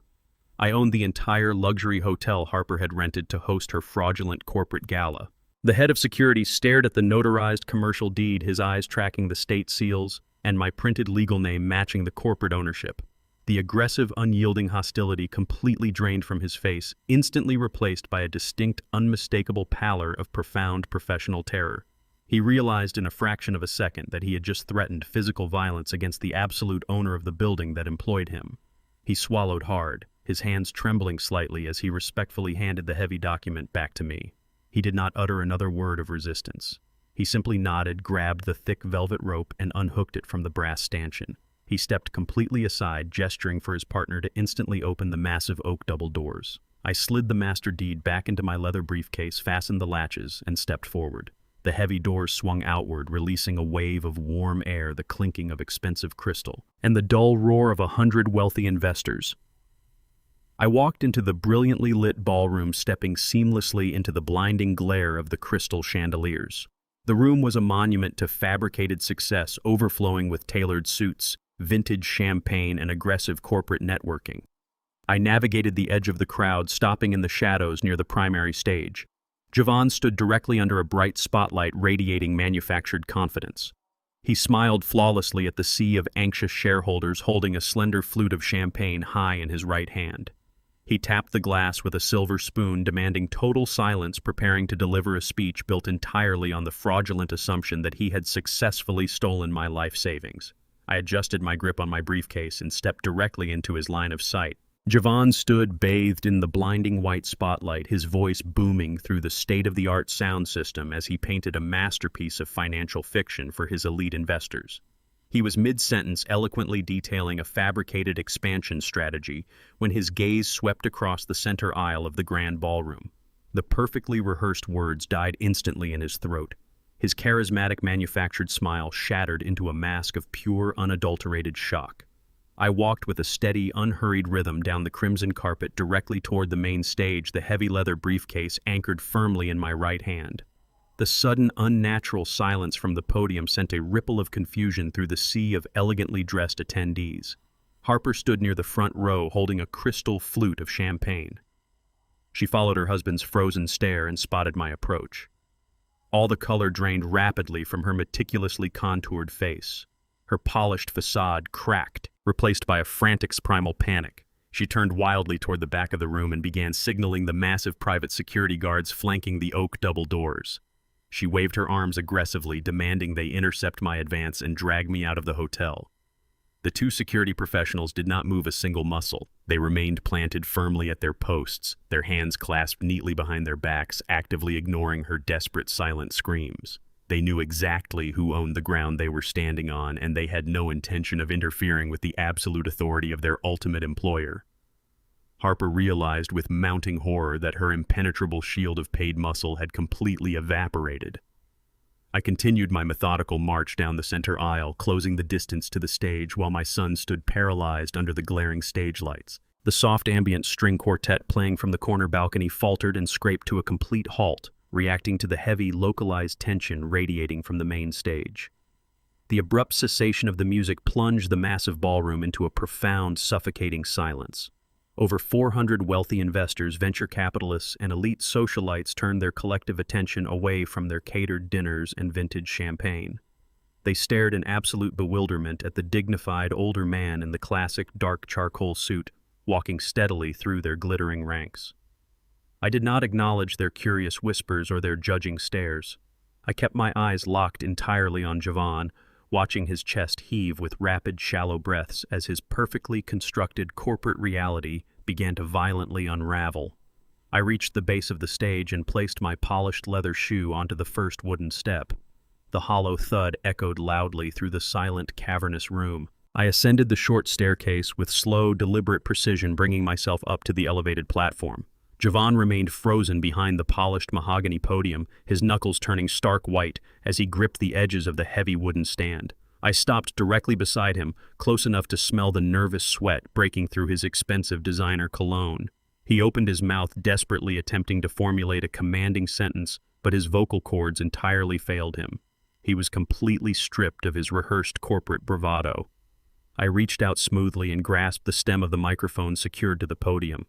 I owned the entire luxury hotel Harper had rented to host her fraudulent corporate gala. The head of security stared at the notarized commercial deed, his eyes tracking the state seals and my printed legal name matching the corporate ownership. The aggressive, unyielding hostility completely drained from his face, instantly replaced by a distinct, unmistakable pallor of profound professional terror. He realized in a fraction of a second that he had just threatened physical violence against the absolute owner of the building that employed him. He swallowed hard, his hands trembling slightly as he respectfully handed the heavy document back to me. He did not utter another word of resistance. He simply nodded, grabbed the thick velvet rope, and unhooked it from the brass stanchion. He stepped completely aside, gesturing for his partner to instantly open the massive oak double doors. I slid the master deed back into my leather briefcase, fastened the latches, and stepped forward. The heavy doors swung outward, releasing a wave of warm air, the clinking of expensive crystal, and the dull roar of 100 wealthy investors. I walked into the brilliantly lit ballroom, stepping seamlessly into the blinding glare of the crystal chandeliers. The room was a monument to fabricated success, overflowing with tailored suits, vintage champagne, and aggressive corporate networking. I navigated the edge of the crowd, stopping in the shadows near the primary stage. Javon stood directly under a bright spotlight radiating manufactured confidence. He smiled flawlessly at the sea of anxious shareholders, holding a slender flute of champagne high in his right hand. He tapped the glass with a silver spoon, demanding total silence, preparing to deliver a speech built entirely on the fraudulent assumption that he had successfully stolen my life savings. I adjusted my grip on my briefcase and stepped directly into his line of sight. Javon stood bathed in the blinding white spotlight, his voice booming through the state-of-the-art sound system as he painted a masterpiece of financial fiction for his elite investors. He was mid-sentence, eloquently detailing a fabricated expansion strategy when his gaze swept across the center aisle of the grand ballroom. The perfectly rehearsed words died instantly in his throat. His charismatic manufactured smile shattered into a mask of pure, unadulterated shock. I walked with a steady, unhurried rhythm down the crimson carpet directly toward the main stage, the heavy leather briefcase anchored firmly in my right hand. The sudden, unnatural silence from the podium sent a ripple of confusion through the sea of elegantly dressed attendees. Harper stood near the front row, holding a crystal flute of champagne. She followed her husband's frozen stare and spotted my approach. All the color drained rapidly from her meticulously contoured face. Her polished facade cracked, replaced by a frantic primal panic. She turned wildly toward the back of the room and began signaling the massive private security guards flanking the oak double doors. She waved her arms aggressively, demanding they intercept my advance and drag me out of the hotel. The two security professionals did not move a single muscle. They remained planted firmly at their posts, their hands clasped neatly behind their backs, actively ignoring her desperate, silent screams. They knew exactly who owned the ground they were standing on, and they had no intention of interfering with the absolute authority of their ultimate employer. Harper realized with mounting horror that her impenetrable shield of paid muscle had completely evaporated. I continued my methodical march down the center aisle, closing the distance to the stage while my son stood paralyzed under the glaring stage lights. The soft ambient string quartet playing from the corner balcony faltered and scraped to a complete halt, reacting to the heavy, localized tension radiating from the main stage. The abrupt cessation of the music plunged the massive ballroom into a profound, suffocating silence. Over 400 wealthy investors, venture capitalists, and elite socialites turned their collective attention away from their catered dinners and vintage champagne. They stared in absolute bewilderment at the dignified older man in the classic dark charcoal suit, walking steadily through their glittering ranks. I did not acknowledge their curious whispers or their judging stares. I kept my eyes locked entirely on Javon, watching his chest heave with rapid, shallow breaths as his perfectly constructed corporate reality began to violently unravel. I reached the base of the stage and placed my polished leather shoe onto the first wooden step. The hollow thud echoed loudly through the silent, cavernous room. I ascended the short staircase with slow, deliberate precision, bringing myself up to the elevated platform. Javon remained frozen behind the polished mahogany podium, his knuckles turning stark white as he gripped the edges of the heavy wooden stand. I stopped directly beside him, close enough to smell the nervous sweat breaking through his expensive designer cologne. He opened his mouth, desperately attempting to formulate a commanding sentence, but his vocal cords entirely failed him. He was completely stripped of his rehearsed corporate bravado. I reached out smoothly and grasped the stem of the microphone secured to the podium.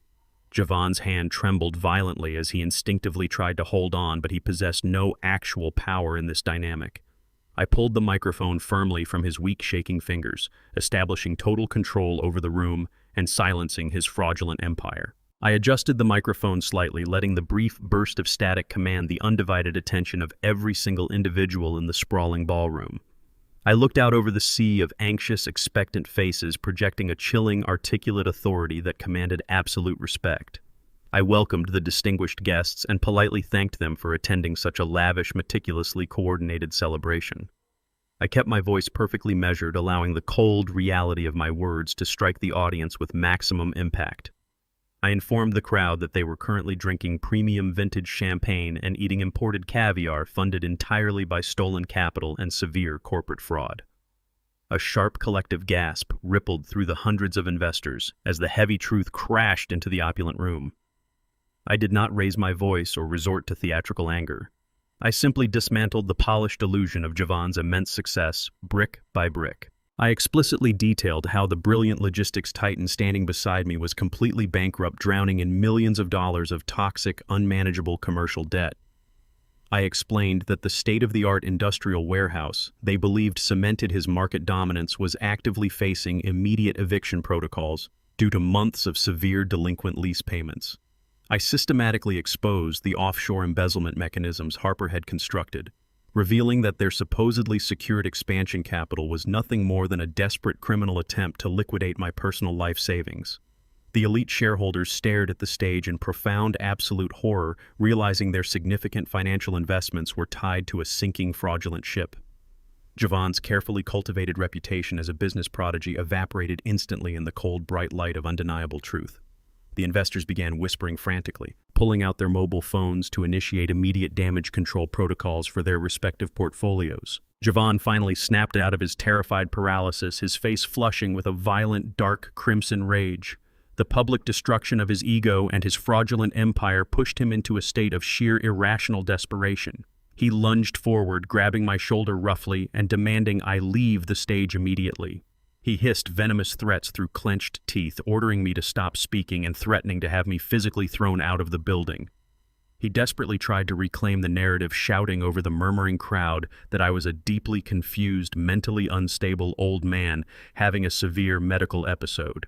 Javon's hand trembled violently as he instinctively tried to hold on, but he possessed no actual power in this dynamic. I pulled the microphone firmly from his weak, shaking fingers, establishing total control over the room and silencing his fraudulent empire. I adjusted the microphone slightly, letting the brief burst of static command the undivided attention of every single individual in the sprawling ballroom. I looked out over the sea of anxious, expectant faces, projecting a chilling, articulate authority that commanded absolute respect. I welcomed the distinguished guests and politely thanked them for attending such a lavish, meticulously coordinated celebration. I kept my voice perfectly measured, allowing the cold reality of my words to strike the audience with maximum impact. I informed the crowd that they were currently drinking premium vintage champagne and eating imported caviar funded entirely by stolen capital and severe corporate fraud. A sharp collective gasp rippled through the hundreds of investors as the heavy truth crashed into the opulent room. I did not raise my voice or resort to theatrical anger. I simply dismantled the polished illusion of Javon's immense success, brick by brick. I explicitly detailed how the brilliant logistics titan standing beside me was completely bankrupt, drowning in millions of dollars of toxic, unmanageable commercial debt. I explained that the state-of-the-art industrial warehouse they believed cemented his market dominance was actively facing immediate eviction protocols due to months of severe delinquent lease payments. I systematically exposed the offshore embezzlement mechanisms Harper had constructed, revealing that their supposedly secured expansion capital was nothing more than a desperate criminal attempt to liquidate my personal life savings. The elite shareholders stared at the stage in profound absolute horror, realizing their significant financial investments were tied to a sinking fraudulent ship. Javon's carefully cultivated reputation as a business prodigy evaporated instantly in the cold, bright light of undeniable truth. The investors began whispering frantically, pulling out their mobile phones to initiate immediate damage control protocols for their respective portfolios. Javon finally snapped out of his terrified paralysis, his face flushing with a violent, dark, crimson rage. The public destruction of his ego and his fraudulent empire pushed him into a state of sheer irrational desperation. He lunged forward, grabbing my shoulder roughly and demanding I leave the stage immediately. He hissed venomous threats through clenched teeth, ordering me to stop speaking and threatening to have me physically thrown out of the building. He desperately tried to reclaim the narrative, shouting over the murmuring crowd that I was a deeply confused, mentally unstable old man having a severe medical episode.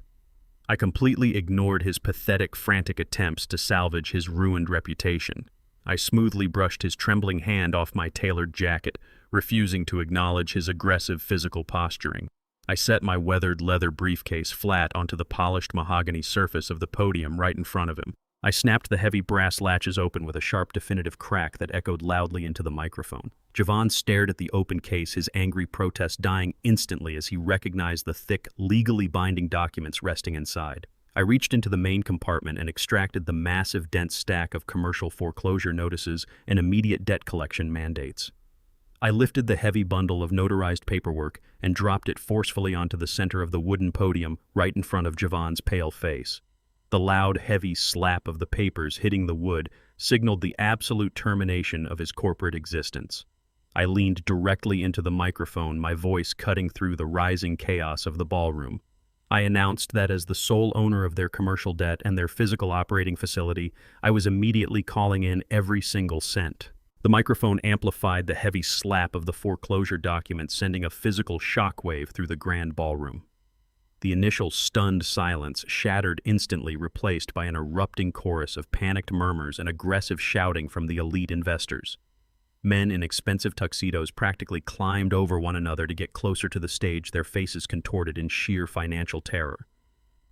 I completely ignored his pathetic, frantic attempts to salvage his ruined reputation. I smoothly brushed his trembling hand off my tailored jacket, refusing to acknowledge his aggressive physical posturing. I set my weathered leather briefcase flat onto the polished mahogany surface of the podium right in front of him. I snapped the heavy brass latches open with a sharp, definitive crack that echoed loudly into the microphone. Javon stared at the open case, his angry protest dying instantly as he recognized the thick, legally binding documents resting inside. I reached into the main compartment and extracted the massive, dense stack of commercial foreclosure notices and immediate debt collection mandates. I lifted the heavy bundle of notarized paperwork and dropped it forcefully onto the center of the wooden podium right in front of Javon's pale face. The loud, heavy slap of the papers hitting the wood signaled the absolute termination of his corporate existence. I leaned directly into the microphone, my voice cutting through the rising chaos of the ballroom. I announced that as the sole owner of their commercial debt and their physical operating facility, I was immediately calling in every single cent. The microphone amplified the heavy slap of the foreclosure document, sending a physical shockwave through the grand ballroom. The initial stunned silence shattered instantly, replaced by an erupting chorus of panicked murmurs and aggressive shouting from the elite investors. Men in expensive tuxedos practically climbed over one another to get closer to the stage, their faces contorted in sheer financial terror.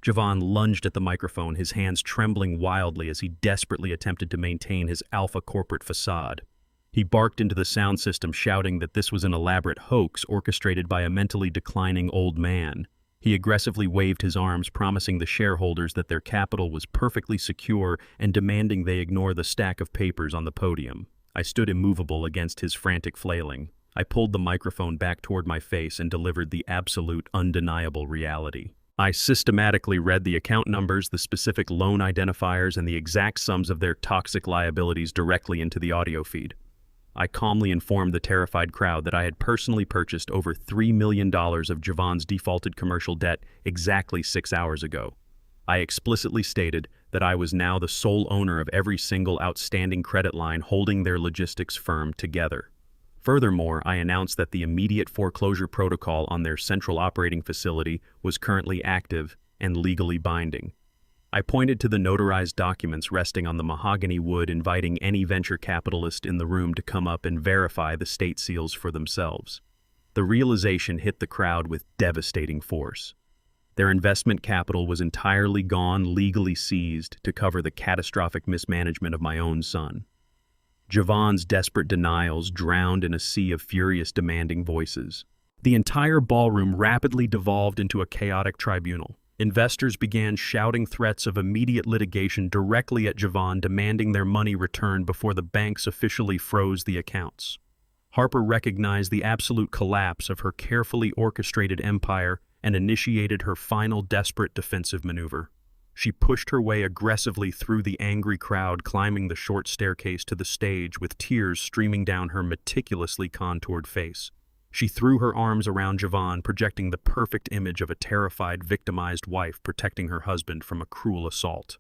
Javon lunged at the microphone, his hands trembling wildly as he desperately attempted to maintain his alpha corporate facade. He barked into the sound system, shouting that this was an elaborate hoax orchestrated by a mentally declining old man. He aggressively waved his arms, promising the shareholders that their capital was perfectly secure and demanding they ignore the stack of papers on the podium. I stood immovable against his frantic flailing. I pulled the microphone back toward my face and delivered the absolute, undeniable reality. I systematically read the account numbers, the specific loan identifiers, and the exact sums of their toxic liabilities directly into the audio feed. I calmly informed the terrified crowd that I had personally purchased over $3 million of Javon's defaulted commercial debt exactly 6 hours ago. I explicitly stated that I was now the sole owner of every single outstanding credit line holding their logistics firm together. Furthermore, I announced that the immediate foreclosure protocol on their central operating facility was currently active and legally binding. I pointed to the notarized documents resting on the mahogany wood, inviting any venture capitalist in the room to come up and verify the state seals for themselves. The realization hit the crowd with devastating force. Their investment capital was entirely gone, legally seized, to cover the catastrophic mismanagement of my own son. Javon's desperate denials drowned in a sea of furious, demanding voices. The entire ballroom rapidly devolved into a chaotic tribunal. Investors began shouting threats of immediate litigation directly at Javon, demanding their money returned before the banks officially froze the accounts. Harper recognized the absolute collapse of her carefully orchestrated empire and initiated her final desperate defensive maneuver. She pushed her way aggressively through the angry crowd, climbing the short staircase to the stage with tears streaming down her meticulously contoured face. She threw her arms around Javon, projecting the perfect image of a terrified, victimized wife protecting her husband from a cruel assault.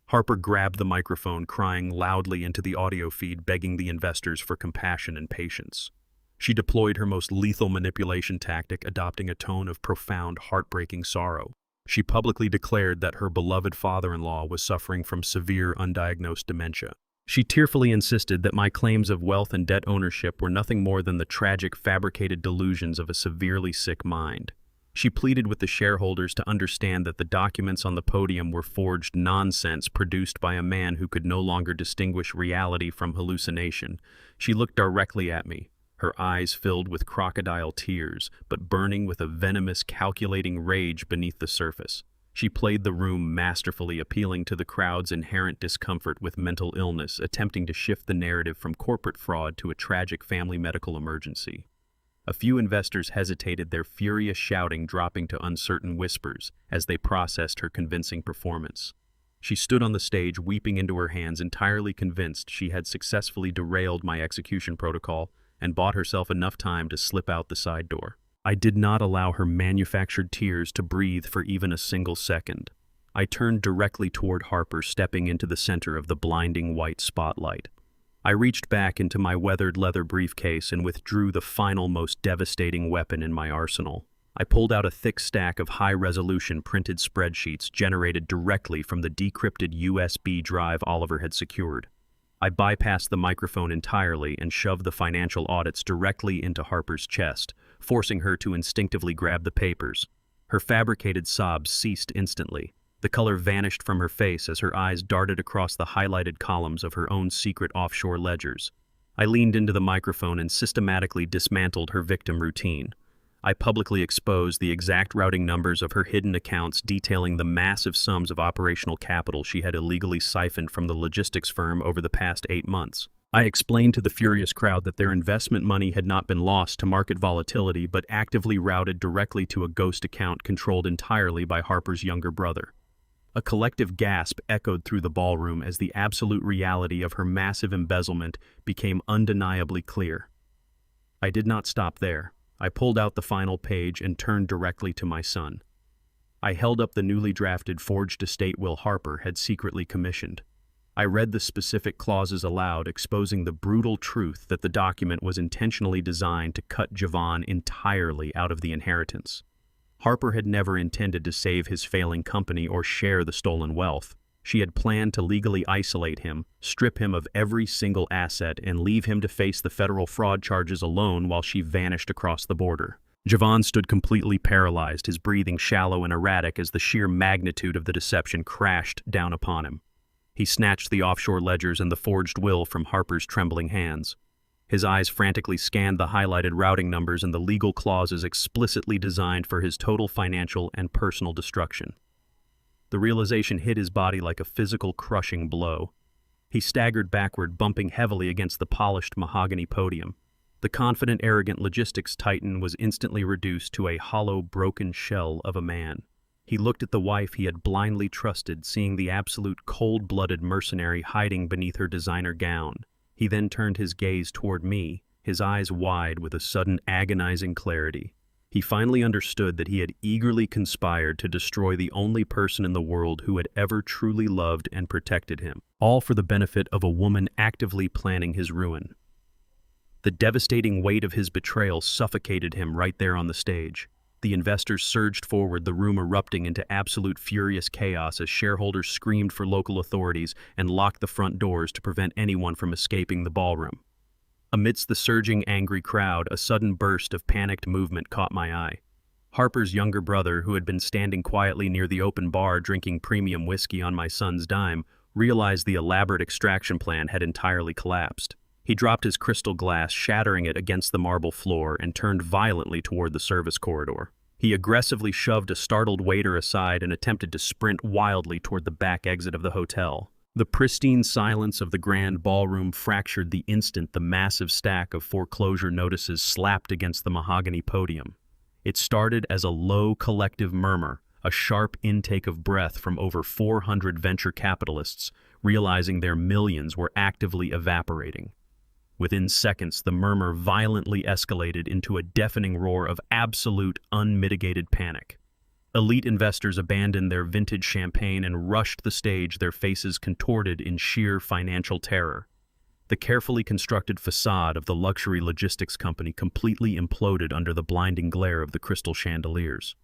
Harper grabbed the microphone, crying loudly into the audio feed, begging the investors for compassion and patience. She deployed her most lethal manipulation tactic, adopting a tone of profound, heartbreaking sorrow. She publicly declared that her beloved father-in-law was suffering from severe, undiagnosed dementia. She tearfully insisted that my claims of wealth and debt ownership were nothing more than the tragic, fabricated delusions of a severely sick mind. She pleaded with the shareholders to understand that the documents on the podium were forged nonsense produced by a man who could no longer distinguish reality from hallucination. She looked directly at me, her eyes filled with crocodile tears, but burning with a venomous, calculating rage beneath the surface. She played the room masterfully, appealing to the crowd's inherent discomfort with mental illness, attempting to shift the narrative from corporate fraud to a tragic family medical emergency. A few investors hesitated, their furious shouting dropping to uncertain whispers as they processed her convincing performance. She stood on the stage, weeping into her hands, entirely convinced she had successfully derailed my execution protocol and bought herself enough time to slip out the side door. I did not allow her manufactured tears to breathe for even a single second. I turned directly toward Harper, stepping into the center of the blinding white spotlight. I reached back into my weathered leather briefcase and withdrew the final, most devastating weapon in my arsenal. I pulled out a thick stack of high-resolution printed spreadsheets generated directly from the decrypted USB drive Oliver had secured. I bypassed the microphone entirely and shoved the financial audits directly into Harper's chest, forcing her to instinctively grab the papers. Her fabricated sobs ceased instantly. The color vanished from her face as her eyes darted across the highlighted columns of her own secret offshore ledgers. I leaned into the microphone and systematically dismantled her victim routine. I publicly exposed the exact routing numbers of her hidden accounts, detailing the massive sums of operational capital she had illegally siphoned from the logistics firm over the past 8 months. I explained to the furious crowd that their investment money had not been lost to market volatility, but actively routed directly to a ghost account controlled entirely by Harper's younger brother. A collective gasp echoed through the ballroom as the absolute reality of her massive embezzlement became undeniably clear. I did not stop there. I pulled out the final page and turned directly to my son. I held up the newly drafted forged estate will Harper had secretly commissioned. I read the specific clauses aloud, exposing the brutal truth that the document was intentionally designed to cut Javon entirely out of the inheritance. Harper had never intended to save his failing company or share the stolen wealth. She had planned to legally isolate him, strip him of every single asset, and leave him to face the federal fraud charges alone while she vanished across the border. Javon stood completely paralyzed, his breathing shallow and erratic as the sheer magnitude of the deception crashed down upon him. He snatched the offshore ledgers and the forged will from Harper's trembling hands. His eyes frantically scanned the highlighted routing numbers and the legal clauses explicitly designed for his total financial and personal destruction. The realization hit his body like a physical crushing blow. He staggered backward, bumping heavily against the polished mahogany podium. The confident, arrogant logistics titan was instantly reduced to a hollow, broken shell of a man. He looked at the wife he had blindly trusted, seeing the absolute cold-blooded mercenary hiding beneath her designer gown. He then turned his gaze toward me, his eyes wide with a sudden agonizing clarity. He finally understood that he had eagerly conspired to destroy the only person in the world who had ever truly loved and protected him, all for the benefit of a woman actively planning his ruin. The devastating weight of his betrayal suffocated him right there on the stage. The investors surged forward, the room erupting into absolute furious chaos as shareholders screamed for local authorities and locked the front doors to prevent anyone from escaping the ballroom. Amidst the surging, angry crowd, a sudden burst of panicked movement caught my eye. Harper's younger brother, who had been standing quietly near the open bar drinking premium whiskey on my son's dime, realized the elaborate extraction plan had entirely collapsed. He dropped his crystal glass, shattering it against the marble floor, and turned violently toward the service corridor. He aggressively shoved a startled waiter aside and attempted to sprint wildly toward the back exit of the hotel. The pristine silence of the grand ballroom fractured the instant the massive stack of foreclosure notices slapped against the mahogany podium. It started as a low collective murmur, a sharp intake of breath from over 400 venture capitalists, realizing their millions were actively evaporating. Within seconds, the murmur violently escalated into a deafening roar of absolute, unmitigated panic. Elite investors abandoned their vintage champagne and rushed the stage, their faces contorted in sheer financial terror. The carefully constructed facade of the luxury logistics company completely imploded under the blinding glare of the crystal chandeliers.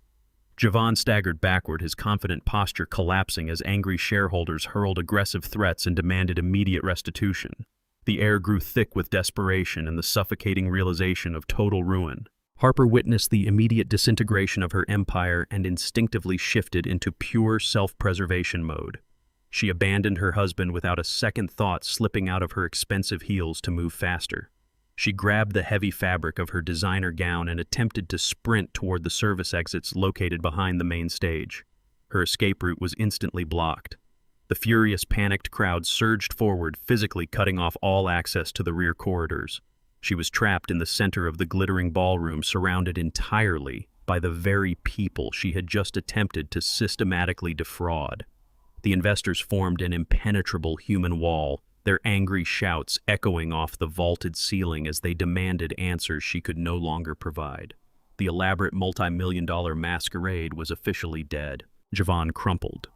Javon staggered backward, his confident posture collapsing as angry shareholders hurled aggressive threats and demanded immediate restitution. The air grew thick with desperation and the suffocating realization of total ruin. Harper witnessed the immediate disintegration of her empire and instinctively shifted into pure self-preservation mode. She abandoned her husband without a second thought, slipping out of her expensive heels to move faster. She grabbed the heavy fabric of her designer gown and attempted to sprint toward the service exits located behind the main stage. Her escape route was instantly blocked. The furious, panicked crowd surged forward, physically cutting off all access to the rear corridors. She was trapped in the center of the glittering ballroom, surrounded entirely by the very people she had just attempted to systematically defraud. The investors formed an impenetrable human wall, their angry shouts echoing off the vaulted ceiling as they demanded answers she could no longer provide. The elaborate multi-million-dollar masquerade was officially dead. Javon crumpled.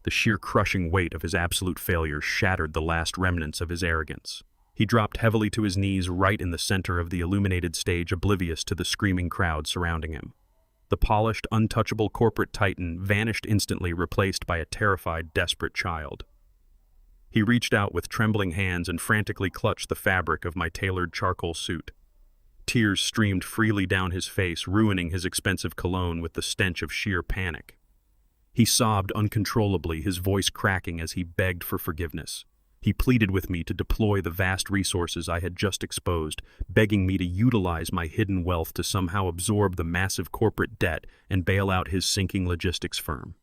The sheer crushing weight of his absolute failure shattered the last remnants of his arrogance. He dropped heavily to his knees right in the center of the illuminated stage, oblivious to the screaming crowd surrounding him. The polished, untouchable corporate titan vanished instantly, replaced by a terrified, desperate child. He reached out with trembling hands and frantically clutched the fabric of my tailored charcoal suit. Tears streamed freely down his face, ruining his expensive cologne with the stench of sheer panic. He sobbed uncontrollably, his voice cracking as he begged for forgiveness. He pleaded with me to deploy the vast resources I had just exposed, begging me to utilize my hidden wealth to somehow absorb the massive corporate debt and bail out his sinking logistics firm.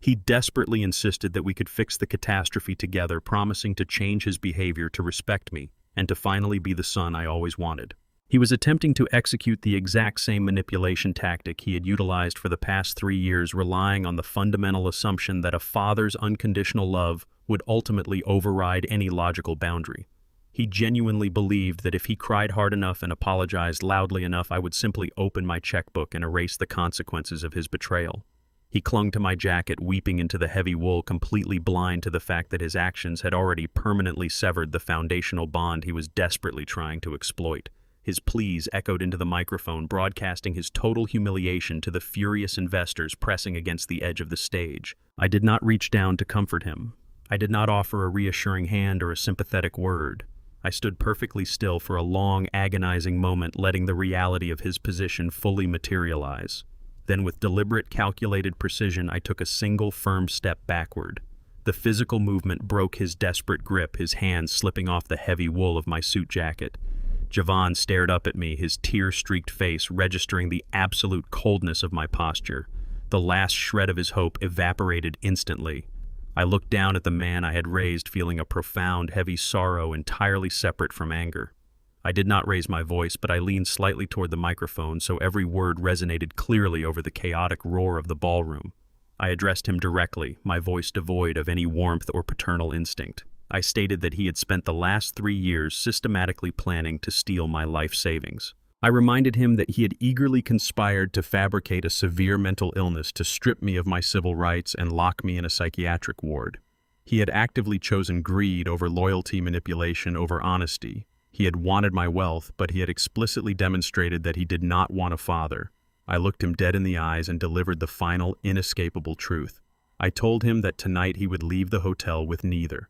He desperately insisted that we could fix the catastrophe together, promising to change his behavior to respect me and to finally be the son I always wanted. He was attempting to execute the exact same manipulation tactic he had utilized for the past 3 years, relying on the fundamental assumption that a father's unconditional love would ultimately override any logical boundary. He genuinely believed that if he cried hard enough and apologized loudly enough, I would simply open my checkbook and erase the consequences of his betrayal. He clung to my jacket, weeping into the heavy wool, completely blind to the fact that his actions had already permanently severed the foundational bond he was desperately trying to exploit. His pleas echoed into the microphone, broadcasting his total humiliation to the furious investors pressing against the edge of the stage. I did not reach down to comfort him. I did not offer a reassuring hand or a sympathetic word. I stood perfectly still for a long, agonizing moment, letting the reality of his position fully materialize. Then, with deliberate, calculated precision, I took a single firm step backward. The physical movement broke his desperate grip, his hands slipping off the heavy wool of my suit jacket. Javon stared up at me, his tear-streaked face registering the absolute coldness of my posture. The last shred of his hope evaporated instantly. I looked down at the man I had raised, feeling a profound, heavy sorrow entirely separate from anger. I did not raise my voice, but I leaned slightly toward the microphone so every word resonated clearly over the chaotic roar of the ballroom. I addressed him directly, my voice devoid of any warmth or paternal instinct. I stated that he had spent the last 3 years systematically planning to steal my life savings. I reminded him that he had eagerly conspired to fabricate a severe mental illness to strip me of my civil rights and lock me in a psychiatric ward. He had actively chosen greed over loyalty, manipulation over honesty. He had wanted my wealth, but he had explicitly demonstrated that he did not want a father. I looked him dead in the eyes and delivered the final, inescapable truth. I told him that tonight he would leave the hotel with neither.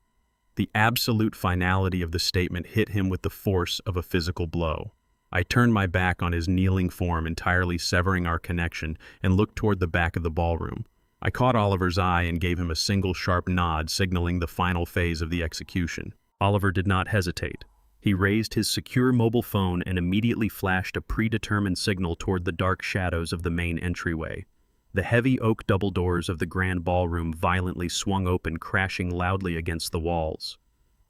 The absolute finality of the statement hit him with the force of a physical blow. I turned my back on his kneeling form, entirely severing our connection, and looked toward the back of the ballroom. I caught Oliver's eye and gave him a single sharp nod, signaling the final phase of the execution. Oliver did not hesitate. He raised his secure mobile phone and immediately flashed a predetermined signal toward the dark shadows of the main entryway. The heavy oak double doors of the grand ballroom violently swung open, crashing loudly against the walls.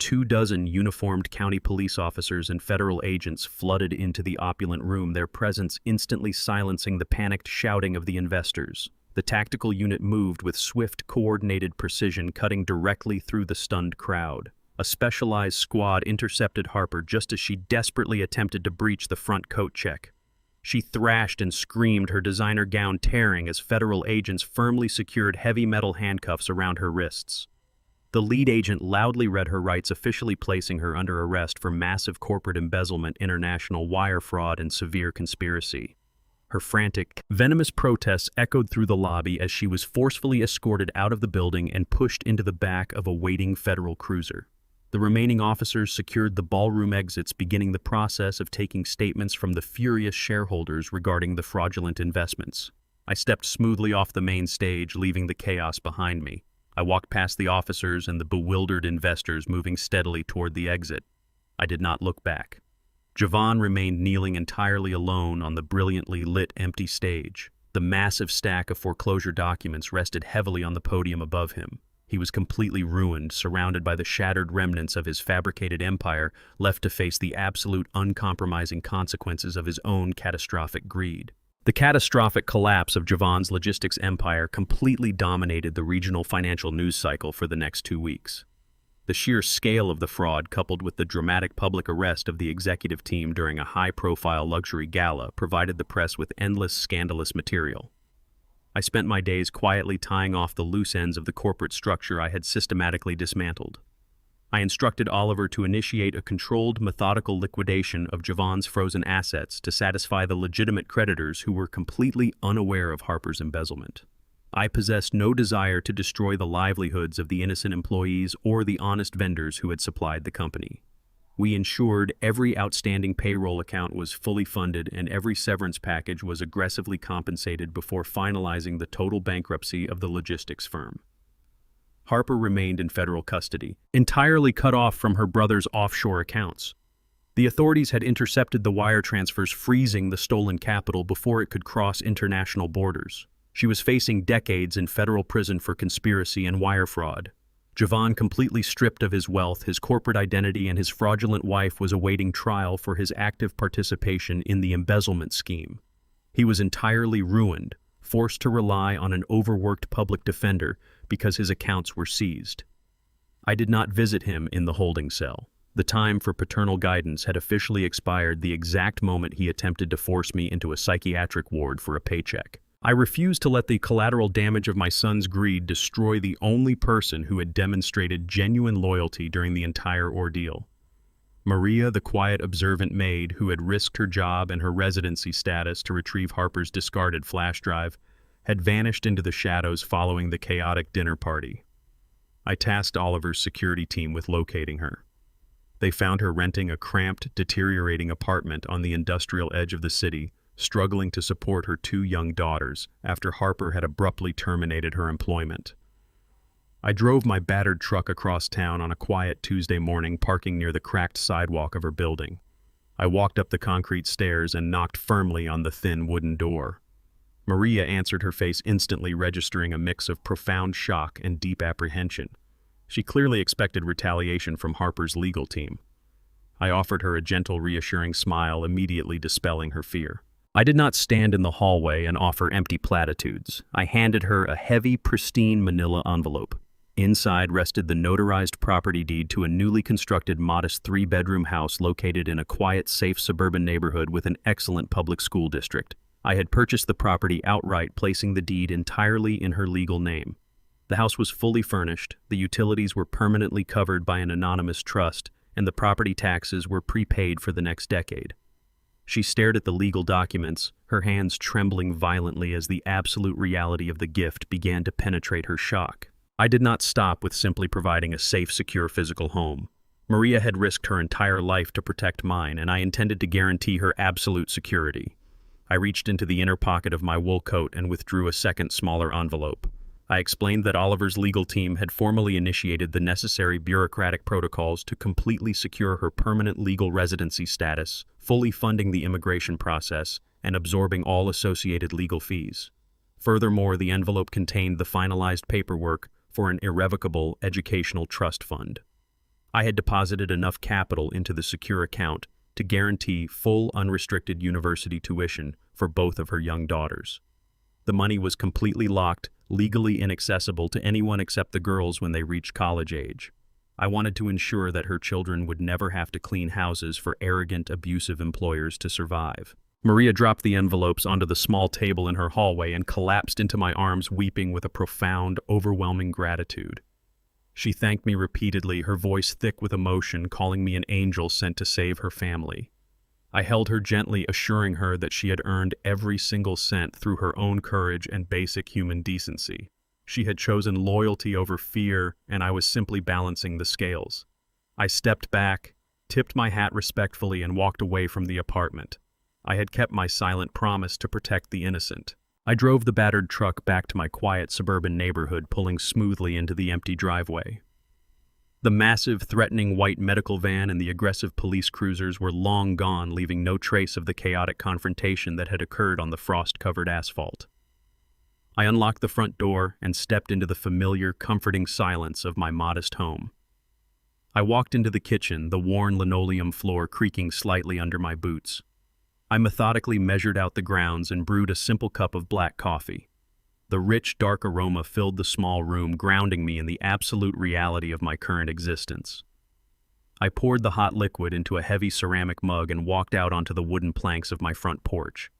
24 uniformed county police officers and federal agents flooded into the opulent room, their presence instantly silencing the panicked shouting of the investors. The tactical unit moved with swift, coordinated precision, cutting directly through the stunned crowd. A specialized squad intercepted Harper just as she desperately attempted to breach the front coat check. She thrashed and screamed, her designer gown tearing as federal agents firmly secured heavy metal handcuffs around her wrists. The lead agent loudly read her rights, officially placing her under arrest for massive corporate embezzlement, international wire fraud, and severe conspiracy. Her frantic, venomous protests echoed through the lobby as she was forcefully escorted out of the building and pushed into the back of a waiting federal cruiser. The remaining officers secured the ballroom exits, beginning the process of taking statements from the furious shareholders regarding the fraudulent investments. I stepped smoothly off the main stage, leaving the chaos behind me. I walked past the officers and the bewildered investors, moving steadily toward the exit. I did not look back. Javon remained kneeling entirely alone on the brilliantly lit empty stage. The massive stack of foreclosure documents rested heavily on the podium above him. He was completely ruined, surrounded by the shattered remnants of his fabricated empire, left to face the absolute uncompromising consequences of his own catastrophic greed. The catastrophic collapse of Javon's logistics empire completely dominated the regional financial news cycle for the next 2 weeks. The sheer scale of the fraud, coupled with the dramatic public arrest of the executive team during a high-profile luxury gala, provided the press with endless scandalous material. I spent my days quietly tying off the loose ends of the corporate structure I had systematically dismantled. I instructed Oliver to initiate a controlled, methodical liquidation of Javon's frozen assets to satisfy the legitimate creditors who were completely unaware of Harper's embezzlement. I possessed no desire to destroy the livelihoods of the innocent employees or the honest vendors who had supplied the company. We ensured every outstanding payroll account was fully funded and every severance package was aggressively compensated before finalizing the total bankruptcy of the logistics firm. Harper remained in federal custody, entirely cut off from her brother's offshore accounts. The authorities had intercepted the wire transfers, freezing the stolen capital before it could cross international borders. She was facing decades in federal prison for conspiracy and wire fraud. Javon, completely stripped of his wealth, his corporate identity, and his fraudulent wife, was awaiting trial for his active participation in the embezzlement scheme. He was entirely ruined, forced to rely on an overworked public defender because his accounts were seized. I did not visit him in the holding cell. The time for paternal guidance had officially expired the exact moment he attempted to force me into a psychiatric ward for a paycheck. I refused to let the collateral damage of my son's greed destroy the only person who had demonstrated genuine loyalty during the entire ordeal. Maria, the quiet, observant maid who had risked her job and her residency status to retrieve Harper's discarded flash drive, had vanished into the shadows following the chaotic dinner party. I tasked Oliver's security team with locating her. They found her renting a cramped, deteriorating apartment on the industrial edge of the city, struggling to support her 2 young daughters after Harper had abruptly terminated her employment. I drove my battered truck across town on a quiet Tuesday morning, parking near the cracked sidewalk of her building. I walked up the concrete stairs and knocked firmly on the thin wooden door. Maria answered, her face instantly registering a mix of profound shock and deep apprehension. She clearly expected retaliation from Harper's legal team. I offered her a gentle, reassuring smile, immediately dispelling her fear. I did not stand in the hallway and offer empty platitudes. I handed her a heavy, pristine manila envelope. Inside rested the notarized property deed to a newly constructed, modest 3-bedroom house located in a quiet, safe suburban neighborhood with an excellent public school district. I had purchased the property outright, placing the deed entirely in her legal name. The house was fully furnished, the utilities were permanently covered by an anonymous trust, and the property taxes were prepaid for the next decade. She stared at the legal documents, her hands trembling violently as the absolute reality of the gift began to penetrate her shock. I did not stop with simply providing a safe, secure physical home. Maria had risked her entire life to protect mine, and I intended to guarantee her absolute security. I reached into the inner pocket of my wool coat and withdrew a second, smaller envelope. I explained that Oliver's legal team had formally initiated the necessary bureaucratic protocols to completely secure her permanent legal residency status, fully funding the immigration process and absorbing all associated legal fees. Furthermore, the envelope contained the finalized paperwork for an irrevocable educational trust fund. I had deposited enough capital into the secure account to guarantee full unrestricted university tuition for both of her young daughters. The money was completely locked, legally inaccessible to anyone except the girls when they reached college age. I wanted to ensure that her children would never have to clean houses for arrogant, abusive employers to survive. Maria dropped the envelopes onto the small table in her hallway and collapsed into my arms, weeping with a profound, overwhelming gratitude. She thanked me repeatedly, her voice thick with emotion, calling me an angel sent to save her family. I held her gently, assuring her that she had earned every single cent through her own courage and basic human decency. She had chosen loyalty over fear, and I was simply balancing the scales. I stepped back, tipped my hat respectfully, and walked away from the apartment. I had kept my silent promise to protect the innocent. I drove the battered truck back to my quiet suburban neighborhood, pulling smoothly into the empty driveway. The massive, threatening white medical van and the aggressive police cruisers were long gone, leaving no trace of the chaotic confrontation that had occurred on the frost-covered asphalt. I unlocked the front door and stepped into the familiar, comforting silence of my modest home. I walked into the kitchen, the worn linoleum floor creaking slightly under my boots. I methodically measured out the grounds and brewed a simple cup of black coffee. The rich, dark aroma filled the small room, grounding me in the absolute reality of my current existence. I poured the hot liquid into a heavy ceramic mug and walked out onto the wooden planks of my front porch.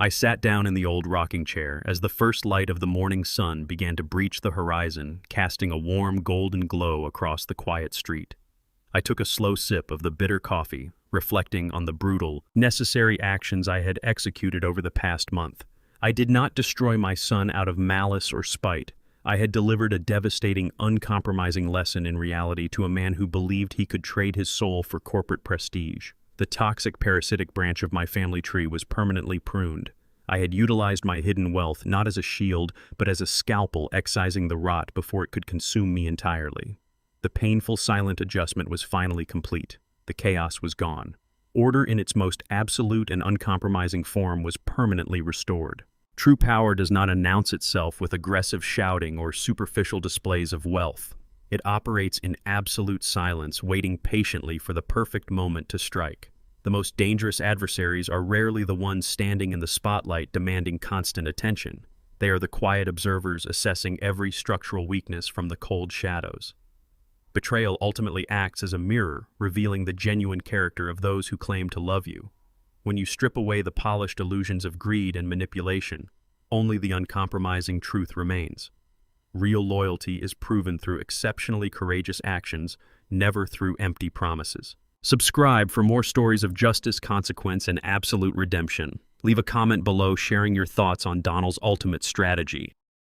I sat down in the old rocking chair as the first light of the morning sun began to breach the horizon, casting a warm, golden glow across the quiet street. I took a slow sip of the bitter coffee, reflecting on the brutal, necessary actions I had executed over the past month. I did not destroy my son out of malice or spite. I had delivered a devastating, uncompromising lesson in reality to a man who believed he could trade his soul for corporate prestige. The toxic, parasitic branch of my family tree was permanently pruned. I had utilized my hidden wealth not as a shield, but as a scalpel, excising the rot before it could consume me entirely. The painful, silent adjustment was finally complete. The chaos was gone. Order in its most absolute and uncompromising form was permanently restored. True power does not announce itself with aggressive shouting or superficial displays of wealth. It operates in absolute silence, waiting patiently for the perfect moment to strike. The most dangerous adversaries are rarely the ones standing in the spotlight demanding constant attention. They are the quiet observers assessing every structural weakness from the cold shadows. Betrayal ultimately acts as a mirror, revealing the genuine character of those who claim to love you. When you strip away the polished illusions of greed and manipulation, only the uncompromising truth remains. Real loyalty is proven through exceptionally courageous actions, never through empty promises. Subscribe for more stories of justice, consequence, and absolute redemption. Leave a comment below sharing your thoughts on Donnel's ultimate strategy.